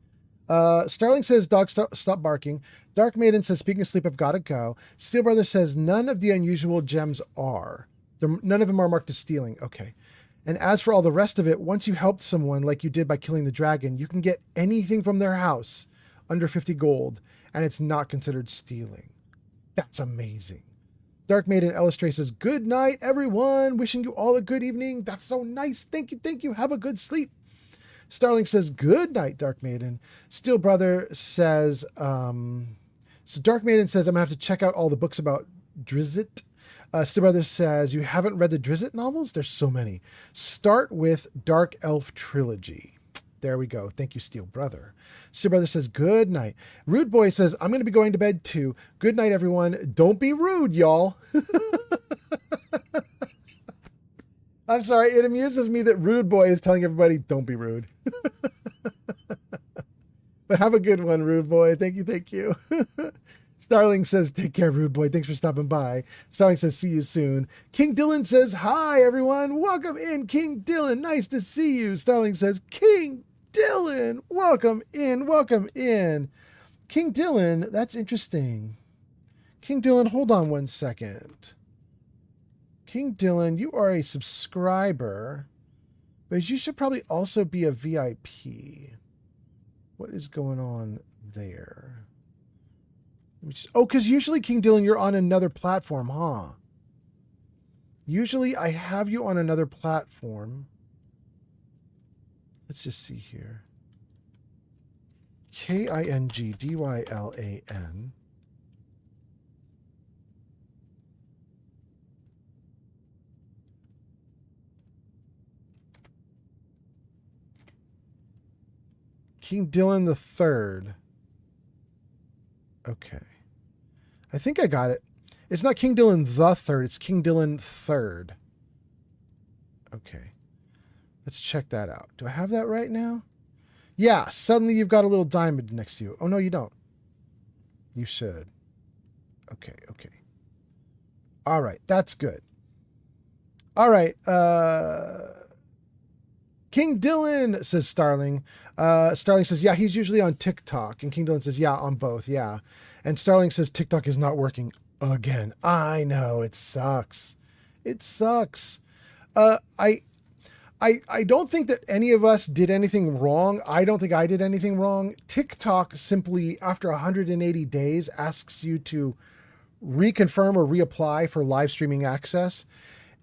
Starling says, dog, stop barking. Dark Maiden says, speaking of sleep, I've got to go. Steel Brother says, none of the unusual gems are. None of them are marked as stealing. Okay. And as for all the rest of it, once you helped someone like you did by killing the dragon, you can get anything from their house under 50 gold, and it's not considered stealing. That's amazing. Dark Maiden Elistrace says, good night, everyone. Wishing you all a good evening. That's so nice. Thank you. Have a good sleep. Starling says, good night, Dark Maiden. Steel Brother says, so Dark Maiden says, I'm going to have to check out all the books about Drizzt. Steel Brother says, you haven't read the Drizzt novels? There's so many. Start with Dark Elf Trilogy. There we go. Thank you, Steel Brother. Steel Brother says, good night. Rude Boy says, I'm going to be going to bed too. Good night, everyone. Don't be rude, y'all. I'm sorry. It amuses me that Rude Boy is telling everybody, don't be rude. But have a good one, Rude Boy. Thank you. Starling says, take care, rude boy. Thanks for stopping by. Starling says, see you soon. King Dylan says, hi, everyone. Welcome in, King Dylan. Nice to see you. Starling says, King Dylan, welcome in, welcome in. King Dylan, that's interesting. King Dylan, hold on one second. King Dylan, you are a subscriber, but you should probably also be a VIP. What is going on there? Because usually, King Dylan, you're on another platform, huh? Usually, I have you on another platform. Let's just see here. KINGDYLAN. King Dylan the Third. Okay. I think I got it. It's not King Dylan the Third. It's King Dylan Third. Okay. Let's check that out. Do I have that right now? Yeah. Suddenly you've got a little diamond next to you. Oh, no, you don't. You should. Okay. Okay. All right. That's good. All right. King Dylan, says Starling. Starling says, yeah, he's usually on TikTok. And King Dylan says, yeah, on both, yeah. And Starling says, TikTok is not working again. I know, it sucks. It sucks. I don't think that any of us did anything wrong. I don't think I did anything wrong. TikTok simply, after 180 days, asks you to reconfirm or reapply for live streaming access.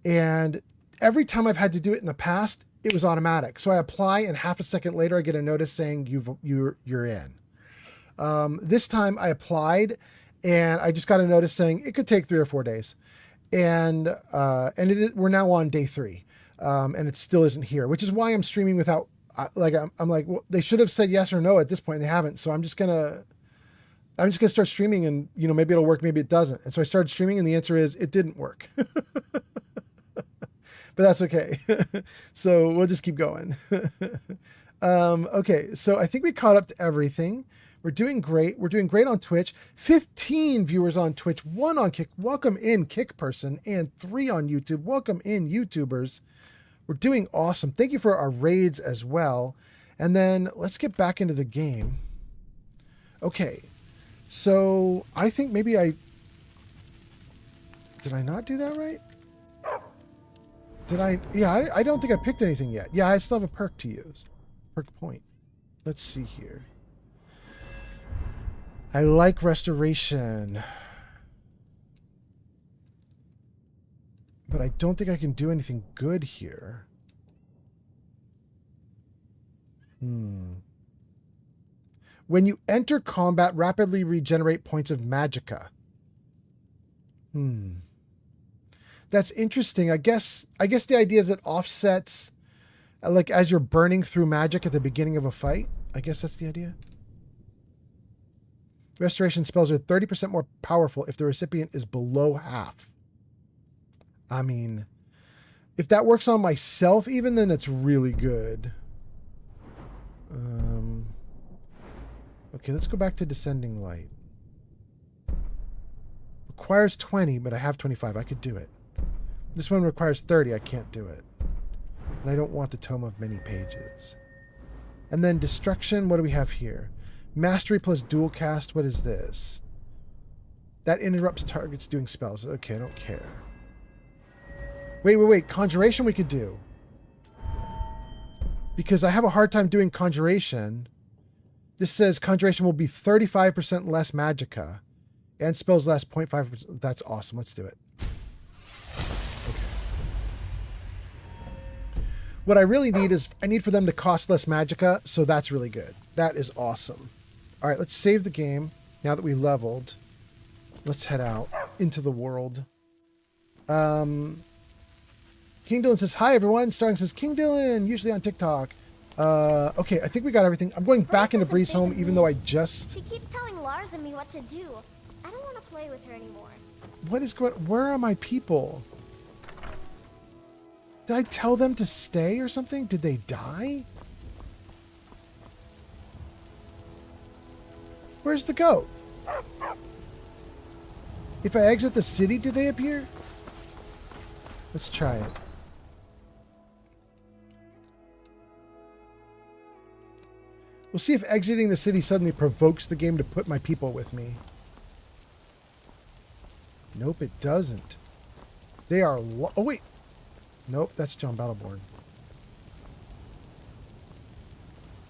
And every time I've had to do it in the past, it was automatic. So I apply, and half a second later, I get a notice saying you're in. This time I applied, and I just got a notice saying it could take 3 or 4 days, and we're now on day 3, and it still isn't here, which is why I'm streaming without. I'm like, well, they should have said yes or no at this point, and they haven't. So I'm just gonna start streaming, and maybe it'll work, maybe it doesn't. And so I started streaming, and the answer is it didn't work. But that's okay. So we'll just keep going. Okay, so I think we caught up to everything. We're doing great. We're doing great on Twitch. 15 viewers on Twitch, 1 on Kick. Welcome in, Kick person, and 3 on YouTube. Welcome in, YouTubers. We're doing awesome. Thank you for our raids as well. And then let's get back into the game. Okay, so I think maybe did I not do that right? Did I? Yeah, I don't think I picked anything yet. Yeah, I still have a perk to use. Perk point. Let's see here. I like restoration. But I don't think I can do anything good here. When you enter combat, rapidly regenerate points of magicka. That's interesting. I guess the idea is it offsets, like, as you're burning through magic at the beginning of a fight. I guess that's the idea. Restoration spells are 30% more powerful if the recipient is below half. I mean, if that works on myself even, then it's really good. Okay, let's go back to Descending Light. Requires 20, but I have 25. I could do it. This one requires 30. I can't do it. And I don't want the Tome of Many Pages. And then Destruction, what do we have here? Mastery plus Dual Cast, what is this? That interrupts targets doing spells. Okay, I don't care. Wait. Conjuration we could do. Because I have a hard time doing Conjuration. This says Conjuration will be 35% less magicka. And spells last 0.5%. That's awesome. Let's do it. Okay. What I really need is, I need for them to cost less magicka, so that's really good. That is awesome. All right, let's save the game. Now that we leveled, let's head out into the world. King Dylan says, hi, everyone. Starling says, King Dylan, usually on TikTok. Okay, I think we got everything. I'm going back into Bree's home, even though I just... She keeps telling Lars and me what to do. I don't want to play with her anymore. What is going... Where are my people? Did I tell them to stay or something? Did they die? Where's the goat? If I exit the city, do they appear? Let's try it. We'll see if exiting the city suddenly provokes the game to put my people with me. Nope, it doesn't. They are oh, wait. Nope, that's John Battleborn.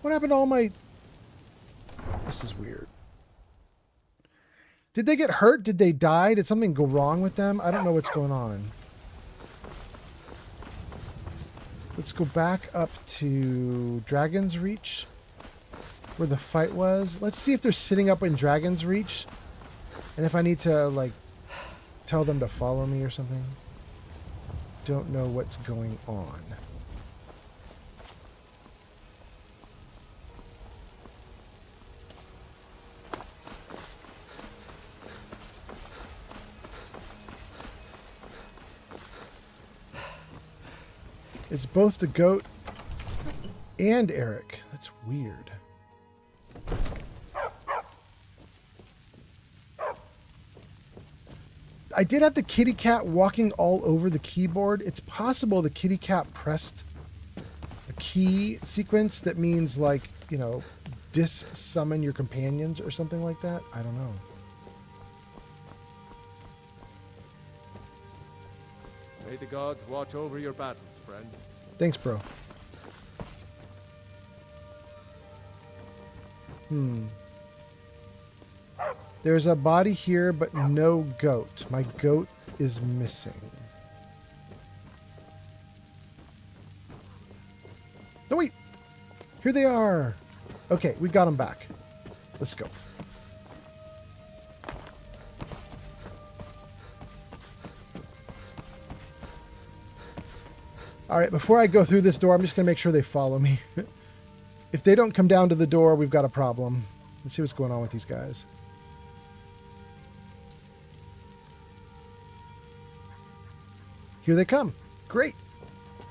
What happened to all my... This is weird. Did they get hurt? Did they die? Did something go wrong with them? I don't know what's going on. Let's go back up to Dragon's Reach, where the fight was. Let's see if they're sitting up in Dragon's Reach, and if I need to, like, tell them to follow me or something. Don't know what's going on. It's both the goat and Eric. That's weird. I did have the kitty cat walking all over the keyboard. It's possible the kitty cat pressed a key sequence that means, like, you know, dis-summon your companions or something like that. I don't know. May the gods watch over your battles, friend. Thanks, bro. There's a body here, but no goat. My goat is missing. No, wait. Here they are. Okay, we got them back. Let's go. All right, before I go through this door, I'm just going to make sure they follow me. If they don't come down to the door, we've got a problem. Let's see what's going on with these guys. Here they come. Great.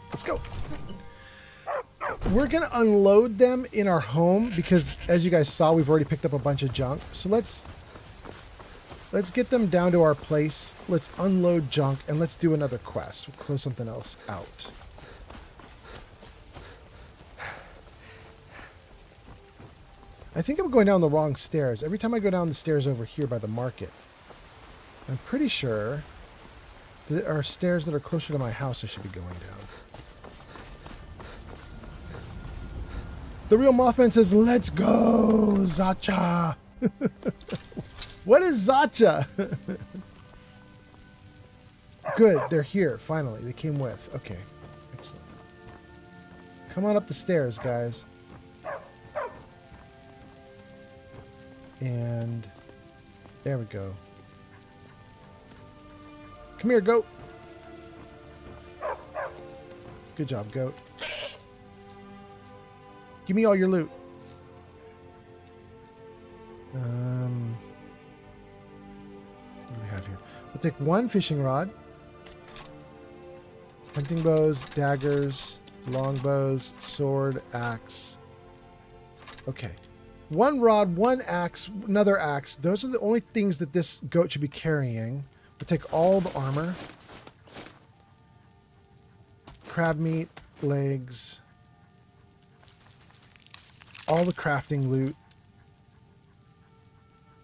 Let's go. We're going to unload them in our home because, as you guys saw, we've already picked up a bunch of junk. So let's get them down to our place. Let's unload junk, and let's do another quest. We'll close something else out. I think I'm going down the wrong stairs. Every time I go down the stairs over here by the market, I'm pretty sure there are stairs that are closer to my house I should be going down. The real Mothman says, "Let's go, Zacha." What is Zacha? Good, they're here, finally. They came with. Okay, excellent. Come on up the stairs, guys. And there we go. Come here, goat. Good job, goat. Give me all your loot. What do we have here? We'll take one fishing rod. Hunting bows, daggers, longbows, sword, axe. Okay. One rod, one axe, another axe. Those are the only things that this goat should be carrying. We'll take all the armor. Crab meat, legs. All the crafting loot.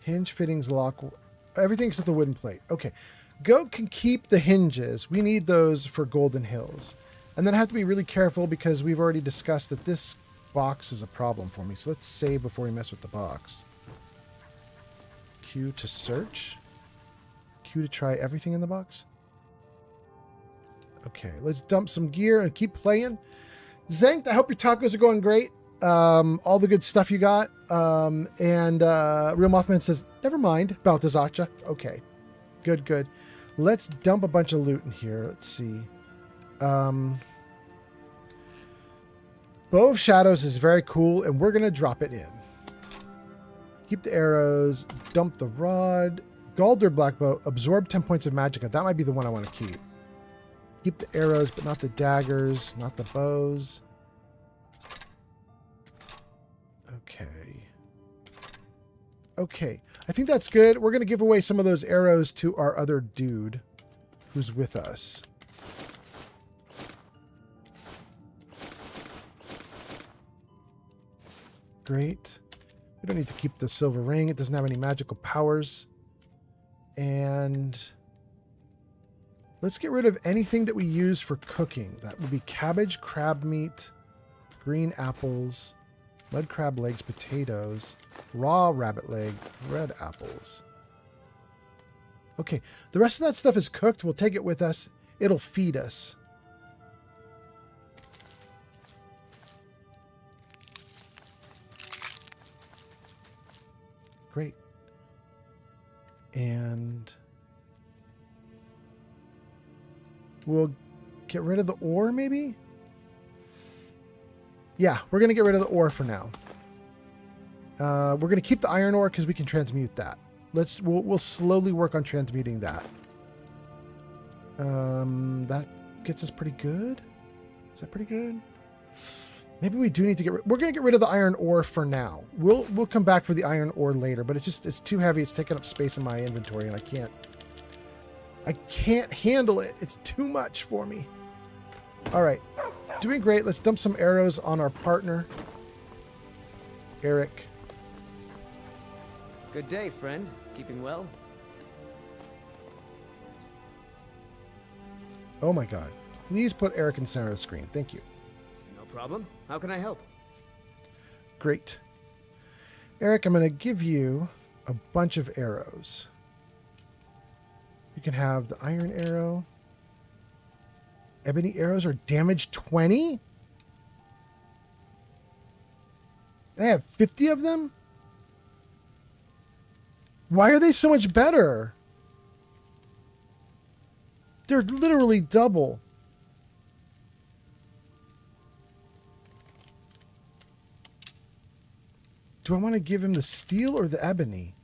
Hinge, fittings, lock. Everything except the wooden plate. Okay. Goat can keep the hinges. We need those for Golden Hills. And then I have to be really careful because we've already discussed that this box is a problem for me. So let's save before we mess with the box. Q to search. Q to try everything in the box. Okay, let's dump some gear and keep playing. Zank, I hope your tacos are going great. All the good stuff you got. Real Mothman says, never mind about the Zacha. Okay, good, good. Let's dump a bunch of loot in here. Let's see. Bow of Shadows is very cool, and we're going to drop it in. Keep the arrows. Dump the rod. Galder Blackbow. Absorb 10 points of magicka. That might be the one I want to keep. Keep the arrows, but not the daggers, not the bows. Okay. Okay. I think that's good. We're going to give away some of those arrows to our other dude who's with us. Great. We don't need to keep the silver ring. It doesn't have any magical powers. And let's get rid of anything that we use for cooking. That would be cabbage, crab meat, green apples, mud crab legs, potatoes, raw rabbit leg, red apples. Okay, the rest of that stuff is cooked. We'll take it with us. It'll feed us. Great. And we'll get rid of the ore, maybe? Yeah, we're going to get rid of the ore for now. We're going to keep the iron ore because we can transmute that. We'll slowly work on transmuting that. That gets us pretty good. Is that pretty good? Maybe we do need to we're going to get rid of the iron ore for now. We'll come back for the iron ore later, but it's too heavy. It's taking up space in my inventory and I can't handle it. It's too much for me. All right. Doing great. Let's dump some arrows on our partner, Eric. Good day, friend. Keeping well? Oh my god. Please put Eric in center of the screen. Thank you. No problem. How can I help? Great. Eric, I'm going to give you a bunch of arrows. You can have the iron arrow. Ebony arrows are damage 20? And I have 50 of them? Why are they so much better? They're literally double. Do I want to give him the steel or the ebony?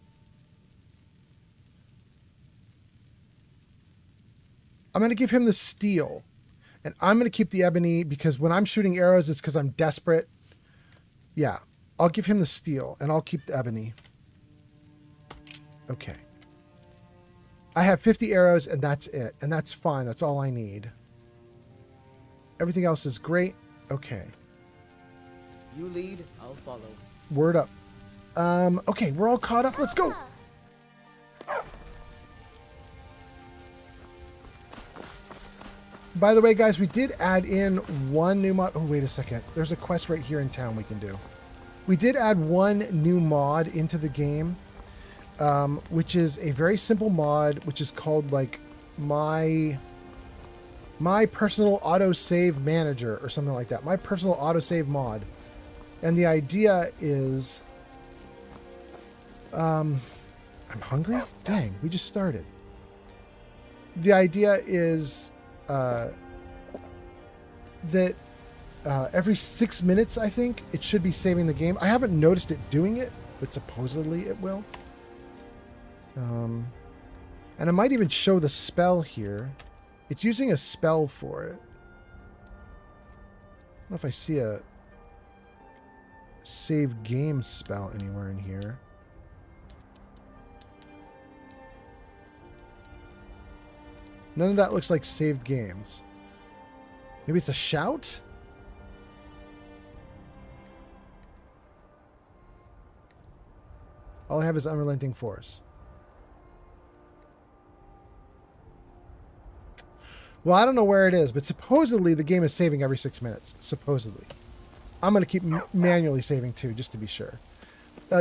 I'm going to give him the steel. And I'm going to keep the ebony because when I'm shooting arrows, it's because I'm desperate. Yeah, I'll give him the steel and I'll keep the ebony. Okay. I have 50 arrows and that's it. And that's fine. That's all I need. Everything else is great. Okay. You lead, I'll follow. Word up. Okay, we're all caught up. Let's go. By the way, guys, we did add in one new mod. Oh, wait a second. There's a quest right here in town we can do. We did add one new mod into the game, which is a very simple mod, which is called like my personal autosave manager or something like that. My personal autosave mod. And the idea is, I'm hungry? Dang, we just started. The idea is that every 6 minutes, I think, it should be saving the game. I haven't noticed it doing it, but supposedly it will. And it might even show the spell here. It's using a spell for it. I don't know if I see a save game spell anywhere in here. None of that looks like saved games. Maybe it's a shout? All I have is unrelenting force. Well, I don't know where it is, but supposedly the game is saving every 6 minutes. Supposedly. I'm going to keep manually saving too, just to be sure.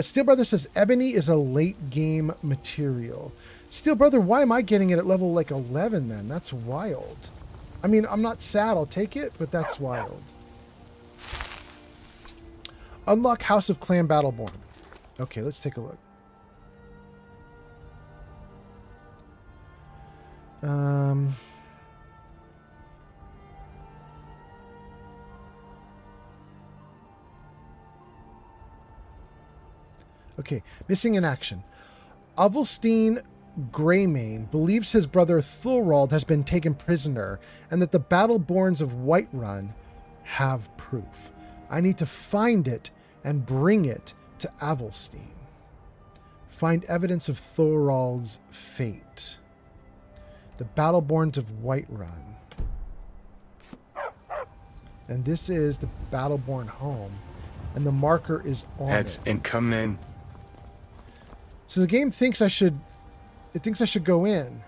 Steel Brother says, ebony is a late game material. Steel Brother, why am I getting it at level like 11 then? That's wild. I mean, I'm not sad, I'll take it, but that's wild. Unlock House of Clan Battleborn. Okay, let's take a look. Okay, missing in action. Avelstein Greymane believes his brother Thulrald has been taken prisoner and that the Battleborns of Whiterun have proof. I need to find it and bring it to Avelstein. Find evidence of Thorald's fate. The Battleborns of Whiterun. And this is the Battleborn home. And the marker is on Heads it. incoming. So the game thinks I should... It thinks I should go in.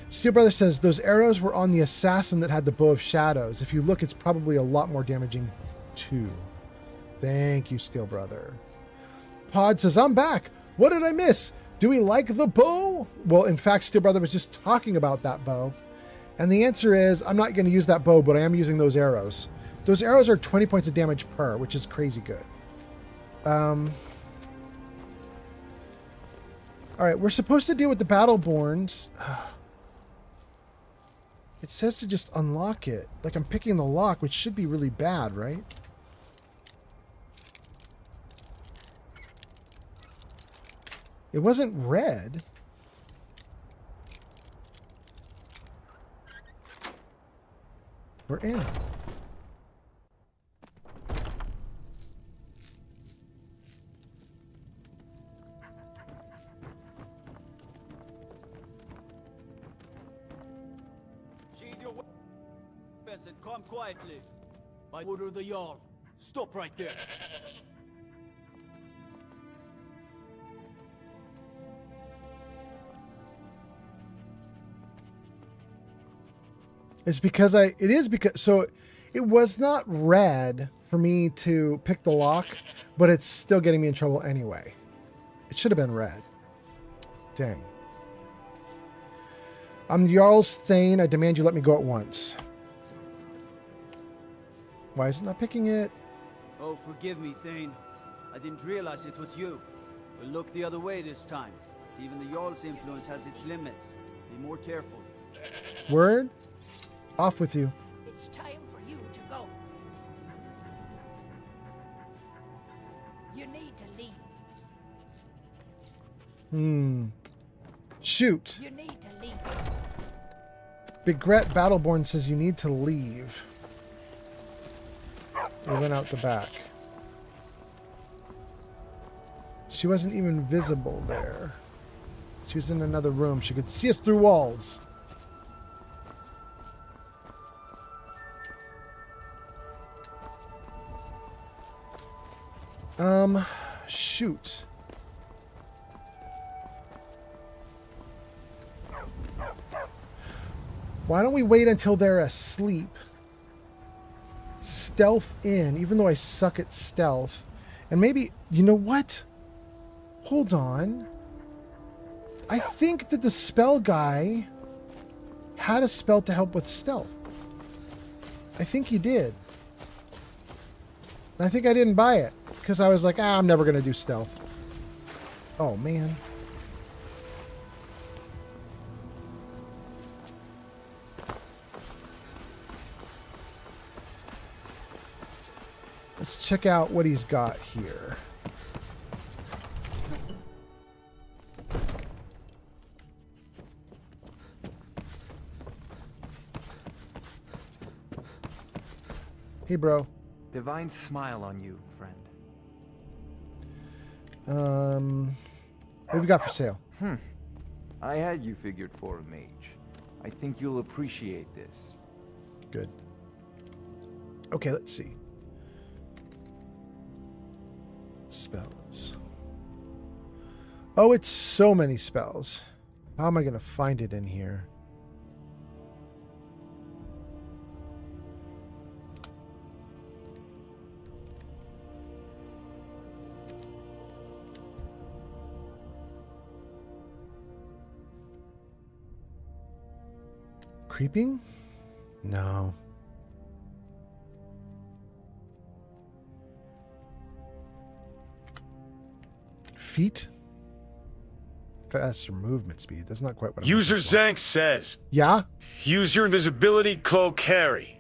Steel Brother says, those arrows were on the assassin that had the bow of shadows. If you look, it's probably a lot more damaging too. Thank you, Steel Brother. Pod says, I'm back. What did I miss? Do we like the bow? Well, in fact, Steel Brother was just talking about that bow. And the answer is, I'm not going to use that bow, but I am using those arrows. Those arrows are 20 points of damage per, which is crazy good. All right, we're supposed to deal with the Battleborns. It says to just unlock it. Like I'm picking the lock, which should be really bad, right? It wasn't red. We're in. And come quietly. By order of the Jarl. Stop right there. It's because so it was not red for me to pick the lock, but it's still getting me in trouble anyway. It should have been red. Dang. I'm Jarl's Thane. I demand you let me go at once. Why is it not picking it? Oh, forgive me, Thane. I didn't realize it was you. We'll look the other way this time. Even the Jarl's influence has its limits. Be more careful. Word? Off with you. It's time for you to go. You need to leave. Shoot. You need to leave. Begret Battleborn says you need to leave. We went out the back. She wasn't even visible there. She was in another room. She could see us through walls. Shoot. Why don't we wait until they're asleep? Stealth in, even though I suck at stealth. And maybe, you know what? Hold on. I think that the spell guy had a spell to help with stealth. I think he did. And I think I didn't buy it. Because I was like, I'm never going to do stealth. Oh, man. Let's check out what he's got here. Hey, bro. Divine smile on you, friend. What we got for sale? I had you figured for a mage. I think you'll appreciate this. Good. Okay, let's see. Spells. Oh, it's so many spells. How am I going to find it in here? Creeping? No. Feet? Faster movement speed. That's not quite what I'm User looking for. Zank says. Yeah? Use your invisibility cloak, Harry.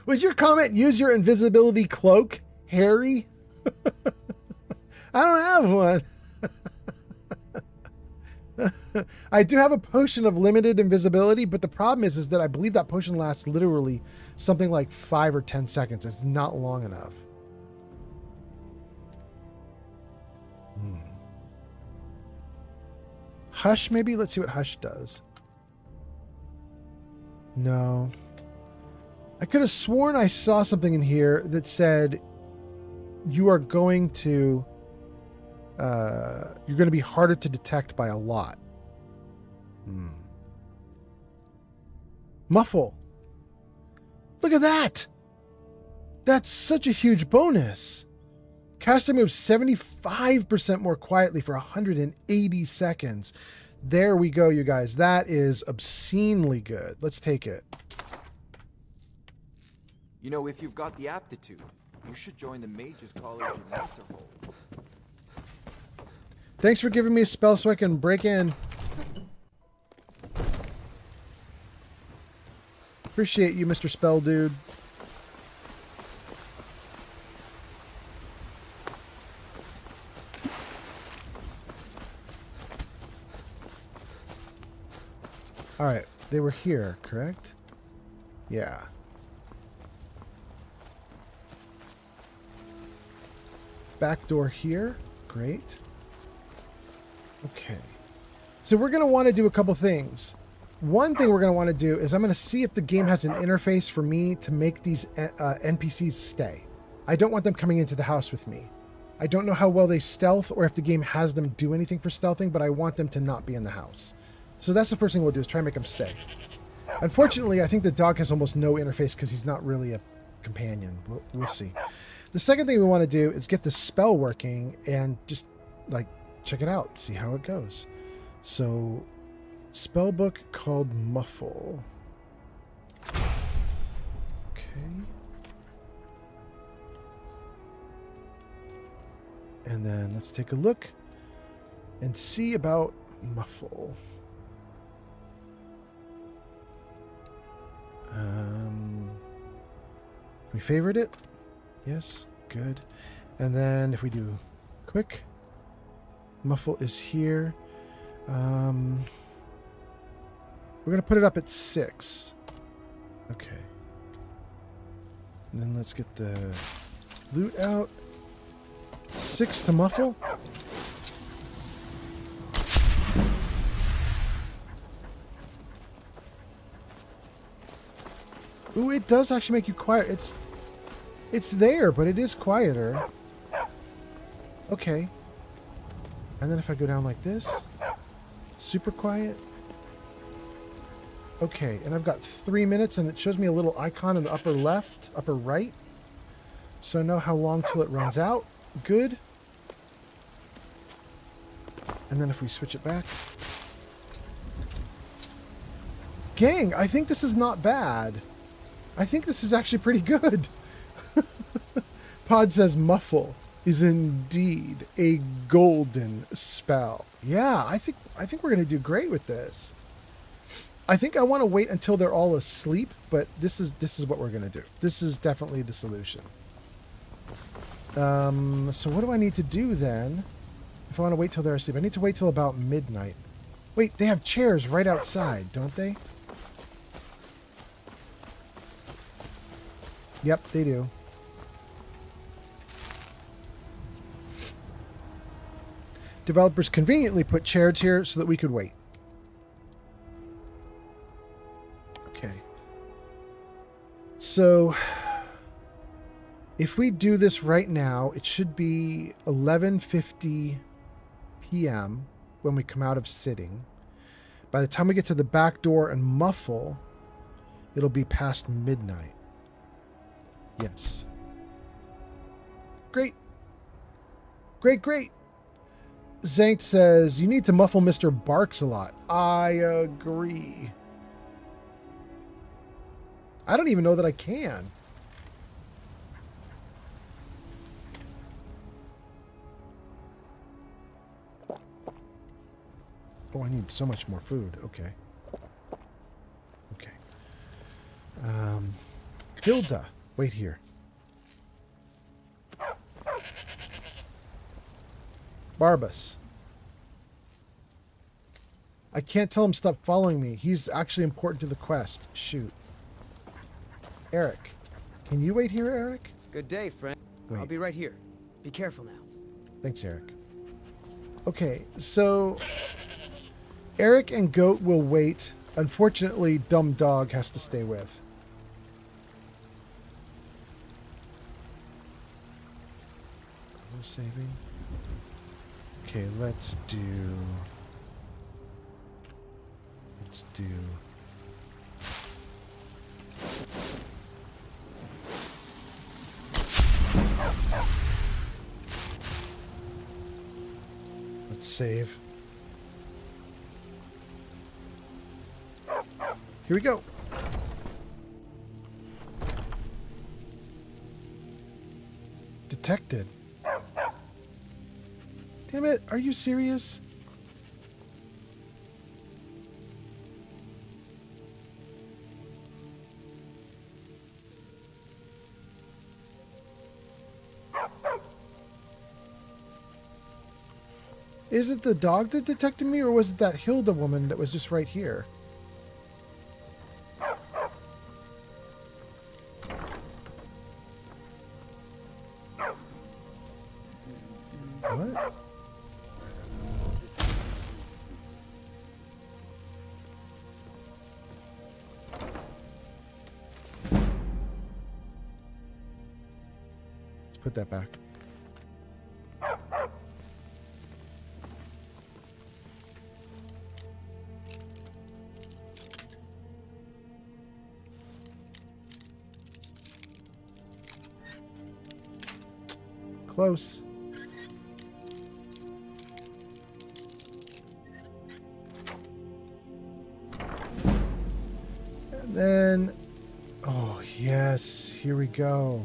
Was your comment, use your invisibility cloak, Harry? I don't have one. I do have a potion of limited invisibility, but the problem is that I believe that potion lasts literally something like 5 or 10 seconds. It's not long enough. Hush, maybe? Let's see what Hush does. No. I could have sworn I saw something in here that said you are going to you're going to be harder to detect by a lot. Muffle. Look at that. That's such a huge bonus. Caster moves 75% more quietly for 180 seconds. There we go, you guys. That is obscenely good. Let's take it. You know, if you've got the aptitude, you should join the Mages College in Winterhold. Thanks for giving me a spell so I can break in. Appreciate you, Mr. Spell Dude. All right, they were here, correct? Yeah. Back door here. Great. Okay. So we're going to want to do a couple things. One thing we're going to want to do is I'm going to see if the game has an interface for me to make these NPCs stay. I don't want them coming into the house with me. I don't know how well they stealth or if the game has them do anything for stealthing, but I want them to not be in the house. So that's the first thing we'll do is try and make them stay. Unfortunately, I think the dog has almost no interface because he's not really a companion. We'll see. The second thing we want to do is get the spell working and just like check it out, see how it goes. So, spell book called Muffle. Okay. And then let's take a look and see about Muffle. We favorite it? Yes, good. And then if we do quick, Muffle is here. We're going to put it up at 6. Okay. And then let's get the loot out. 6 to Muffle. Ooh, it does actually make you quiet. It's there, but it is quieter. Okay. And then if I go down like this, super quiet. Okay, and I've got 3 minutes, and it shows me a little icon in the upper left, upper right. So I know how long till it runs out. Good. And then if we switch it back. Gang, I think this is not bad. I think this is actually pretty good. Pod says Muffle is indeed a golden spell. Yeah, I think we're going to do great with this. I think I want to wait until they're all asleep, but this is what we're going to do. This is definitely the solution. So what do I need to do then? If I want to wait till they're asleep, I need to wait till about midnight. Wait, they have chairs right outside, don't they? Yep, they do. Developers conveniently put chairs here so that we could wait. Okay. So, if we do this right now, it should be 11:50 p.m. when we come out of sitting. By the time we get to the back door and Muffle, it'll be past midnight. Yes. Great. Great, great. Zank says, you need to muffle Mr. Barks a lot. I agree. I don't even know that I can. Oh, I need so much more food. Okay. Okay. Hilda. Wait here. Barbas. I can't tell him stop following me. He's actually important to the quest. Shoot. Eric. Can you wait here, Eric? Good day, friend. Wait. I'll be right here. Be careful now. Thanks, Eric. Okay, so Eric and Goat will wait. Unfortunately, Dumb Dog has to stay with. We're saving. Okay, let's do... Let's save. Here we go. Detected. Damn it, are you serious? Is it the dog that detected me, or was it that Hilda woman that was just right here? What? Let's put that back. Close. And then, oh yes, here we go.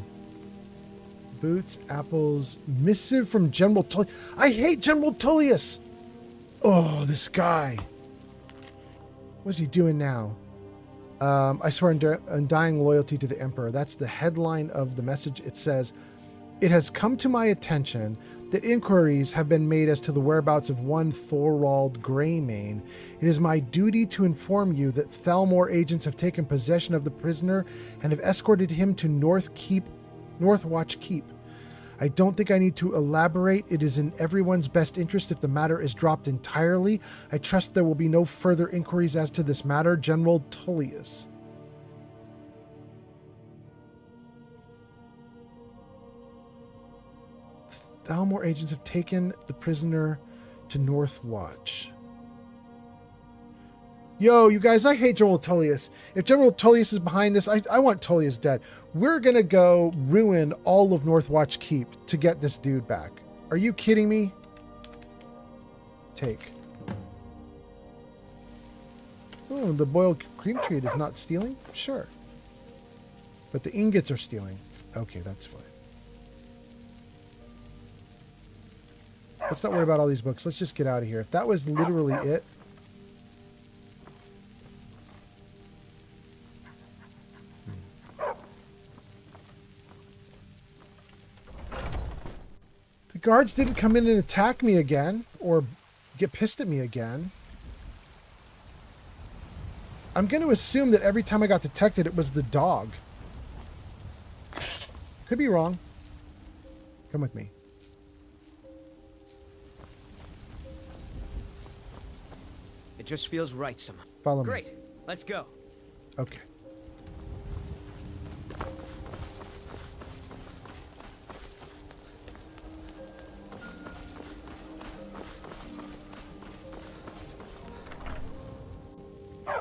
Boots, apples, missive from General Tullius. I hate General Tullius. Oh, this guy. What's he doing now? I swear undying loyalty to the Emperor. That's the headline of the message. It says, "It has come to my attention that inquiries have been made as to the whereabouts of one Thorwald Greymane. It is my duty to inform you that Thalmor agents have taken possession of the prisoner and have escorted him to Northwatch Keep. I don't think I need to elaborate. It is in everyone's best interest if the matter is dropped entirely. I trust there will be no further inquiries as to this matter. General Tullius." Thalmor agents have taken the prisoner to Northwatch. Yo, you guys, I hate General Tullius. If General Tullius is behind this, I want Tullius dead. We're going to go ruin all of Northwatch Keep to get this dude back. Are you kidding me? Take. Oh, the boiled cream treat is not stealing? Sure. But the ingots are stealing. Okay, that's fine. Let's not worry about all these books. Let's just get out of here. If that was literally it. The guards didn't come in and attack me again or get pissed at me again. I'm going to assume that every time I got detected, it was the dog. Could be wrong. Come with me. It just feels right somehow. Follow me. Great. Let's go. Okay.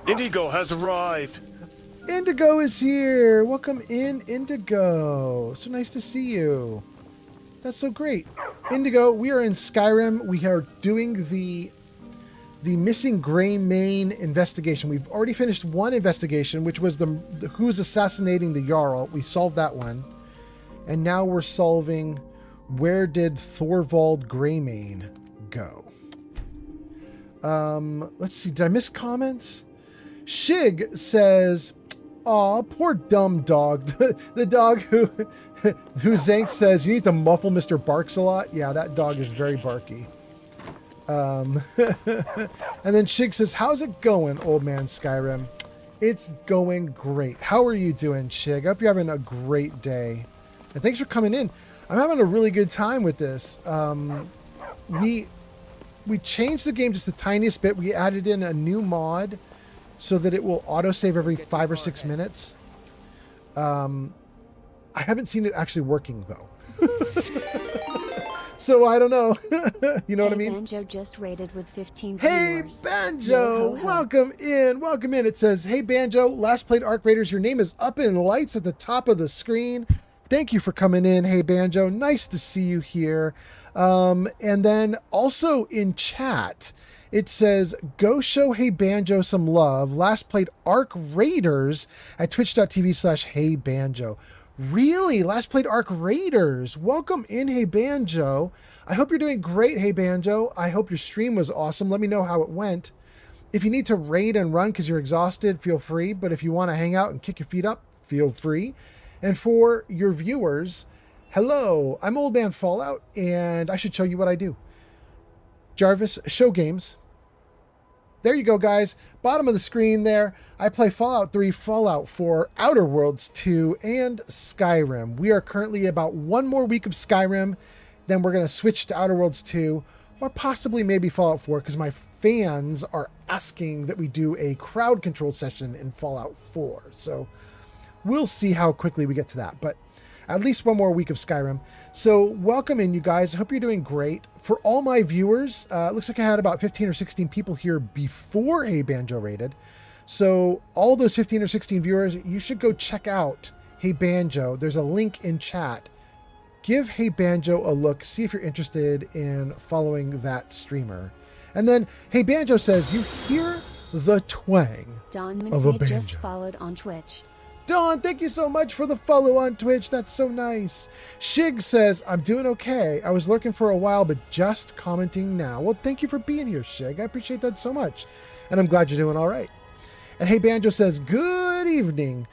Indigo has arrived. Indigo is here. Welcome in, Indigo. So nice to see you. That's so great. Indigo, we are in Skyrim. We are doing the missing Greymane investigation. We've already finished one investigation, which was the who's assassinating the Jarl. We solved that one. And now we're solving where did Thorwald Greymane go? Let's see. Did I miss comments? Shig says, "Aw, poor dumb dog." The dog who Zank says, "You need to muffle Mr. Barks a lot." Yeah, that dog is very barky. And then Shig says, how's it going, old man Skyrim? It's going great. How are you doing, Shig? I hope you're having a great day. And thanks for coming in. I'm having a really good time with this. We changed the game just the tiniest bit. We added in a new mod so that it will autosave every 5 or 6 minutes. I haven't seen it actually working, though. So I don't know. You know what I mean? Banjo just rated with 15 Hey, viewers. Banjo! Yo, ho, ho. Welcome in. Welcome in. It says, hey, Banjo, last played Arc Raiders. Your name is up in lights at the top of the screen. Thank you for coming in. Hey, Banjo. Nice to see you here. And then also in chat, it says, go show Hey Banjo some love. Last played Arc Raiders at twitch.tv/Hey Banjo. Really? Last played Arc Raiders. Welcome in, Hey Banjo. I hope you're doing great, Hey Banjo. I hope your stream was awesome. Let me know how it went. If you need to raid and run because you're exhausted, feel free. But if you want to hang out and kick your feet up, feel free. And for your viewers, hello, I'm Old Man Fallout, and I should show you what I do. Jarvis, show games. There you go, guys. Bottom of the screen there. I play Fallout 3, Fallout 4, Outer Worlds 2, and Skyrim. We are currently about one more week of Skyrim. Then we're going to switch to Outer Worlds 2, or possibly maybe Fallout 4, because my fans are asking that we do a crowd control session in Fallout 4. So we'll see how quickly we get to that. But at least one more week of Skyrim. So welcome in, you guys. I hope you're doing great. For all my viewers, it looks like I had about 15 or 16 people here before Hey Banjo rated. So all those 15 or 16 viewers, you should go check out Hey Banjo. There's a link in chat. Give Hey Banjo a look. See if you're interested in following that streamer. And then Hey Banjo says, you hear the twang Don of a Mincy banjo. just followed on Twitch. Dawn, thank you so much for the follow on Twitch. That's so nice. Shig says, I'm doing okay. I was lurking for a while, but just commenting now. Well, thank you for being here, Shig. I appreciate that so much. And I'm glad you're doing all right. And Hey Banjo says, good evening.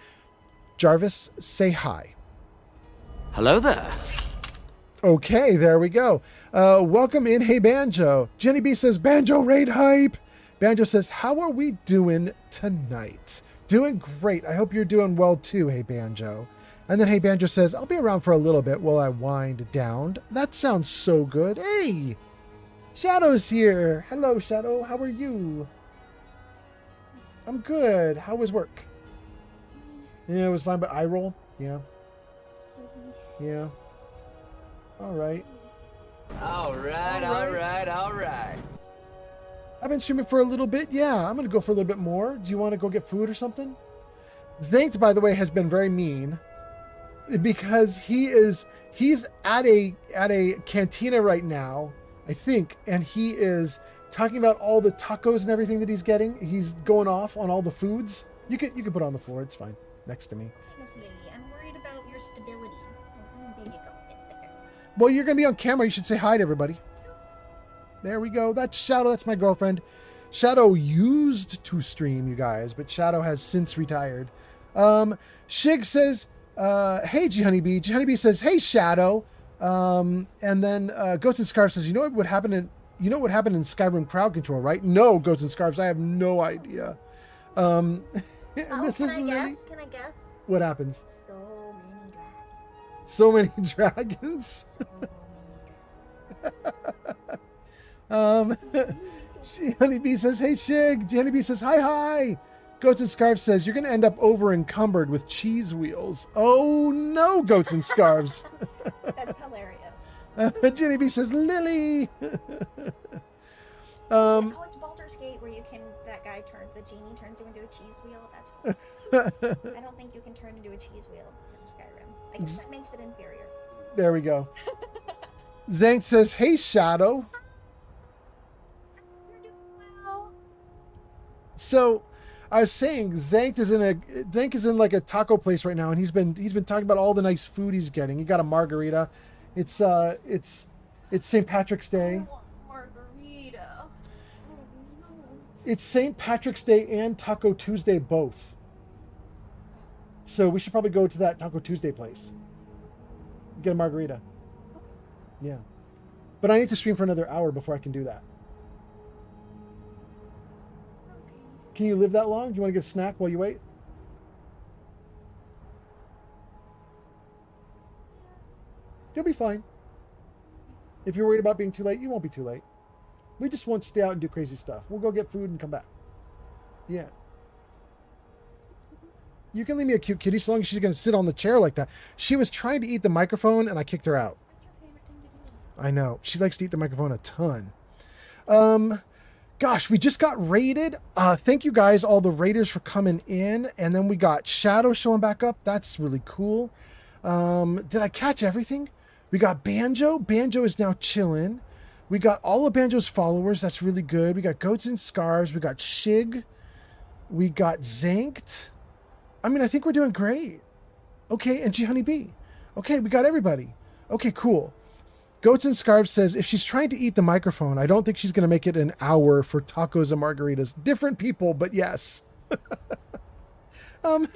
Jarvis, say hi. Hello there. Okay, there we go. Welcome in, Hey Banjo. Jenny B says, Banjo raid hype. Banjo says, how are we doing tonight? Doing great. I hope you're doing well too, Hey Banjo. And then Hey Banjo says, I'll be around for a little bit while I wind down. That sounds so good. Hey, Shadow's here. Hello, Shadow. How are you? I'm good. How was work? Yeah, it was fine, but eye roll? Yeah. Yeah. All right. All right. I've been streaming for a little bit. Yeah, I'm going to go for a little bit more. Do you want to go get food or something? Zanked, by the way, has been very mean because he's at a cantina right now, I think, and he is talking about all the tacos and everything that he's getting. He's going off on all the foods. You can put it on the floor. It's fine. Next to me. Lovely. I'm worried about your stability. There you go. It's better. Well, you're going to be on camera. You should say hi to everybody. There we go. That's Shadow. That's my girlfriend. Shadow used to stream, you guys, but Shadow has since retired. Shig says, hey, G Honeybee. G Honeybee says, hey, Shadow. And then Goats and Scarves says, you know what happened in Skyrim crowd control, right? No, Goats and Scarves. I have no idea. And this is really... Can I guess? What happens? So many dragons. So many dragons. Honeybee says, hey, Shig. Honeybee says, hi. Goats and Scarves says, you're going to end up over encumbered with cheese wheels. Oh, no, Goats and Scarves. That's hilarious. Jenny B says, Lily. Oh, it's Baldur's Gate where that guy the genie turns you into a cheese wheel. That's I don't think you can turn into a cheese wheel in Skyrim. I guess that makes it inferior. There we go. Zank says, hey, Shadow. You're doing well. So I was saying Zank is in like a taco place right now, and he's been talking about all the nice food he's getting. He got a margarita. It's St. Patrick's Day. Margarita. It's St. Patrick's Day and Taco Tuesday both. So we should probably go to that Taco Tuesday place. Get a margarita. Yeah. But I need to stream for another hour before I can do that. Can you live that long? Do you want to get a snack while you wait? You'll be fine. If you're worried about being too late, you won't be too late. We just won't stay out and do crazy stuff. We'll go get food and come back. Yeah. You can leave me a cute kitty so long as she's going to sit on the chair like that. She was trying to eat the microphone and I kicked her out. I know. She likes to eat the microphone a ton. Gosh, we just got raided. Thank you guys, all the raiders, for coming in. And then we got Shadow showing back up. That's really cool. Did I catch everything? We got Banjo. Banjo is now chilling. We got all of Banjo's followers. That's really good. We got Goats and Scarves. We got Shig. We got Zanked. I mean, I think we're doing great. Okay, and G Honeybee. Okay, we got everybody. Okay, cool. Goats and Scarves says, if she's trying to eat the microphone, I don't think she's going to make it an hour for tacos and margaritas. Different people, but yes. Lily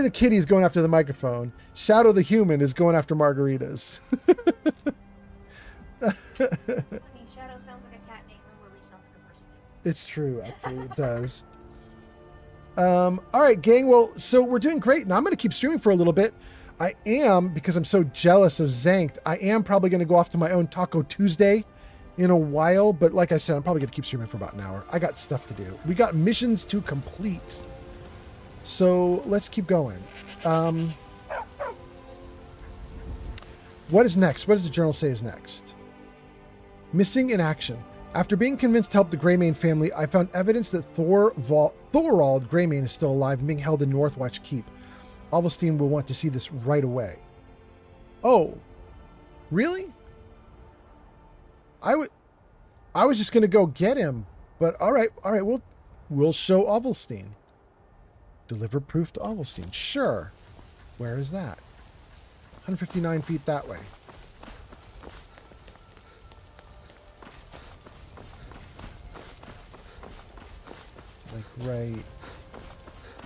the kitty is going after the microphone. Shadow the human is going after margaritas. Shadow sounds like a cat name, and Lily sounds like a person name. It's true, actually. It does. All right, gang. Well, so we're doing great. Now I'm going to keep streaming for a little bit. I am, because I'm so jealous of Zanked, I am probably going to go off to my own Taco Tuesday in a while. But like I said, I'm probably going to keep streaming for about an hour. I got stuff to do. We got missions to complete. So let's keep going. What is next? What does the journal say is next? Missing in action. After being convinced to help the Greymane family, I found evidence that Thorald Greymane is still alive and being held in Northwatch Keep. Alvelstein will want to see this right away. Oh, really? I was just going to go get him, but all right, we'll show Alvelstein. Deliver proof to Alvelstein. Sure. Where is that? 159 feet that way. Like right.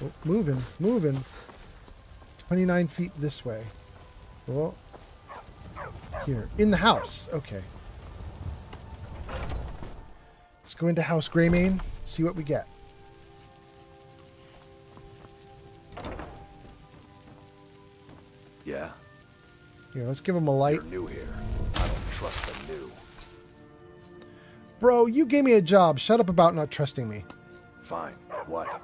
Oh, moving. 29 feet this way. Oh. Here. In the house. Okay. Let's go into House Greymane. See what we get. Yeah? Here, let's give him a light. You're new here. I don't trust the new. Bro, you gave me a job. Shut up about not trusting me. Fine. What?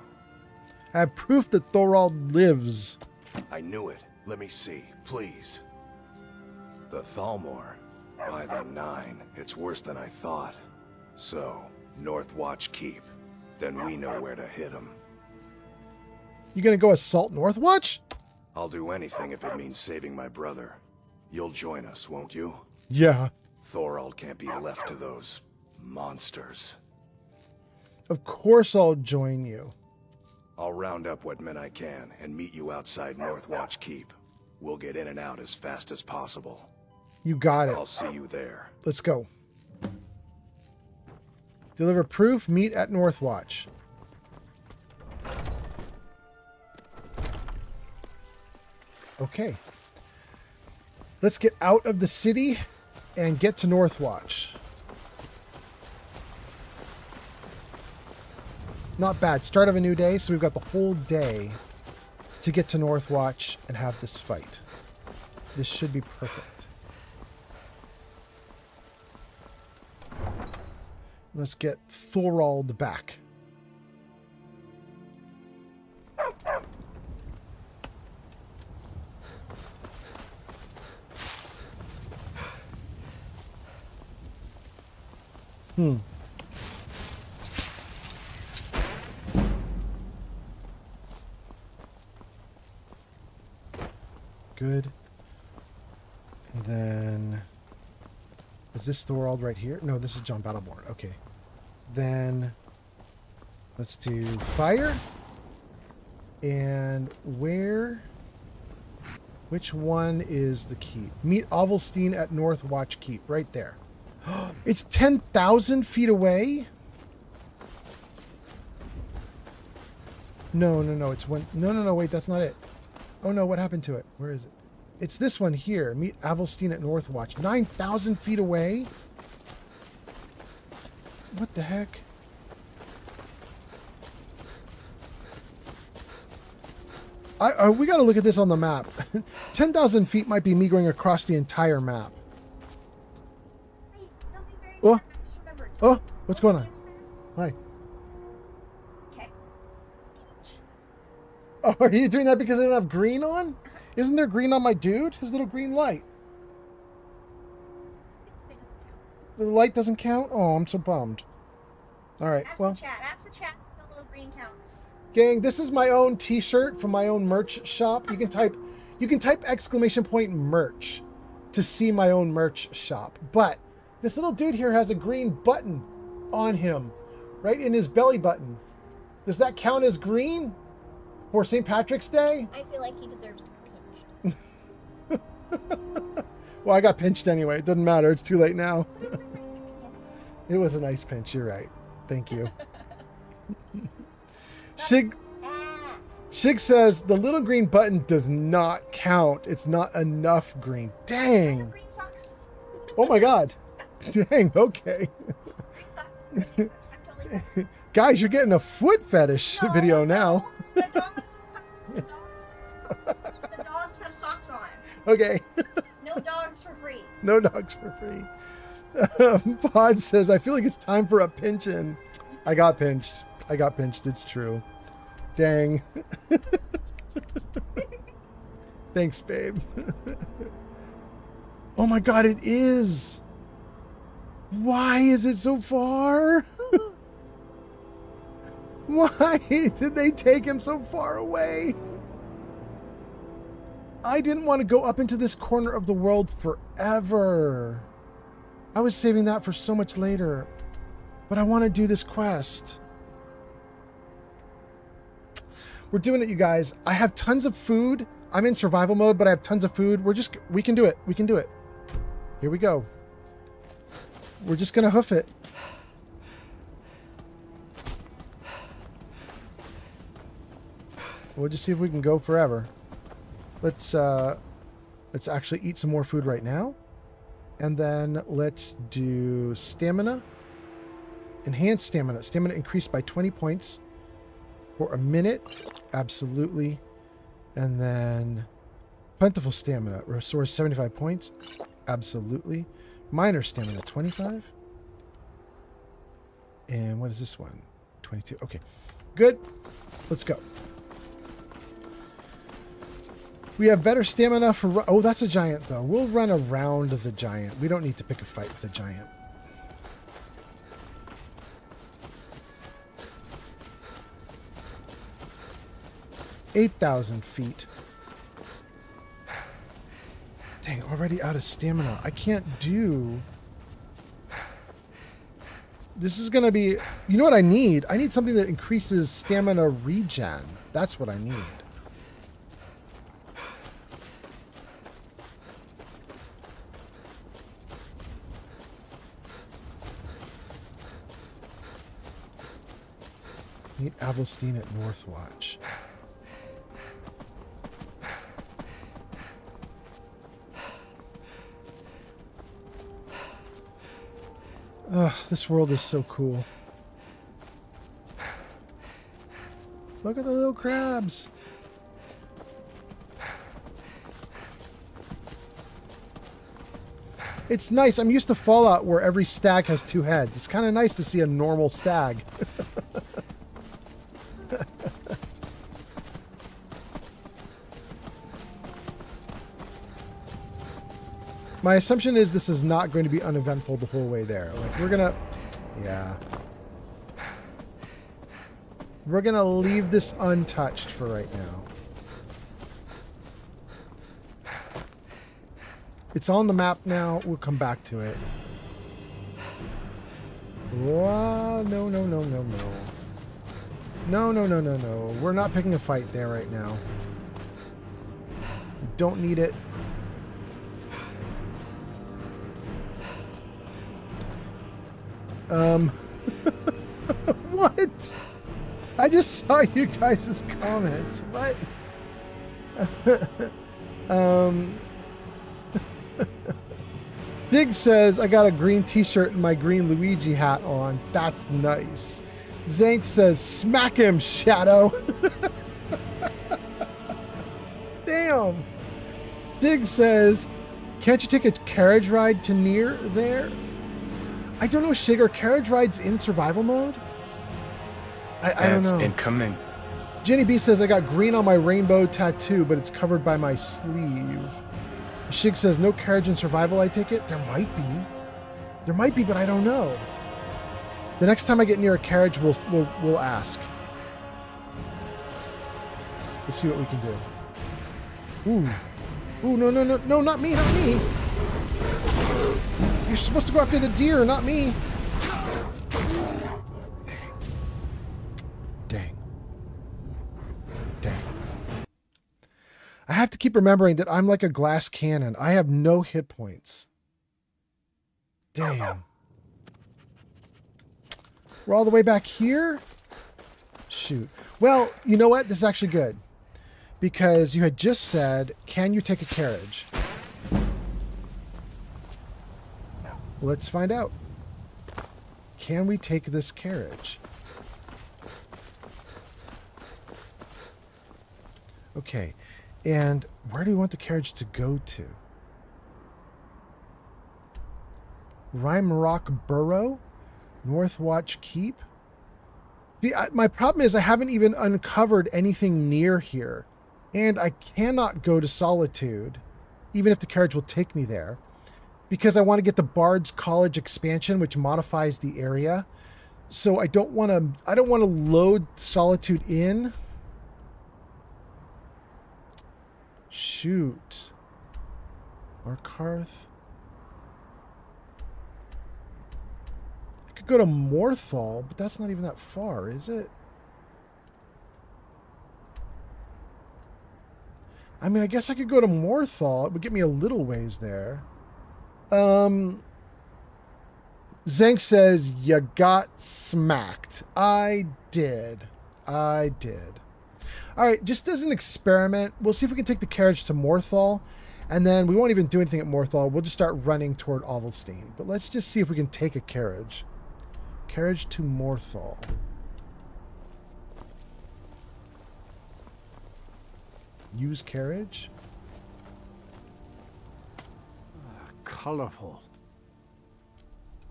I have proof that Thorald lives. I knew it. Let me see, please. The Thalmor. By the 9. It's worse than I thought. So, Northwatch Keep. Then we know where to hit him. You gonna go assault Northwatch? I'll do anything if it means saving my brother. You'll join us, won't you? Yeah. Thorald can't be left to those monsters. Of course I'll join you. I'll round up what men I can and meet you outside Northwatch Keep. We'll get in and out as fast as possible. You got it. I'll see you there. Let's go. Deliver proof, meet at Northwatch. Okay. Let's get out of the city and get to Northwatch. Not bad. Start of a new day, so we've got the whole day to get to Northwatch and have this fight. This should be perfect. Let's get Thorald back. Good. And then... Is this Thorald right here? No, this is John Battleborn. Okay. Then... Let's do fire. And where... Which one is the keep? Meet Alvelstein at Northwatch Keep. Right there. It's 10,000 feet away? No. It's one... No, wait, that's not it. Oh no, what happened to it? Where is it? It's this one here. Meet Alvelstein at Northwatch. 9,000 feet away? What the heck? We got to look at this on the map. 10,000 feet might be me going across the entire map. Oh, oh, what's going on? Hi. Okay. Oh, are you doing that because I don't have green on? Isn't there green on my dude? His little green light. The light doesn't count? Oh, I'm so bummed. All right, well. Ask the chat if the little green counts. Gang, this is my own t-shirt from my own merch shop. You can type !merch to see my own merch shop. But this little dude here has a green button on him, right in his belly button. Does that count as green for St. Patrick's Day? I feel like he deserves to be pinched. Well, I got pinched anyway. It doesn't matter. It's too late now. It was a nice pinch. You're right. Thank you. Shig says the little green button does not count. It's not enough green. Dang. Oh my god. Dang. Okay. Guys, you're getting a foot fetish video now. The dogs have socks on. Okay. No dogs for free. No dogs for free. Pod says, I feel like it's time for a pinch-in. I got pinched. It's true. Dang. Thanks, babe. Oh my god, it is. Why is it so far? Why did they take him so far away? I didn't want to go up into this corner of the world forever. I was saving that for so much later. But I want to do this quest. We're doing it, you guys. I have tons of food. I'm in survival mode, but I have tons of food. We can do it. We can do it. Here we go. We're just going to hoof it. We'll just see if we can go forever. Let's actually eat some more food right now. And then let's do stamina. Enhanced stamina. Stamina increased by 20 points for a minute. Absolutely. And then plentiful stamina. Restores 75 points. Absolutely. Minor stamina, 25. And what is this one? 22. Okay. Good. Let's go. We have better stamina for... Oh, that's a giant, though. We'll run around the giant. We don't need to pick a fight with a giant. $8,000 feet. Dang, already out of stamina. I can't do... This is going to be... You know what I need? I need something that increases stamina regen. That's what I need. Meet Avelstein at Northwatch. Ugh, this world is so cool. Look at the little crabs. It's nice. I'm used to Fallout where every stag has two heads. It's kind of nice to see a normal stag. My assumption is this is not going to be uneventful the whole way there. Like, we're gonna... Yeah. We're gonna leave this untouched for right now. It's on the map now. We'll come back to it. Whoa, no, no, no, no, no. No, no, no, no, no. We're not picking a fight there right now. Don't need it. What? I just saw you guys' comments. What? Big says, I got a green t-shirt and my green Luigi hat on. That's nice. Zank says, smack him, Shadow. Damn. Stig says, can't you take a carriage ride to near there? I don't know, Shig, are carriage rides in survival mode? I don't know. Incoming. Jenny B says, I got green on my rainbow tattoo, but it's covered by my sleeve. Shig says, no carriage in survival, I take it? There might be. There might be, but I don't know. The next time I get near a carriage, we'll ask. Let's see what we can do. Ooh. Ooh, no, not me, not me. You're supposed to go after the deer, not me. Dang. I have to keep remembering that I'm like a glass cannon. I have no hit points. Damn. We're all the way back here? Shoot. Well, you know what? This is actually good. Because you had just said, can you take a carriage? Let's find out. Can we take this carriage? Okay. And where do we want the carriage to go to? Rime Rock Burrow? Northwatch Keep? See, my problem is I haven't even uncovered anything near here. And I cannot go to Solitude, even if the carriage will take me there, because I want to get the Bard's College expansion, which modifies the area. So I don't want to load Solitude in. Shoot. Markarth. I could go to Morthal, but that's not even that far, is it? I mean, I guess I could go to Morthal. It would get me a little ways there. Zank says, you got smacked. I did. All right, just as an experiment, we'll see if we can take the carriage to Morthal, and then we won't even do anything at Morthal. We'll just start running toward Ovalstein. But let's just see if we can take a carriage. Carriage to Morthal. Use carriage? Colorful.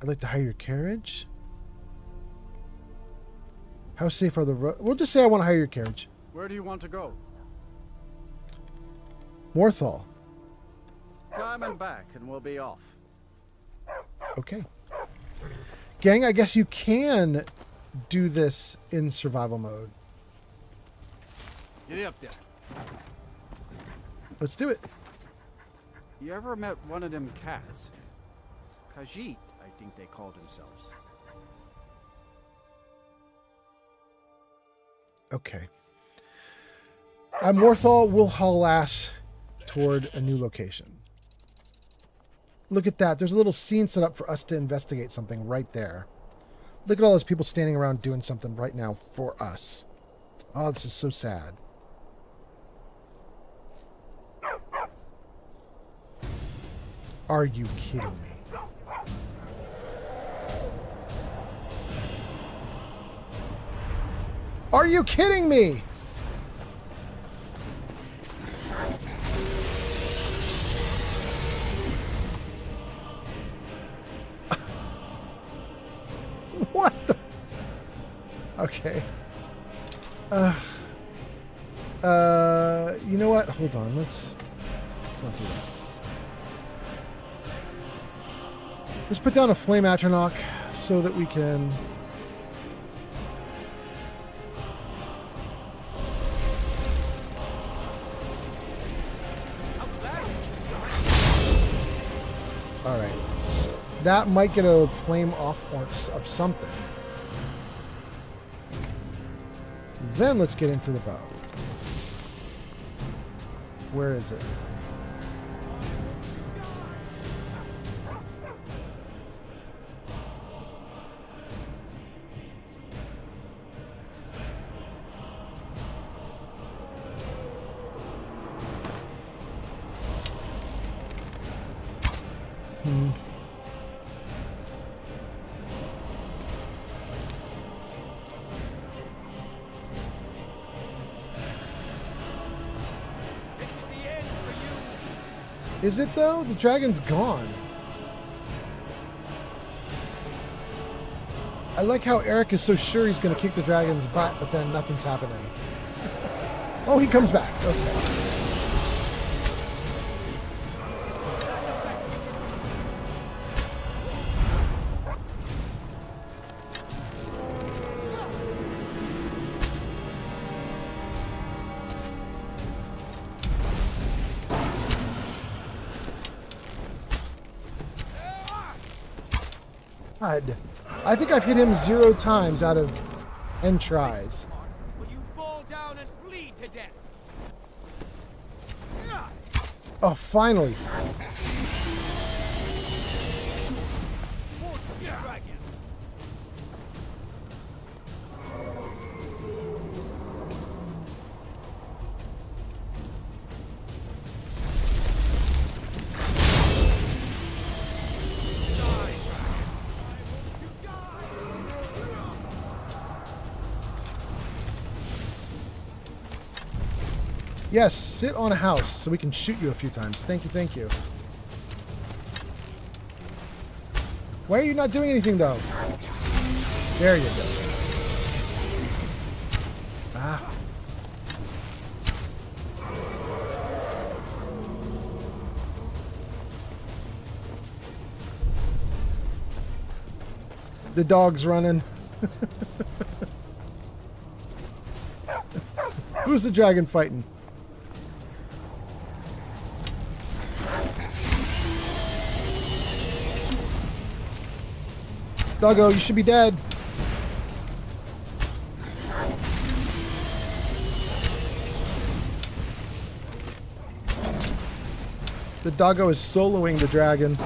I'd like to hire your carriage. How safe are the roads? We'll just say I want to hire your carriage. Where do you want to go? Morthal. Climb and back and we'll be off. Okay. Gang, I guess you can do this in survival mode. Get up there. Let's do it. You ever met one of them cats? Khajiit, I think they call themselves. Okay. At Morthal, we'll haul ass toward a new location. Look at that. There's a little scene set up for us to investigate something right there. Look at all those people standing around doing something right now for us. Oh, this is so sad. Are you kidding me? Are you kidding me? What the? Okay. You know what? Hold on. Let's not do that. Let's put down a flame atronach so that we can. All right. That might get a flame off or of something. Then let's get into the bow. Where is it? Is it though? The dragon's gone. I like how Eric is so sure he's going to kick the dragon's butt, but then nothing's happening. Oh, he comes back. Okay. God. I think I've hit him 0 times out of 10 tries. Will you fall down and bleed to death? Oh, finally. Yes, sit on a house so we can shoot you a few times. Thank you, thank you. Why are you not doing anything, though? There you go. Ah. The dog's running. Who's the dragon fighting? Doggo, you should be dead. The doggo is soloing the dragon.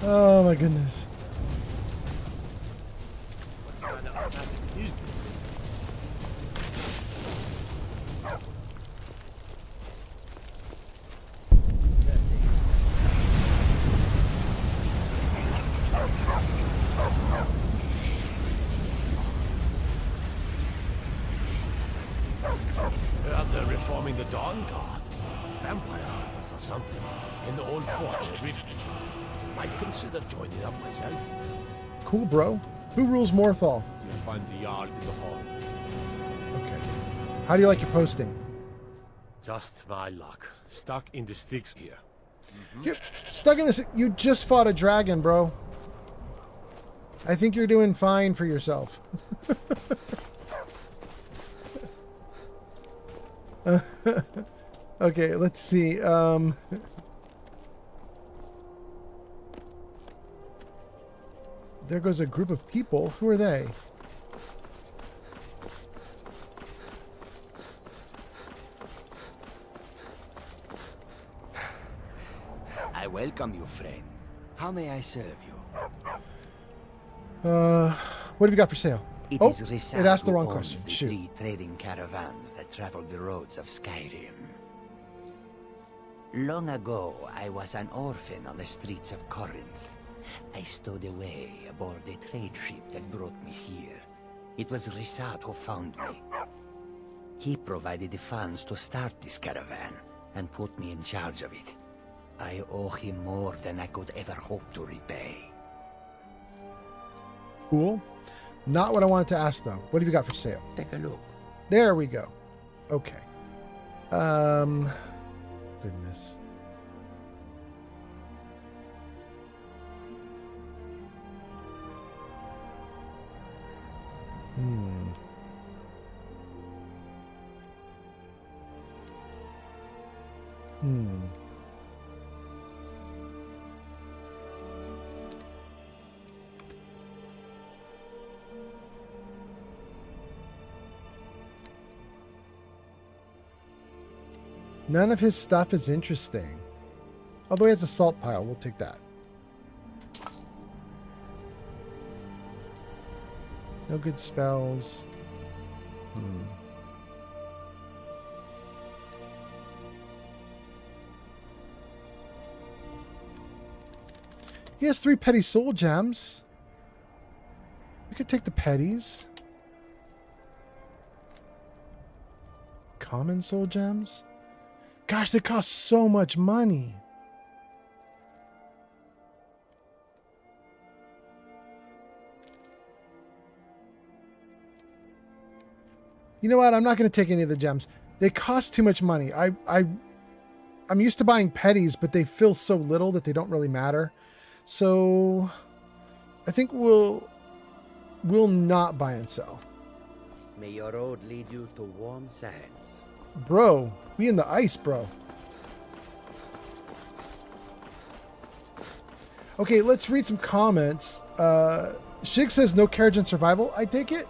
Oh my goodness. They're reforming the Dawn Guard. Vampire hunters or something. In the old fort near Riften. Might consider joining up myself. Cool, bro. Who rules Morthal? You'll find the Jarl in the hall. Okay. How do you like your posting? Just my luck. Stuck in the sticks here. You're stuck in this. You just fought a dragon, bro. I think you're doing fine for yourself. Okay, let's see. There goes a group of people. Who are they? I welcome you, friend. How may I serve you? What have you got for sale? It Oh, is Risa it asked the who wrong owns question. the Shoot. 3 trading caravans that traveled the roads of Skyrim. Long ago, I was an orphan on the streets of Corinth. I stowed away aboard a trade ship that brought me here. It was Risat who found me. He provided the funds to start this caravan and put me in charge of it. I owe him more than I could ever hope to repay. Cool. Not what I wanted to ask, though. What have you got for sale? Take a look. There we go. Okay. Goodness. None of his stuff is interesting. Although he has a salt pile, we'll take that. No good spells. He has 3 petty soul gems. We could take the petties. common soul gems? Gosh, they cost so much money. You know what? I'm not going to take any of the gems. They cost too much money. I'm used to buying petties, but they feel so little that they don't really matter. So I think we'll not buy and sell. May your road lead you to warm sands. Bro, we in the ice, bro. Okay, let's read some comments. Shig says no carriage in survival. I take it.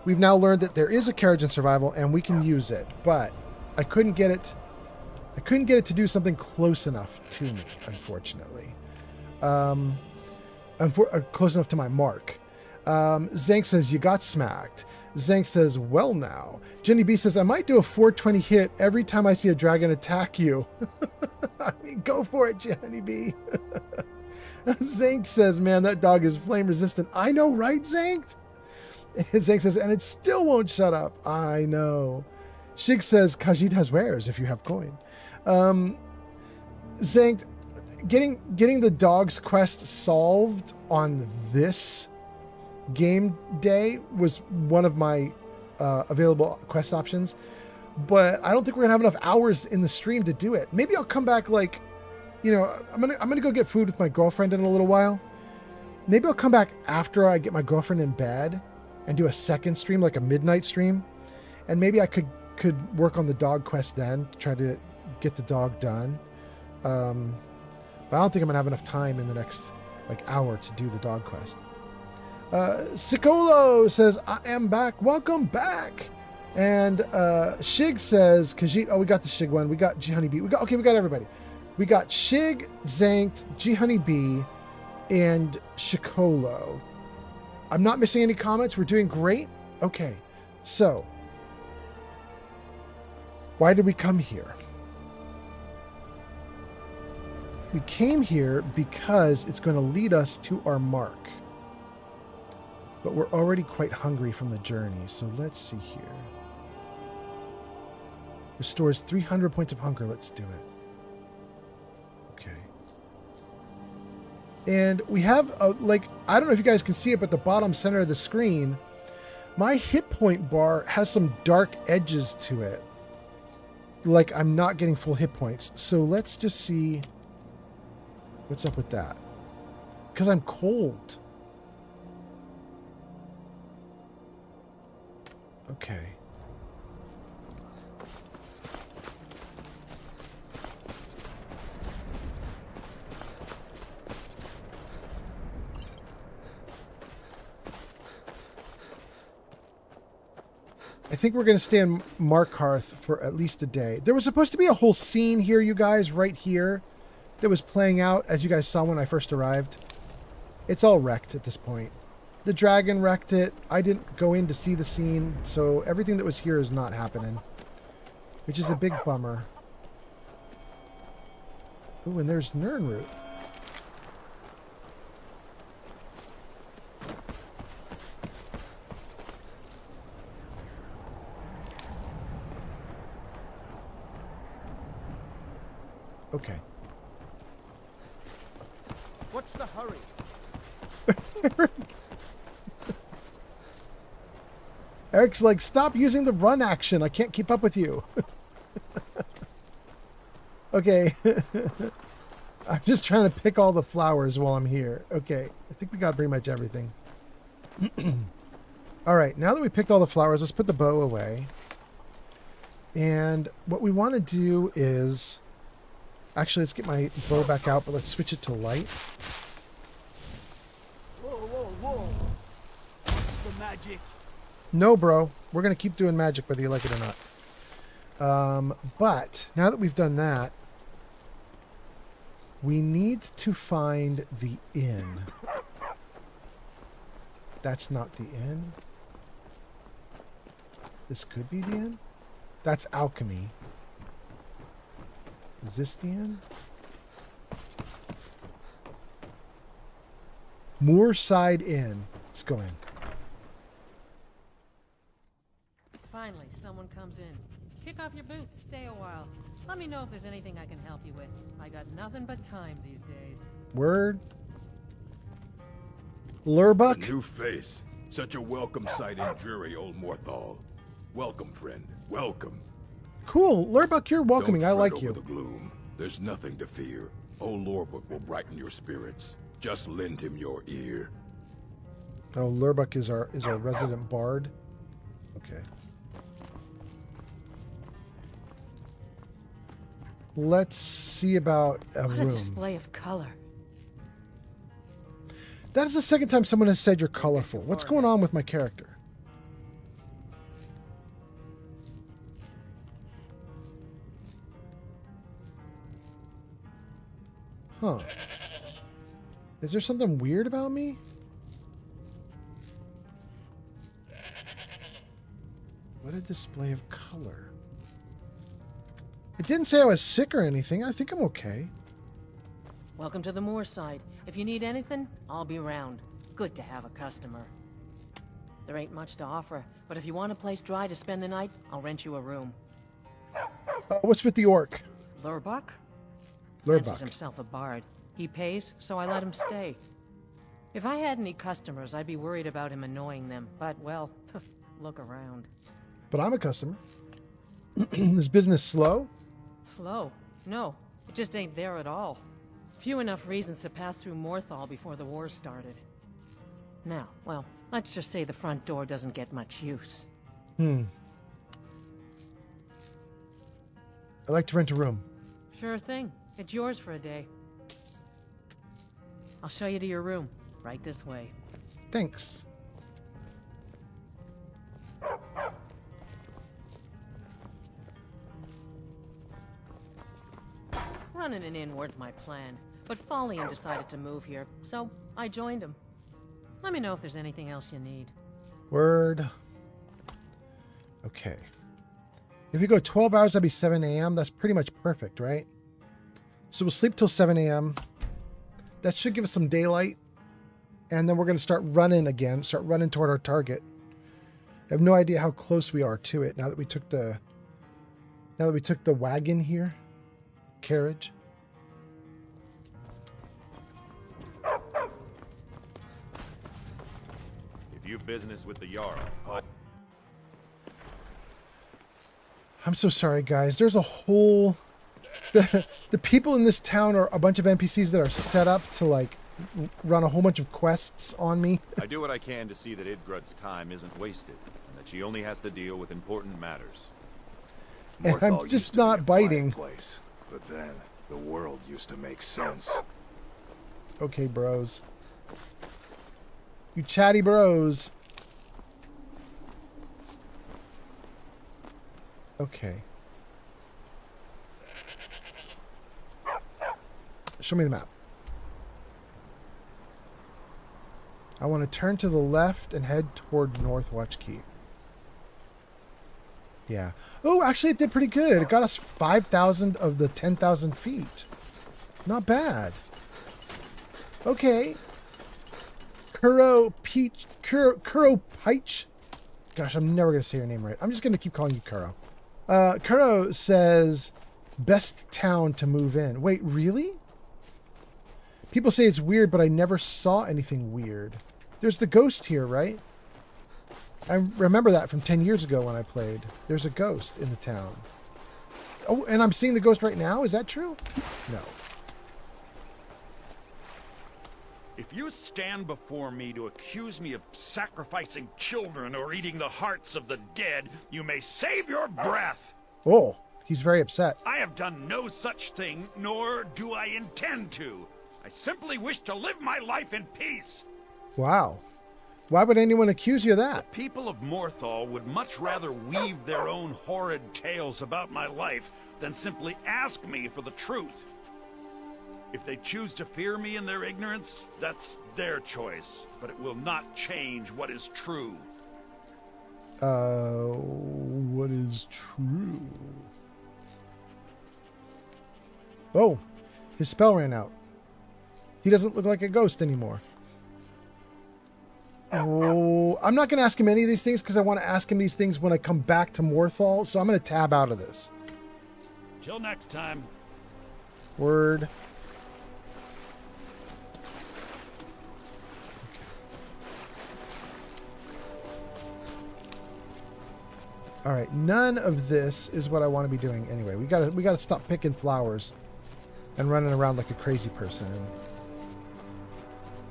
We've now learned that there is a carriage in survival and we can use it, but I couldn't get it to do something close enough to me, unfortunately. Close enough to my mark. Zank says, you got smacked. Zank says, well now. Jenny B says, I might do a 420 hit every time I see a dragon attack you. I mean, go for it, Jenny B. Zank says, man, that dog is flame resistant. I know, right, Zank? Zank says, and it still won't shut up. I know. Shig says, Khajiit has wares if you have coin. Zank, getting the dog's quest solved on this game day was one of my available quest options, but I don't think we're gonna have enough hours in the stream to do it. Maybe I'll come back, like, you know, I'm gonna go get food with my girlfriend in a little while. Maybe I'll come back after I get my girlfriend in bed and do a second stream, like a midnight stream, and maybe I could work on the dog quest then to try to get the dog done. But I don't think I'm gonna have enough time in the next like hour to do the dog quest. Sicolo says, I am back. Welcome back. And Shig says, Khajiit, oh, we got the Shig one. We got G Honey B. We got everybody. We got Shig, Zankt, G Honey B, and Shikolo. I'm not missing any comments. We're doing great. Okay, so why did we come here? We came here because it's going to lead us to our mark. But we're already quite hungry from the journey, so let's see here. Restores 300 points of hunger. Let's do it. Okay. And we have, like, I don't know if you guys can see it, but the bottom center of the screen, my hit point bar has some dark edges to it. Like, I'm not getting full hit points. So let's just see what's up with that. Because I'm cold. Okay. I think we're going to stay in Markarth for at least a day. There was supposed to be a whole scene here, you guys, right here, that was playing out, as you guys saw when I first arrived. It's all wrecked at this point. The dragon wrecked it. I didn't go in to see the scene, so everything that was here is not happening, which is a big bummer. Ooh, and there's Nirnroot. Okay. What's the hurry? Eric's like, stop using the run action. I can't keep up with you. Okay. I'm just trying to pick all the flowers while I'm here. Okay. I think we got pretty much everything. All right. Now that we picked all the flowers, let's put the bow away. And what we want to do is... Actually, let's get my bow back out, but let's switch it to light. Whoa, whoa, whoa. What's the magic? No, bro. We're going to keep doing magic whether you like it or not. But now that we've done that, we need to find the inn. That's not the inn. This could be the inn. That's alchemy. Is this the inn? Moorside Inn. Let's go in. Finally, someone comes in. Kick off your boots, stay a while. Let me know if there's anything I can help you with. I got nothing but time these days. Word. Lurbuck? A new face. Such a welcome sight in dreary old Morthal. Welcome, friend. Welcome. Cool. Lurbuck, you're welcoming. Don't I fret like over you. the gloom. There's nothing to fear. Old Lorbuck will brighten your spirits. Just lend him your ear. Oh, Lurbuck is our resident bard. Okay. Let's see about a What room. a display of color. That is the second time someone has said you're colorful. What's going on with my character? Huh. Is there something weird about me? What a display of color. It didn't say I was sick or anything. I think I'm okay. Welcome to the Moorside. If you need anything, I'll be around. Good to have a customer. There ain't much to offer, but if you want a place dry to spend the night, I'll rent you a room. What's with the orc? Lurbuck? Lurbuck. Fancies himself a bard. He pays, so I let him stay. If I had any customers, I'd be worried about him annoying them. But, well, look around. But I'm a customer. Is business slow? Slow? No, it just ain't there at all. Few enough reasons to pass through Morthal before the war started. Now, well, let's just say the front door doesn't get much use. I'd like to rent a room. Sure thing. It's yours for a day. I'll show you to your room. Right this way. Thanks. Running an inn weren't my plan, but Follian decided to move here, so I joined him. Let me know if there's anything else you need. Word. Okay. If you go 12 hours, that'd be 7 a.m. That's pretty much perfect, right? So we'll sleep till 7 a.m. That should give us some daylight. And then we're going to start running again, start running toward our target. I have no idea how close we are to it now that we took the wagon here. Carriage. If you've business with the Jarl, I'm so sorry, guys. There's a whole... The people in this town are a bunch of NPCs that are set up to, like, run a whole bunch of quests on me. I do what I can to see that Idgrud's time isn't wasted, and that she only has to deal with important matters. And I'm just not biting. Place, but then the world used to make sense. Okay, bros. You chatty bros. Okay. Show me the map. I want to turn to the left and head toward Northwatch Keep. Yeah. Oh, actually it did pretty good. It got us 5,000 of the 10,000 feet. Not bad. Okay. Kuro Peach. Gosh, I'm never going to say your name right. I'm just going to keep calling you Kuro. Kuro says, best town to move in. Wait, really? People say it's weird, but I never saw anything weird. There's the ghost here, right? I remember that from 10 years ago when I played. There's a ghost in the town. Oh, and I'm seeing the ghost right now? Is that true? No. If you stand before me to accuse me of sacrificing children or eating the hearts of the dead, you may save your breath. Oh, he's very upset. I have done no such thing, nor do I intend to. I simply wish to live my life in peace. Wow. Why would anyone accuse you of that? The people of Morthal would much rather weave their own horrid tales about my life than simply ask me for the truth. If they choose to fear me in their ignorance, that's their choice, but it will not change what is true. What is true? Oh, his spell ran out. He doesn't look like a ghost anymore. Oh, I'm not going to ask him any of these things because I want to ask him these things when I come back to Morthal. So I'm going to tab out of this. Till next time. Word. All right, none of this is what I want to be doing anyway. We gotta stop picking flowers and running around like a crazy person.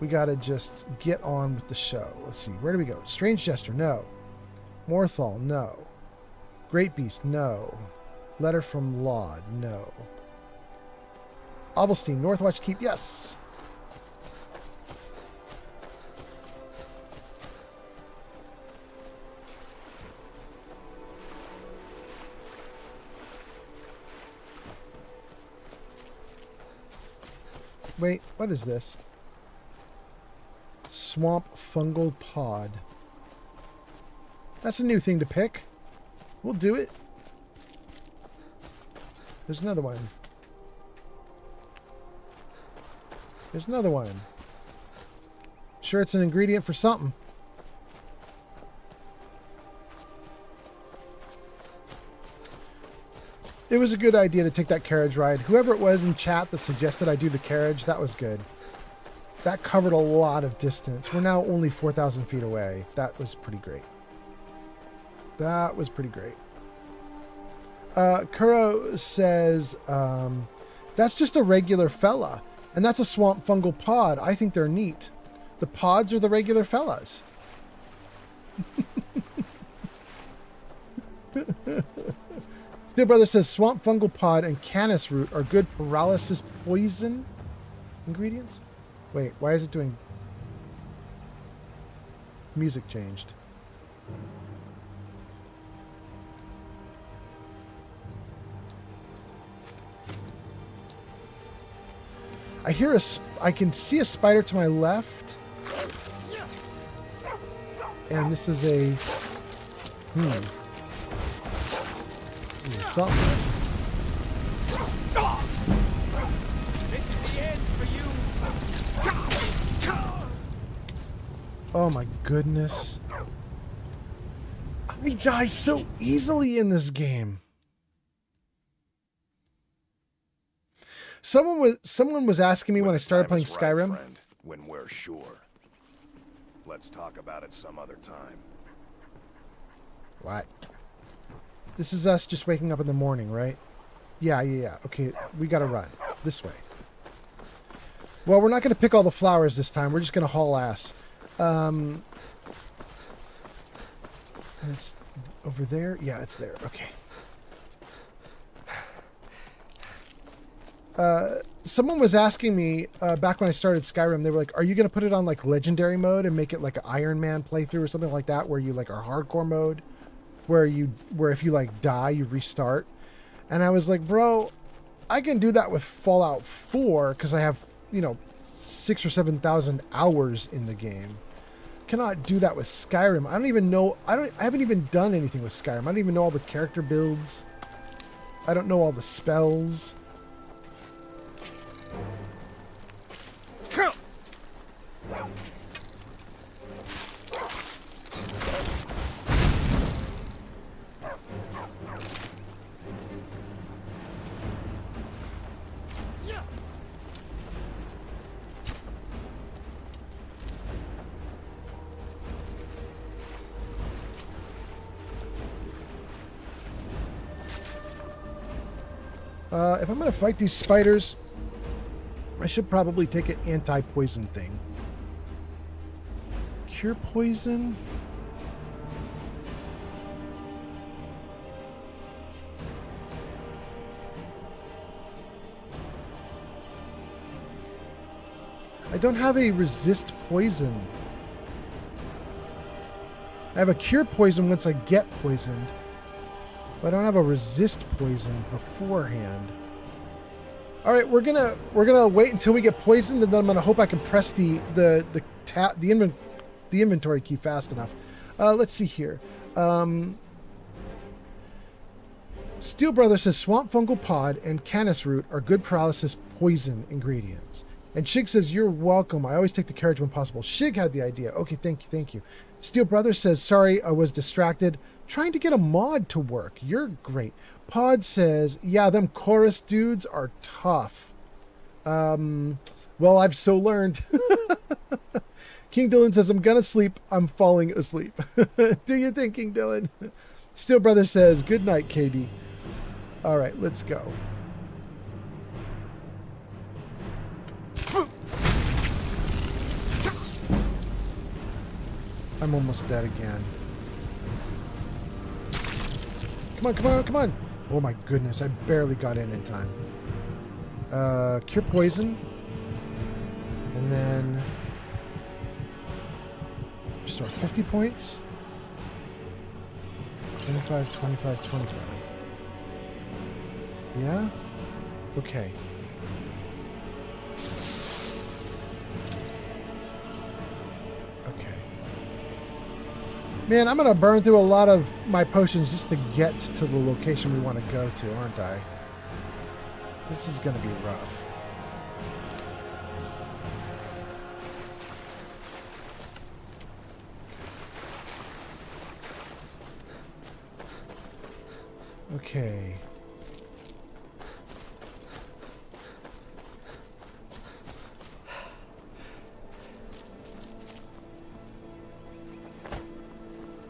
We gotta just get on with the show. Let's see, where do we go? Strange Jester, no. Morthal, no. Great Beast, no. Letter from Laud, no. Ovalstein, Northwatch Keep, yes. Wait, what is this? Swamp fungal pod. That's a new thing to pick. We'll do it. There's another one. There's another one. Sure, it's an ingredient for something. It was a good idea to take that carriage ride. Whoever it was in chat that suggested I do the carriage, that was good. That covered a lot of distance. We're now only 4,000 feet away. That was pretty great. That was pretty great. Kuro says, that's just a regular fella. And that's a swamp fungal pod. I think they're neat. The pods are the regular fellas. Steel Brother says swamp fungal pod and canis root are good paralysis poison ingredients. Wait, why is it doing... Music changed. I hear I can see a spider to my left. And this is a... This is something. This is the end for you. Oh my goodness. I die so easily in this game. Someone was asking me when I started playing Skyrim. Right, friend, when we're sure. Let's talk about it some other time. What? This is us just waking up in the morning, right? Yeah. Okay, we gotta run. This way. Well, we're not gonna pick all the flowers this time. We're just gonna haul ass. It's over there? Yeah, it's there. Okay. Someone was asking me back when I started Skyrim, they were like, are you going to put it on like legendary mode and make it like an Iron Man playthrough or something like that, where you like are hardcore mode, where if you like die, you restart? And I was like, bro, I can do that with Fallout 4 because I have, 6,000 or 7,000 hours in the game. Cannot do that with Skyrim. I don't even know. I haven't even done anything with Skyrim. I don't even know all the character builds. I don't know all the spells. If I'm going to fight these spiders, I should probably take an anti-poison thing. Cure poison? I don't have a resist poison. I have a cure poison once I get poisoned. But I don't have a resist poison beforehand. All right, we're gonna wait until we get poisoned, and then I'm gonna hope I can press the inventory key fast enough. Let's see here. Steel Brother says swamp fungal pod and canis root are good paralysis poison ingredients. And Shig says, you're welcome. I always take the carriage when possible. Shig had the idea. Okay, thank you, thank you. Steel Brother says, sorry, I was distracted. Trying to get a mod to work. You're great. Pod says, yeah, them chorus dudes are tough. Well, I've so learned. King Dylan says, I'm gonna sleep. I'm falling asleep. Do you think, King Dylan? Steel Brother says, good night, KD. All right, let's go. I'm almost dead again. Come on, come on, come on. Oh my goodness, I barely got in time. Cure poison. And then restore 50 points. 25, 25, 25. Yeah? Okay. Man, I'm going to burn through a lot of my potions just to get to the location we want to go to, aren't I? This is going to be rough. Okay.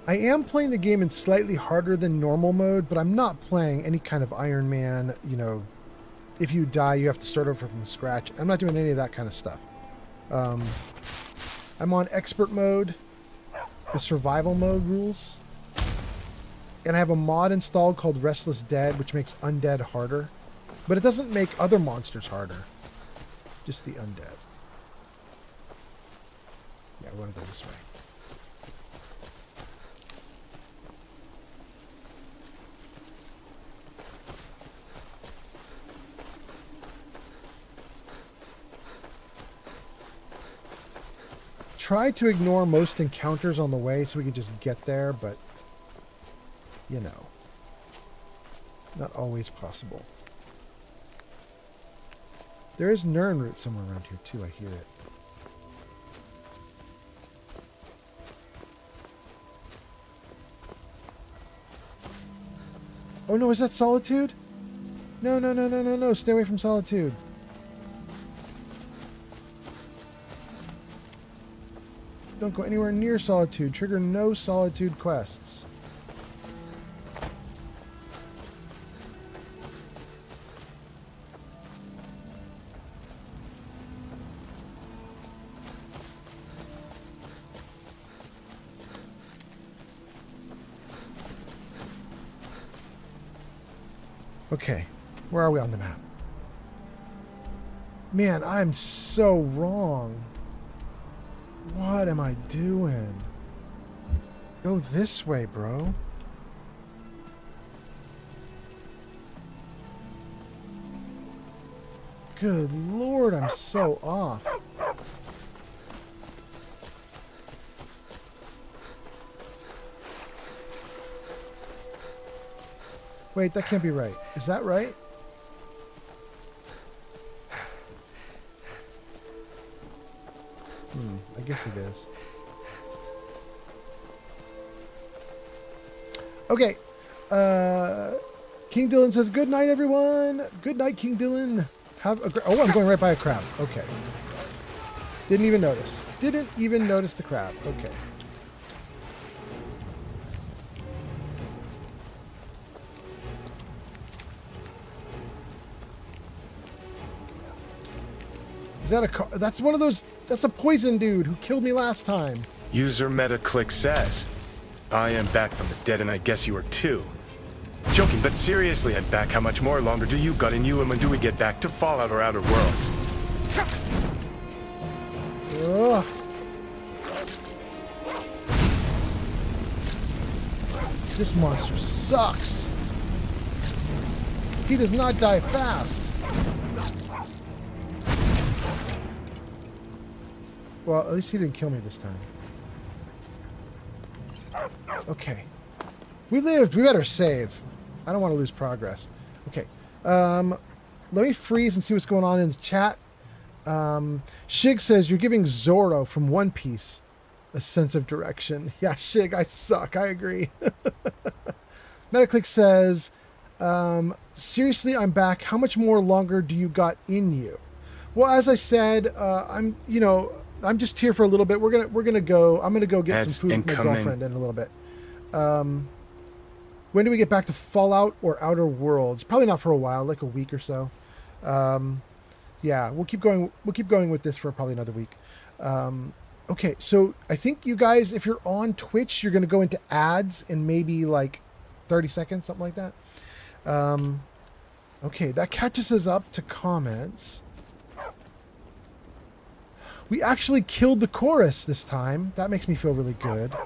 I am playing the game in slightly harder than normal mode, but I'm not playing any kind of Iron Man, you know, if you die, you have to start over from scratch. I'm not doing any of that kind of stuff. I'm on expert mode, the survival mode rules, and I have a mod installed called Restless Dead, which makes undead harder, but it doesn't make other monsters harder, just the undead. Yeah, I want to go this way. Try to ignore most encounters on the way so we can just get there, but, you know, not always possible. There is Nirnroot somewhere around here, too. I hear it. Oh, no, is that Solitude? No, no, no, no, no, no. Stay away from Solitude. Don't go anywhere near Solitude. Trigger no Solitude quests. Okay, where are we on the map? Man, I'm so wrong. What am I doing? Go this way, bro. Good Lord, I'm so off. Wait, that can't be right. Is that right? I guess it is. Okay. King Dylan says, good night, everyone. Good night, King Dylan. Have a great... Oh, I'm going right by a crab. Okay. Didn't even notice. Didn't even notice the crab. Okay. Is that a car? That's one of those... That's a poison dude who killed me last time. User Metaclick says, I am back from the dead and I guess you are too. Joking, but seriously, I'm back. How much more longer do you got in you, and when do we get back to Fallout or Outer Worlds? Ugh. This monster sucks. He does not die fast. Well, at least he didn't kill me this time. Okay. We lived. We better save. I don't want to lose progress. Okay. Let me freeze and see what's going on in the chat. Shig says, you're giving Zoro from One Piece a sense of direction. Yeah, Shig, I suck. I agree. Metaclick says, seriously, I'm back. How much more longer do you got in you? Well, as I said, I'm just here for a little bit. I'm gonna go get some food with my girlfriend in a little bit. When do we get back to Fallout or Outer Worlds? Probably not for a while, like a week or so. Yeah, we'll keep going with this for probably another week. Okay, so I think you guys, if you're on Twitch, you're gonna go into ads in maybe like 30 seconds, something like that. Okay, that catches us up to comments. We actually killed the chorus this time. That makes me feel really good.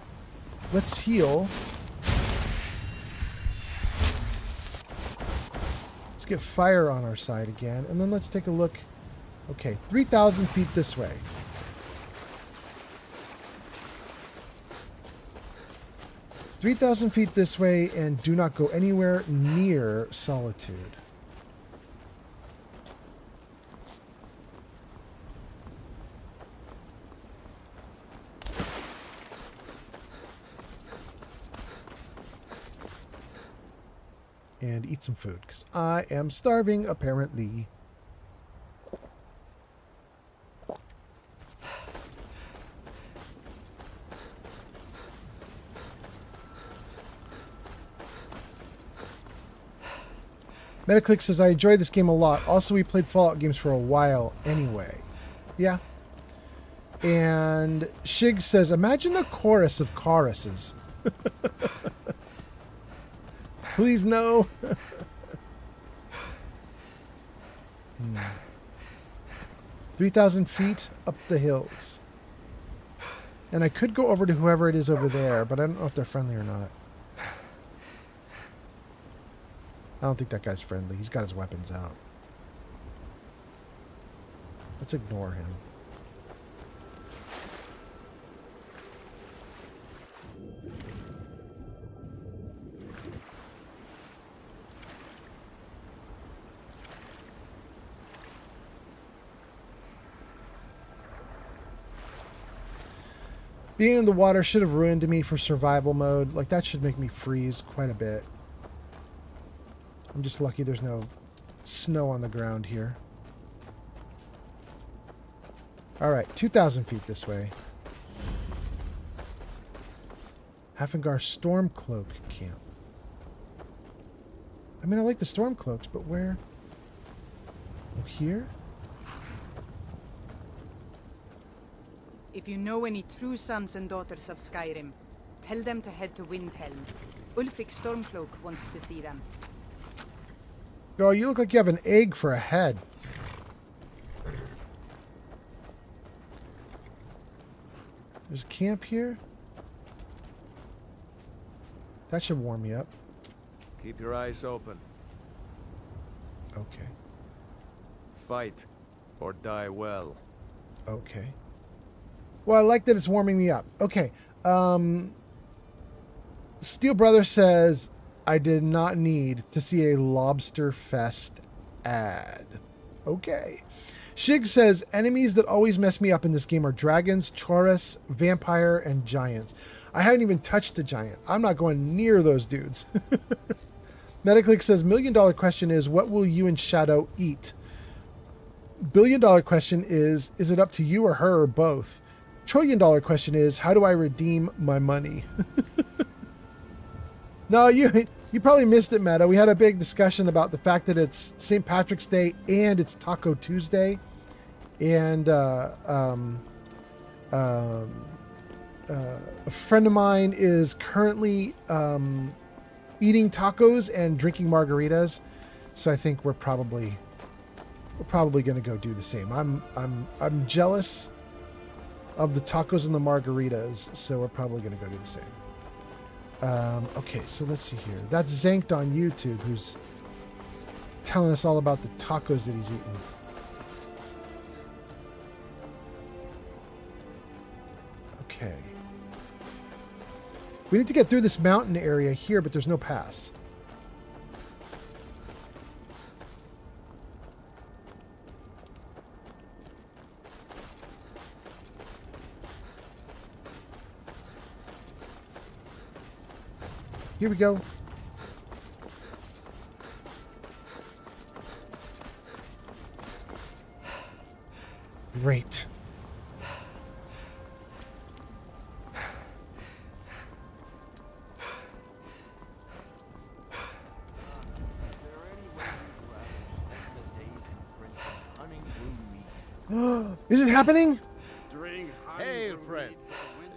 Let's heal. Let's get fire on our side again. And then let's take a look. Okay, 3,000 feet this way. "3,000 feet this way and do not go anywhere near Solitude." And eat some food, because I am starving, apparently. Metaclick says, I enjoy this game a lot. Also, we played Fallout games for a while anyway. Yeah. And Shig says, imagine a chorus of choruses. Please no. 3,000 feet up the hills. And I could go over to whoever it is over there, but I don't know if they're friendly or not. I don't think that guy's friendly. He's got his weapons out. Let's ignore him. Being in the water should have ruined me for survival mode. Like, that should make me freeze quite a bit. I'm just lucky there's no snow on the ground here. Alright, 2,000 feet this way. Hafengar Stormcloak Camp. I mean, I like the Stormcloaks, but where? Oh, here? If you know any true sons and daughters of Skyrim, tell them to head to Windhelm. Ulfric Stormcloak wants to see them. Oh, you look like you have an egg for a head. There's a camp here. That should warm me up. Keep your eyes open. Okay. Fight or die well. Okay. Well, I like that it's warming me up. Okay. Steel Brother says, I did not need to see a Lobster Fest ad. Okay. Shig says, enemies that always mess me up in this game are dragons, chorus, vampire, and giants. I haven't even touched a giant. I'm not going near those dudes. Metaclick says, $1 million question is, what will you and Shadow eat? $1 billion question is it up to you or her or both? $1 trillion question is, how do I redeem my money? No, you probably missed it, Meta. We had a big discussion about the fact that it's St. Patrick's Day and it's Taco Tuesday. And a friend of mine is currently eating tacos and drinking margaritas. So I think we're probably going to go do the same. I'm jealous of the tacos and the margaritas, so we're probably going to go do the same. Okay, so let's see here. That's Zanked on YouTube, who's telling us all about the tacos that he's eating. Okay. We need to get through this mountain area here, but there's no pass. Here we go. Great. Is it happening? Hail, friend.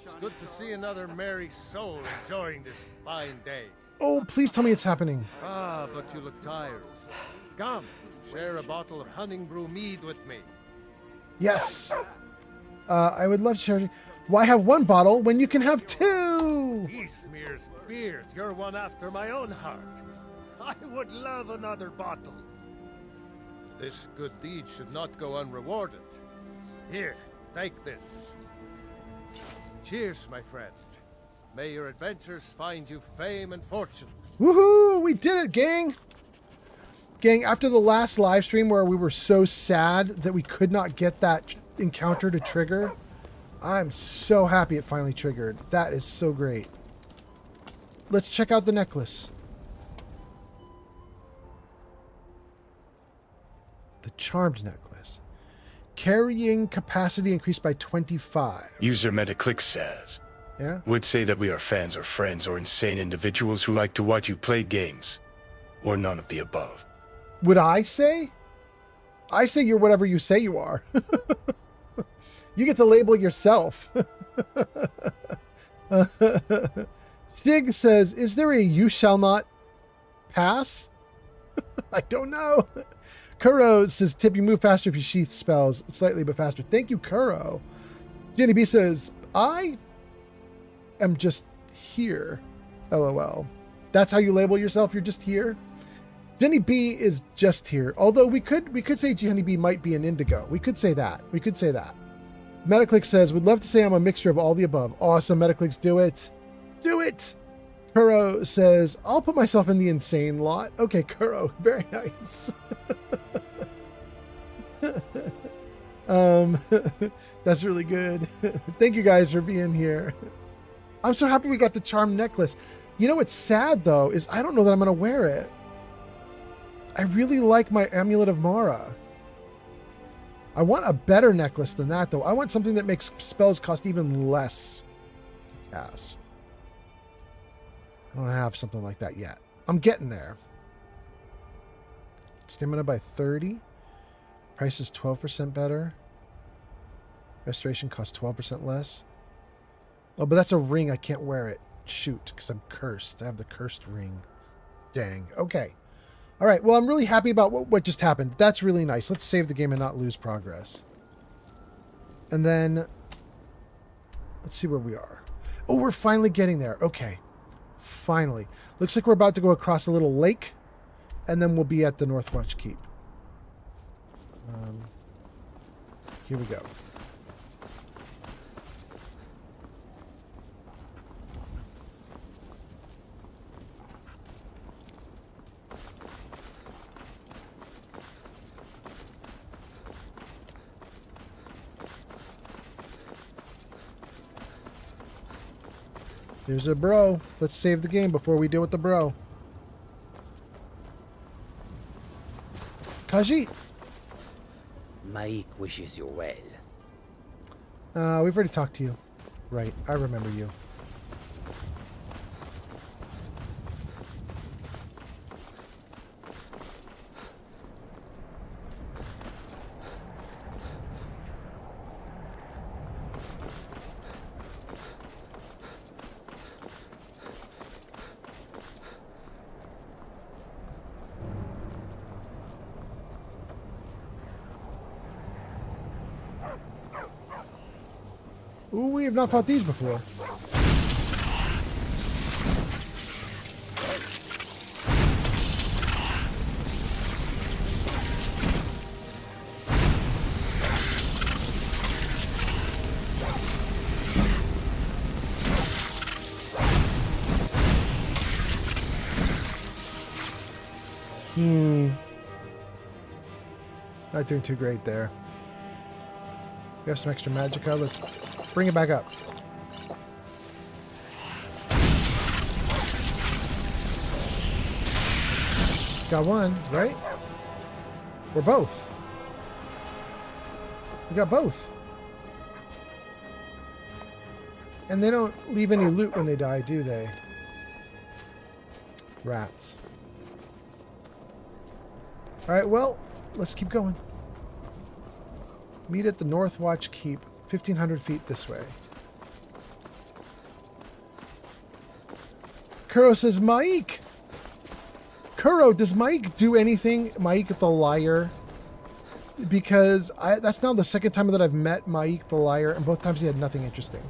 It's good to see another merry soul enjoying this fine day. Oh, please tell me it's happening. Ah, but you look tired. Come, share a bottle of honey brew mead with me. Yes. I would love to share. Why have one bottle when you can have two? Eastmere's beard, you're one after my own heart. I would love another bottle. This good deed should not go unrewarded. Here, take this. Cheers, my friend. May your adventures find you fame and fortune. Woohoo! We did it, gang! Gang, after the last live stream where we were so sad that we could not get that encounter to trigger, I'm so happy it finally triggered. That is so great. Let's check out the necklace. The charmed necklace. Carrying capacity increased by 25. User Metaclick says, Yeah? would say that we are fans or friends or insane individuals who like to watch you play games. Or none of the above. Would I say? I say you're whatever you say you are. You get to label yourself. Fig says, is there a you shall not pass? I don't know. Kuro says, Tip, you move faster if you sheath spells. Slightly, but faster. Thank you, Kuro. Jenny B says, I am just here. LOL. That's how you label yourself? You're just here? Jenny B is just here. Although we could say Jenny B might be an indigo. We could say that. We could say that. Metaclick says, would love to say I'm a mixture of all the above. Awesome, Metaclicks, do it. Do it! Kuro says, I'll put myself in the insane lot. Okay, Kuro, very nice. That's really good. Thank you guys for being here. I'm so happy we got the charm necklace. You know what's sad, though, is I don't know that I'm going to wear it. I really like my Amulet of Mara. I want a better necklace than that, though. I want something that makes spells cost even less to cast. I don't have something like that yet. I'm getting there. Stamina by 30. Price is 12% better. Restoration costs 12% less. Oh, but that's a ring. I can't wear it. Shoot, because I'm cursed. I have the cursed ring. Dang. Okay. All right. Well, I'm really happy about what just happened. That's really nice. Let's save the game and not lose progress. And then let's see where we are. Oh, we're finally getting there. Okay. Finally. Looks like we're about to go across a little lake, and then we'll be at the Northwatch Keep. Here we go. There's a bro. Let's save the game before we deal with the bro. Khajiit. Maik wishes you well. We've already talked to you. Right, I remember you. Ooh, we have not fought these before. Not doing too great there. We have some extra magicka. Let's bring it back up. Got one, right? Or both. We got both. And they don't leave any loot when they die, do they? Rats. Alright, well, let's keep going. Meet at the North Watch Keep, 1,500 feet this way. Kuro says, Mike! Kuro, does Mike do anything? Mike the Liar? Because that's now the second time that I've met Mike the Liar, and both times he had nothing interesting.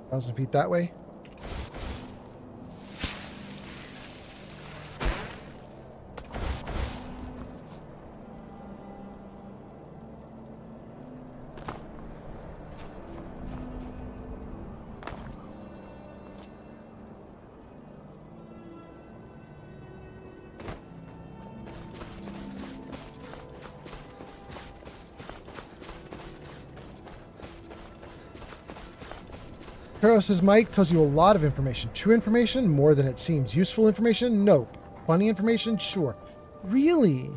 Thousand feet that way. Kuro says Mike tells you a lot of information. True information? More than it seems. Useful information? Nope. Funny information? Sure. Really?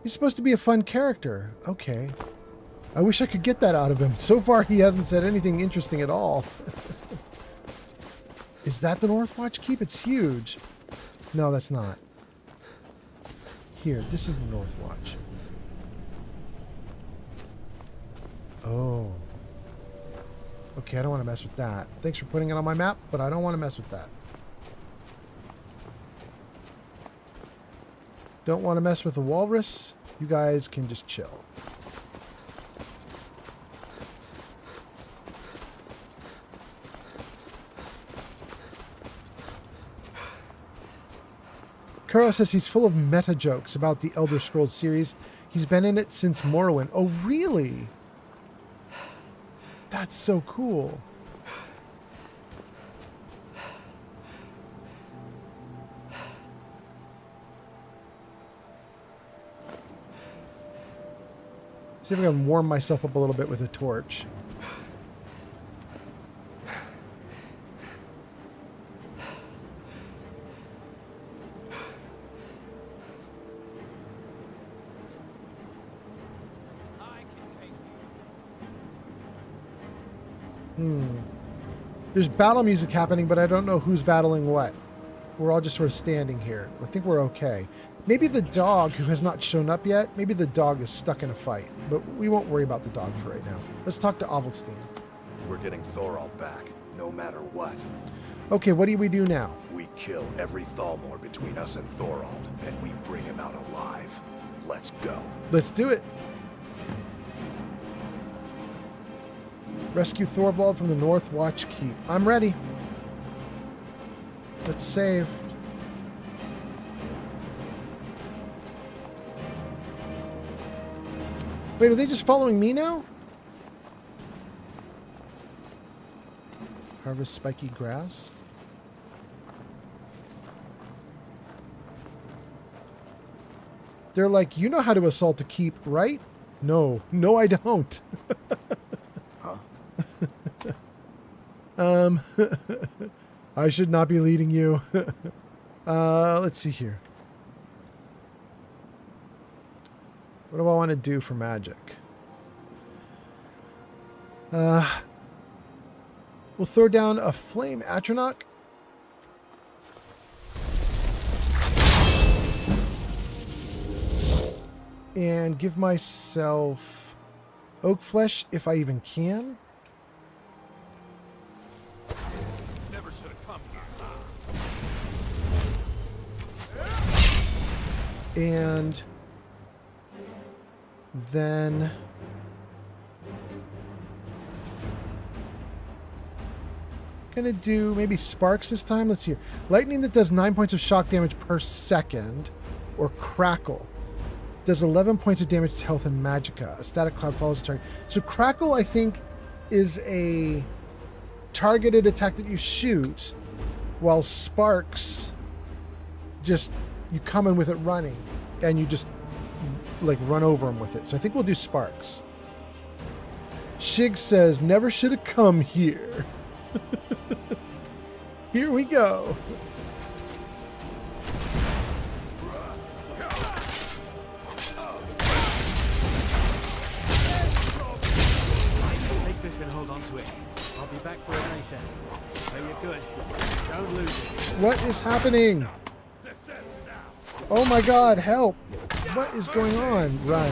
He's supposed to be a fun character. Okay. I wish I could get that out of him. So far, he hasn't said anything interesting at all. Is that the North Watch Keep? It's huge. No, that's not. Here, this is the North Watch. Oh. Okay, I don't want to mess with that. Thanks for putting it on my map, but I don't want to mess with that. Don't want to mess with the walrus. You guys can just chill. Kuro says he's full of meta jokes about the Elder Scrolls series. He's been in it since Morrowind. Oh, really? That's so cool. See if I can warm myself up a little bit with a torch. There's battle music happening, but I don't know who's battling what. We're all just sort of standing here. I think we're okay. Maybe the dog, who has not shown up yet, maybe the dog is stuck in a fight. But we won't worry about the dog for right now. Let's talk to Ovalstein. We're getting Thorald back, no matter what. Okay, what do we do now? We kill every Thalmor between us and Thorald, and we bring him out alive. Let's go. Let's do it. Rescue Thorvald from the North Watch Keep. I'm ready. Let's save. Wait, are they just following me now? Harvest spiky grass. They're like, you know how to assault a keep, right? No. No, I don't. I should not be leading you. Let's see here. What do I want to do for magic? We'll throw down a flame Atronach. And give myself oak flesh if I even can. Never should have come here. And then gonna do maybe sparks this time. Let's see here. Lightning that does 9 points of shock damage per second, or crackle. Does 11 points of damage to health and magicka. A static cloud follows the target. So Crackle, I think, is a targeted attack that you shoot, while Sparks just, you come in with it running, and you just like run over him with it. So I think we'll do Sparks. Shig says, never should have come here. Here we go. Take this and hold on to it. I'll be back for it later. So you're good. Don't lose it. What is happening? Oh my god, help! What is going on? Run.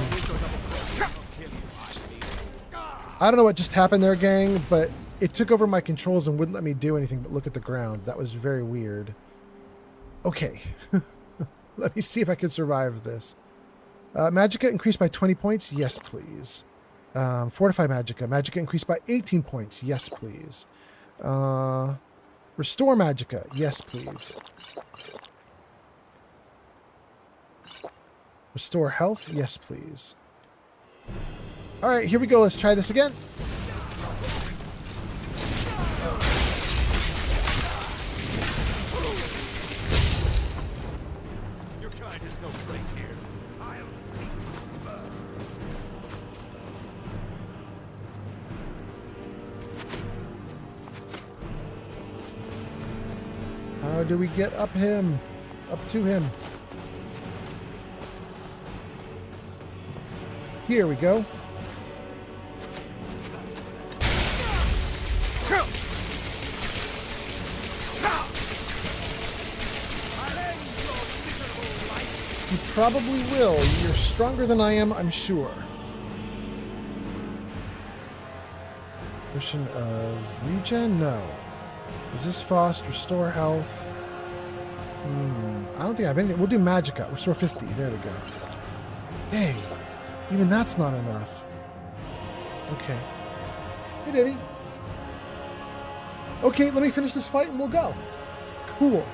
I don't know what just happened there, gang, but it took over my controls and wouldn't let me do anything but look at the ground. That was very weird. Okay. Let me see if I can survive this. Magicka increased by 20 points? Yes, please. Fortify Magicka. Magicka increased by 18 points? Yes, please. Restore Magicka? Yes, please. Restore health? Yes, please. Alright, here we go. Let's try this again. Your kind has no place here. I'll see you burn. How do we get up him? Up to him. Here we go. You probably will. You're stronger than I am, I'm sure. Potion of regen? No. Resist Frost, restore health. I don't think I have anything. We'll do Magicka. Restore 50. There we go. Dang. Even that's not enough. Okay. Hey, baby. Okay, let me finish this fight and we'll go. Cool.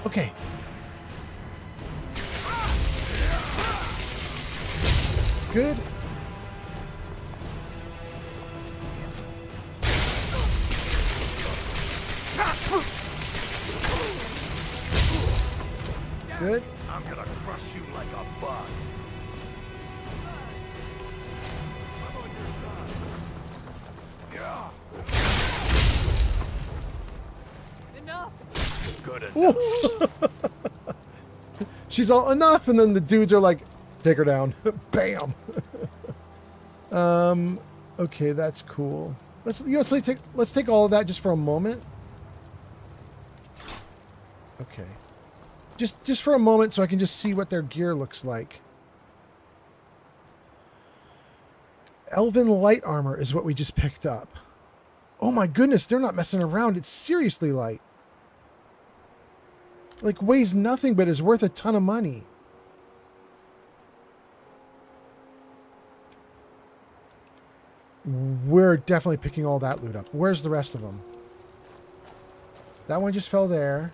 Okay. Good. Good. I'm gonna crush you like a bug. I'm on your side. Yeah. Enough. Good enough. She's all enough, and then the dudes are like, take her down. Bam. Okay, that's cool. Let's let's take all of that just for a moment. Okay. Just for a moment so I can just see what their gear looks like. Elven light armor is what we just picked up. Oh my goodness, they're not messing around. It's seriously light. Like, weighs nothing but is worth a ton of money. We're definitely picking all that loot up. Where's the rest of them? That one just fell there.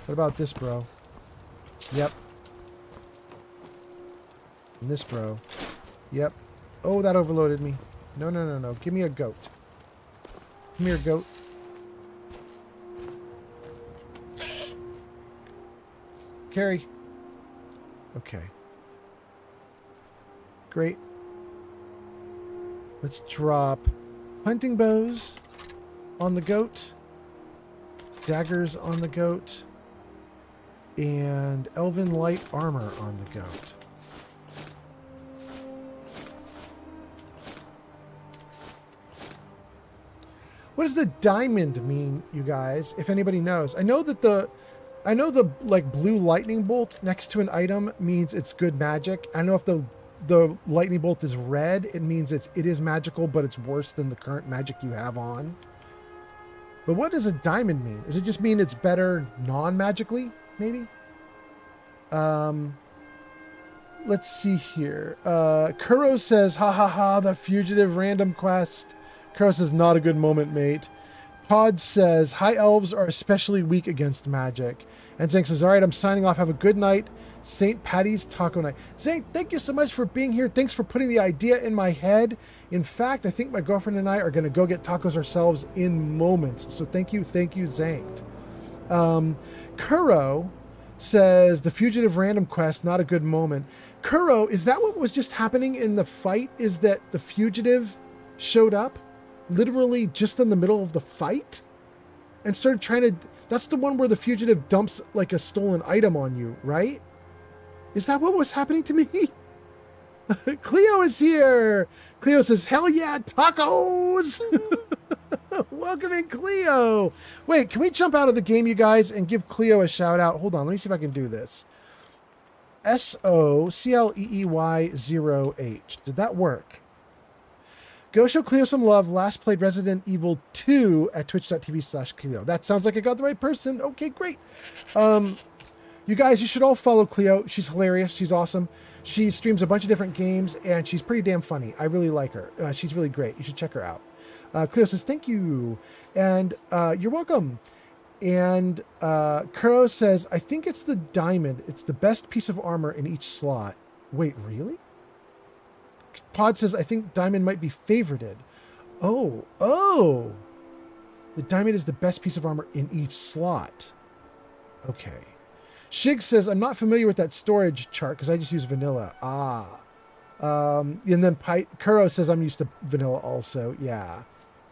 What about this, bro? Yep. And this, bro. Yep. Oh, that overloaded me. No, no, no, no. Give me a goat. Come here, goat. Carry. Okay. Great. Let's drop hunting bows on the goat, daggers on the goat, and elven light armor on the goat. What does the diamond mean, you guys? If anybody knows, I know the like blue lightning bolt next to an item means it's good magic. I know if the lightning bolt is red, it means it is magical, but it's worse than the current magic you have on. But what does a diamond mean? Does it just mean it's better non-magically, maybe? Let's see here. Kuro says, ha ha ha, the fugitive random quest. Kuro says, not a good moment, mate. Pod says, high elves are especially weak against magic. And Zank says, all right, I'm signing off. Have a good night. St. Patty's Taco Night. Zank, thank you so much for being here. Thanks for putting the idea in my head. In fact, I think my girlfriend and I are going to go get tacos ourselves in moments. So thank you, Zank. Kuro says, the fugitive random quest, not a good moment. Kuro, is that what was just happening in the fight? Is that the fugitive showed up literally just in the middle of the fight and started trying to... That's the one where the fugitive dumps like a stolen item on you, right? Is that what was happening to me? Cleo is here. Cleo says, hell yeah, tacos. Welcome in, Cleo. Wait, can we jump out of the game, you guys, and give Cleo a shout out? Hold on, let me see if I can do this. SOCLEEY0H. Did that work? Go show Cleo some love. Last played Resident Evil 2 at twitch.tv/Cleo. That sounds like I got the right person. Okay, great. You guys, you should all follow Cleo. She's hilarious. She's awesome. She streams a bunch of different games, and she's pretty damn funny. I really like her. She's really great. You should check her out. Cleo says, thank you. And you're welcome. And Kuro says, I think it's the diamond. It's the best piece of armor in each slot. Wait, really? Pod says, I think diamond might be favorited. Oh. The diamond is the best piece of armor in each slot. Okay. Shig says, I'm not familiar with that storage chart because I just use vanilla. And then Kuro says, I'm used to vanilla also. Yeah.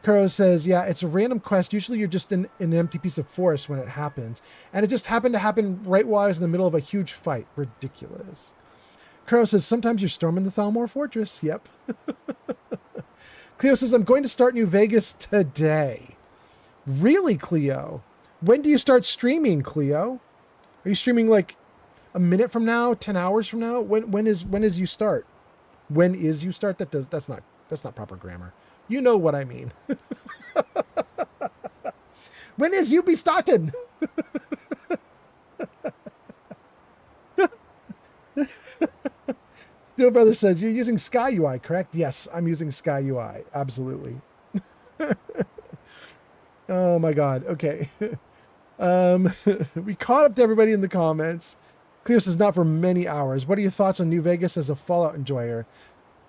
Kuro says, yeah, it's a random quest. Usually you're just in an empty piece of forest when it happens. And it just happened to happen right while I was in the middle of a huge fight. Ridiculous. Kuro says, sometimes you're storming the Thalmor Fortress. Yep. Cleo says, I'm going to start New Vegas today. Really, Cleo? When do you start streaming, Cleo? Are you streaming like a minute from now, 10 hours from now? When is you start? When is you start? That's not proper grammar. You know what I mean. When is you be starting? Steel Brother says, you're using Sky UI, correct? Yes, I'm using Sky UI. Absolutely. Oh my God. Okay. We caught up to everybody in the comments. Cleo says, not for many hours. What are your thoughts on New Vegas as a Fallout enjoyer?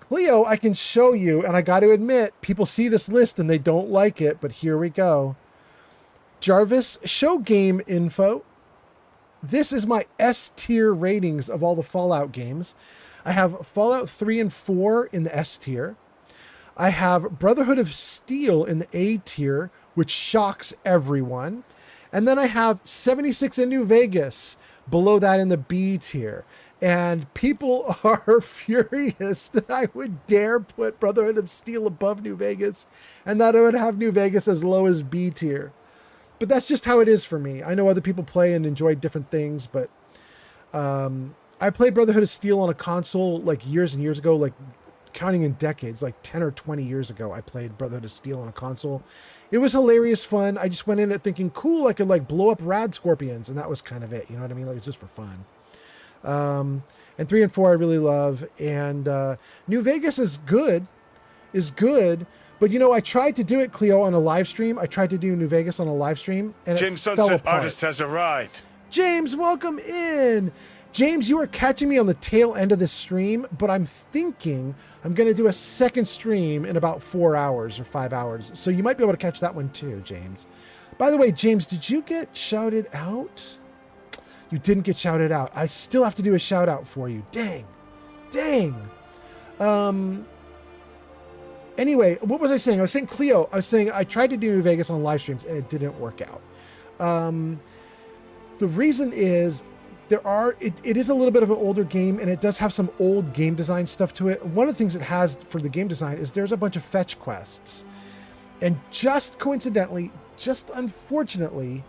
Cleo, I can show you, and I got to admit, people see this list and they don't like it, but here we go. Jarvis, show game info. This is my S tier ratings of all the Fallout games. I have Fallout 3 and 4 in the S tier. I have Brotherhood of Steel in the A tier, which shocks everyone. And then I have 76 in New Vegas below that in the B tier. And people are furious that I would dare put Brotherhood of Steel above New Vegas and that I would have New Vegas as low as B tier. But that's just how it is for me. I know other people play and enjoy different things, but I played Brotherhood of Steel on a console like years and years ago, like counting in decades, like 10 or 20 years ago, I played Brotherhood of Steel on a console. It was hilarious fun. I just went in it thinking, cool, I could like blow up rad scorpions, and that was kind of it. You know what I mean? Like, it's just for fun. And 3 and 4 I really love. And New Vegas is good. But, you know, I tried to do it, Cleo, on a live stream. I tried to do New Vegas on a live stream, and James it fell Sunset apart. Artist has arrived. James, welcome in. James, you are catching me on the tail end of this stream, but I'm thinking I'm going to do a second stream in about 4 hours or 5 hours. So you might be able to catch that one too, James. By the way, James, did you get shouted out? You didn't get shouted out. I still have to do a shout out for you. Dang. Anyway, what was I saying? I was saying Cleo. I was saying I tried to do New Vegas on live streams and it didn't work out. The reason is it is a little bit of an older game, and it does have some old game design stuff to it. One of the things it has for the game design is there's a bunch of fetch quests. And just coincidentally, just unfortunately,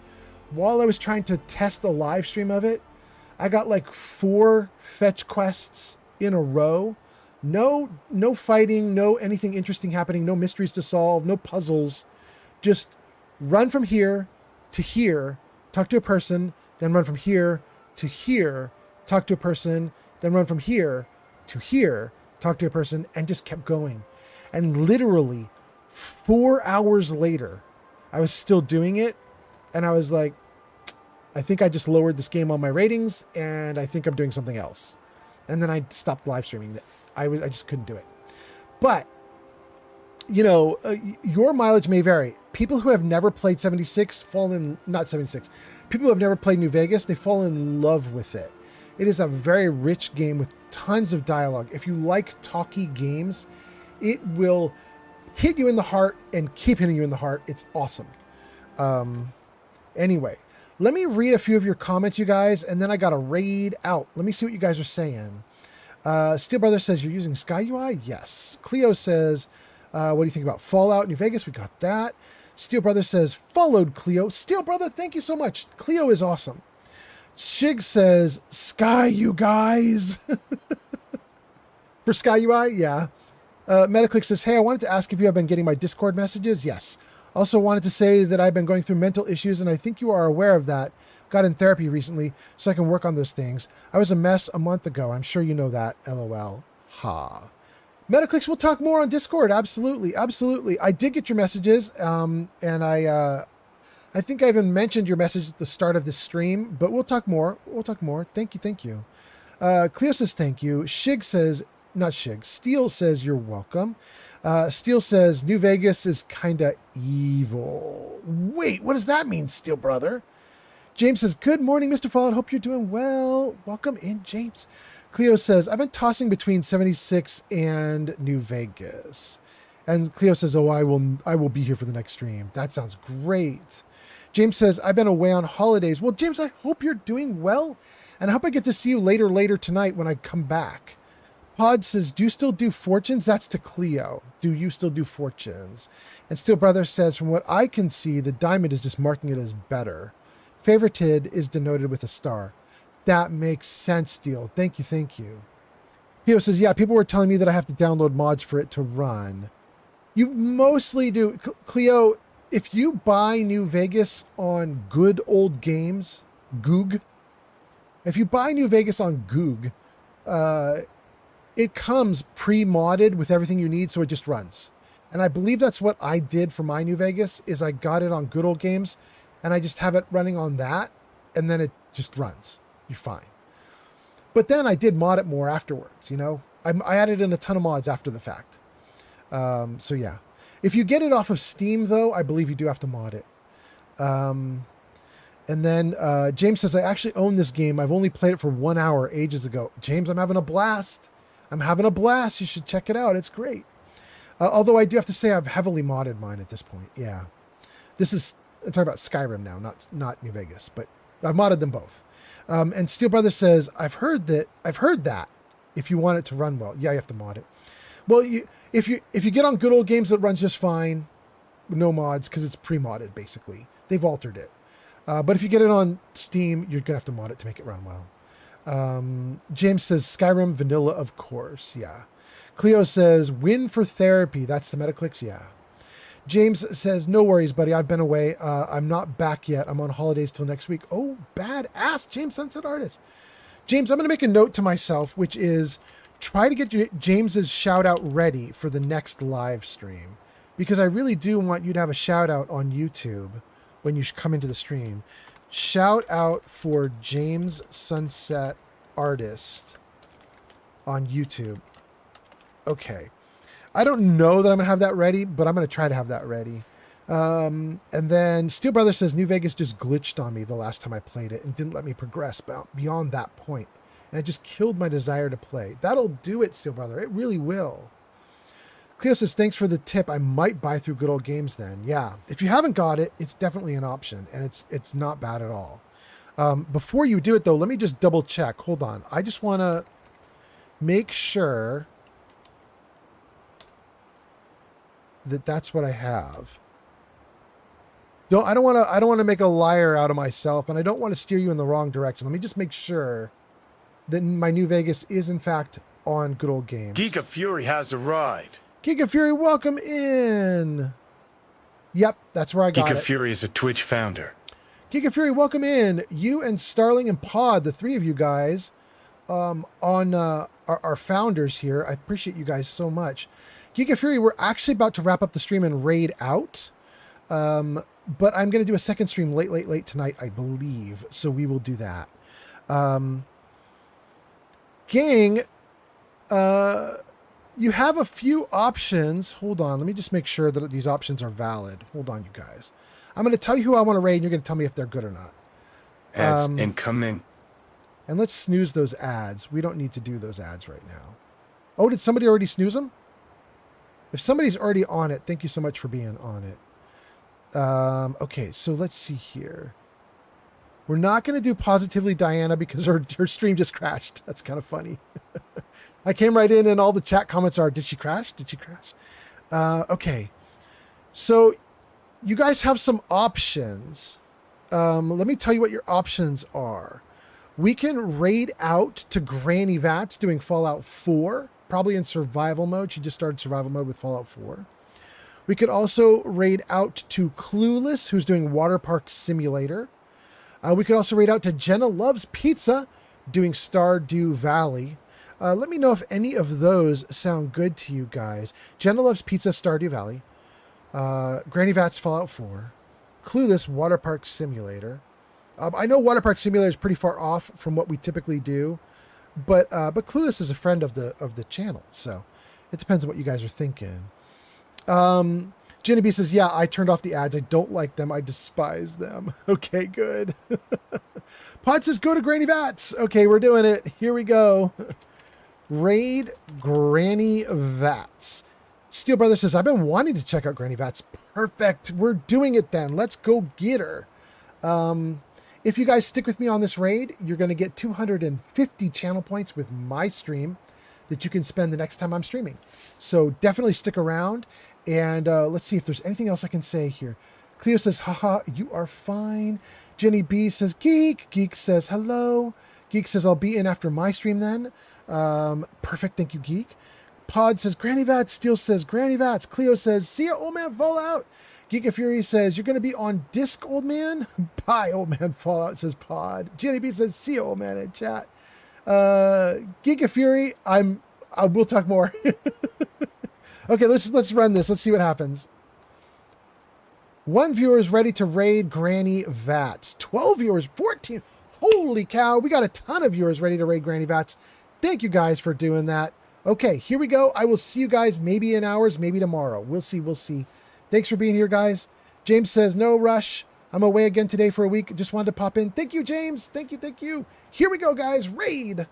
while I was trying to test a live stream of it, I got like 4 fetch quests in a row. No fighting, no anything interesting happening, no mysteries to solve, no puzzles. Just run from here to here, talk to a person, then run from here to here, talk to a person, then run from here to here, talk to a person, and just kept going. And literally 4 hours later, I was still doing it, and I was like, I think I just lowered this game on my ratings, and I think I'm doing something else. And then I stopped live streaming. I just couldn't do it. But, you know, your mileage may vary. People who have never played 76 not 76. People who have never played New Vegas, they fall in love with it. It is a very rich game with tons of dialogue. If you like talky games, it will hit you in the heart and keep hitting you in the heart. It's awesome. Anyway, let me read a few of your comments, you guys, and then I got to raid out. Let me see what you guys are saying. Steel Brother says, you're using Sky UI? Yes. Cleo says, what do you think about Fallout New Vegas? We got that. Steel Brother says, followed Cleo. Steel Brother, thank you so much. Cleo is awesome. Shig says, Sky, you guys. For Sky UI? Yeah. Metaclick says, hey, I wanted to ask if you have been getting my Discord messages. Yes. Also wanted to say that I've been going through mental issues, and I think you are aware of that. Got in therapy recently, so I can work on those things. I was a mess a month ago. I'm sure you know that. LOL. Ha. Metaclicks, we'll talk more on Discord. Absolutely. Absolutely. I did get your messages, and I think I even mentioned your message at the start of this stream, but we'll talk more. We'll talk more. Thank you. Thank you. Cleo says thank you. Shig says, not Shig, Steel says you're welcome. Steel says New Vegas is kind of evil. Wait, what does that mean, Steel Brother? James says, good morning, Mr. Fallout. Hope you're doing well. Welcome in, James. Cleo says, I've been tossing between 76 and New Vegas. And Cleo says, oh, I will be here for the next stream. That sounds great. James says, I've been away on holidays. Well, James, I hope you're doing well. And I hope I get to see you later tonight when I come back. Pod says, do you still do fortunes? That's to Cleo. Do you still do fortunes? And Steel Brother says, from what I can see, the diamond is just marking it as better. Favorited is denoted with a star. That makes sense, Steel. Thank you, thank you. Cleo says, yeah, people were telling me that I have to download mods for it to run. You mostly do. Cleo, if you buy New Vegas on good old games, Goog, if you buy New Vegas on Goog, it comes pre-modded with everything you need, so it just runs. And I believe that's what I did for my New Vegas, is I got it on good old games, and I just have it running on that, and then it just runs. You're fine. But then I did mod it more afterwards, you know? I added in a ton of mods after the fact. So yeah. If you get it off of Steam, though, I believe you do have to mod it. And then James says, I actually own this game. I've only played it for 1 hour ages ago. James, I'm having a blast. I'm having a blast. You should check it out. It's great. Although I do have to say I've heavily modded mine at this point. Yeah. I'm talking about Skyrim now, not New Vegas, but I've modded them both. And Steel Brother says, I've heard that if you want it to run well, yeah, you have to mod it. Well, if you get on good old games, it runs just fine. No mods, because it's pre-modded, basically. They've altered it. But if you get it on Steam, you're going to have to mod it to make it run well. James says, Skyrim vanilla, of course. Yeah. Cleo says, win for therapy. That's the Metaclicks. Yeah. James says, no worries, buddy. I've been away. I'm not back yet. I'm on holidays till next week. Oh, badass. James, Sunset Artist. James, I'm going to make a note to myself, which is try to get James's shout out ready for the next live stream, because I really do want you to have a shout out on YouTube when you come into the stream. Shout out for James Sunset Artist on YouTube. Okay. I don't know that I'm going to have that ready, but I'm going to try to have that ready. And then Steel Brother says, New Vegas just glitched on me the last time I played it and didn't let me progress beyond that point. And it just killed my desire to play. That'll do it, Steel Brother. It really will. Cleo says, thanks for the tip. I might buy through good old games then. Yeah. If you haven't got it, it's definitely an option, and it's not bad at all. Before you do it, though, let me just double check. Hold on. I just want to make sure that that's what I have. I don't want to make a liar out of myself, and I don't want to steer you in the wrong direction. Let me just make sure that my New Vegas is in fact on good old games. Giga Fury has arrived. Giga Fury, welcome in. Yep, that's where I got it. Giga Fury is a Twitch founder. Giga Fury, welcome in. You and Starling and Pod, the three of you guys, are founders here. I appreciate you guys so much. Giga Fury, we're actually about to wrap up the stream and raid out. But I'm going to do a second stream late tonight, I believe. So we will do that. Gang, you have a few options. Hold on. Let me just make sure that these options are valid. Hold on, you guys. I'm going to tell you who I want to raid, and you're going to tell me if they're good or not. Ads incoming. And let's snooze those ads. We don't need to do those ads right now. Oh, did somebody already snooze them? If somebody's already on it, thank you so much for being on it. Okay, so let's see here. We're not going to do Positively Diana because her stream just crashed. That's kind of funny. I came right in and all the chat comments are, did she crash? Did she crash? Okay. So you guys have some options. Let me tell you what your options are. We can raid out to Granny Vats doing Fallout 4, probably in survival mode. She just started survival mode with Fallout 4. We could also raid out to Clueless, who's doing Water Park Simulator. We could also raid out to Jenna Loves Pizza, doing Stardew Valley. Let me know if any of those sound good to you guys. Jenna Loves Pizza, Stardew Valley. Granny Vats, Fallout 4. Clueless, Water Park Simulator. I know Water Park Simulator is pretty far off from what we typically do, but Clueless is a friend of the channel, so it depends on what you guys are thinking. Jenny B says, yeah, I turned off the ads. I don't like them. I despise them. Okay, good. Pod says, go to Granny Vats. Okay, we're doing it. Here we go. Raid Granny Vats. Steel Brother says, I've been wanting to check out Granny Vats. Perfect. We're doing it then. Let's go get her. If you guys stick with me on this raid, you're going to get 250 channel points with my stream that you can spend the next time I'm streaming. So definitely stick around. And let's see if there's anything else I can say here. Cleo says, haha, you are fine. Jenny B says, geek. Geek says, hello. Geek says, I'll be in after my stream then. Perfect. Thank you, Geek. Pod says, Granny Vats. Steel says, Granny Vats. Cleo says, see ya, old man Fallout. Geek of Fury says, you're going to be on disc, old man. Bye, old man Fallout, says Pod. Jenny B says, see ya, old man, in chat. Geek of Fury, we'll talk more. Okay, let's run this. Let's see what happens. 1 viewer is ready to raid Granny Vats. 12 viewers, 14. Holy cow, we got a ton of viewers ready to raid Granny Vats. Thank you guys for doing that. Okay, here we go. I will see you guys maybe in hours, maybe tomorrow. We'll see. Thanks for being here, guys. James says, no rush. I'm away again today for a week. Just wanted to pop in. Thank you, James. Thank you. Here we go, guys. Raid.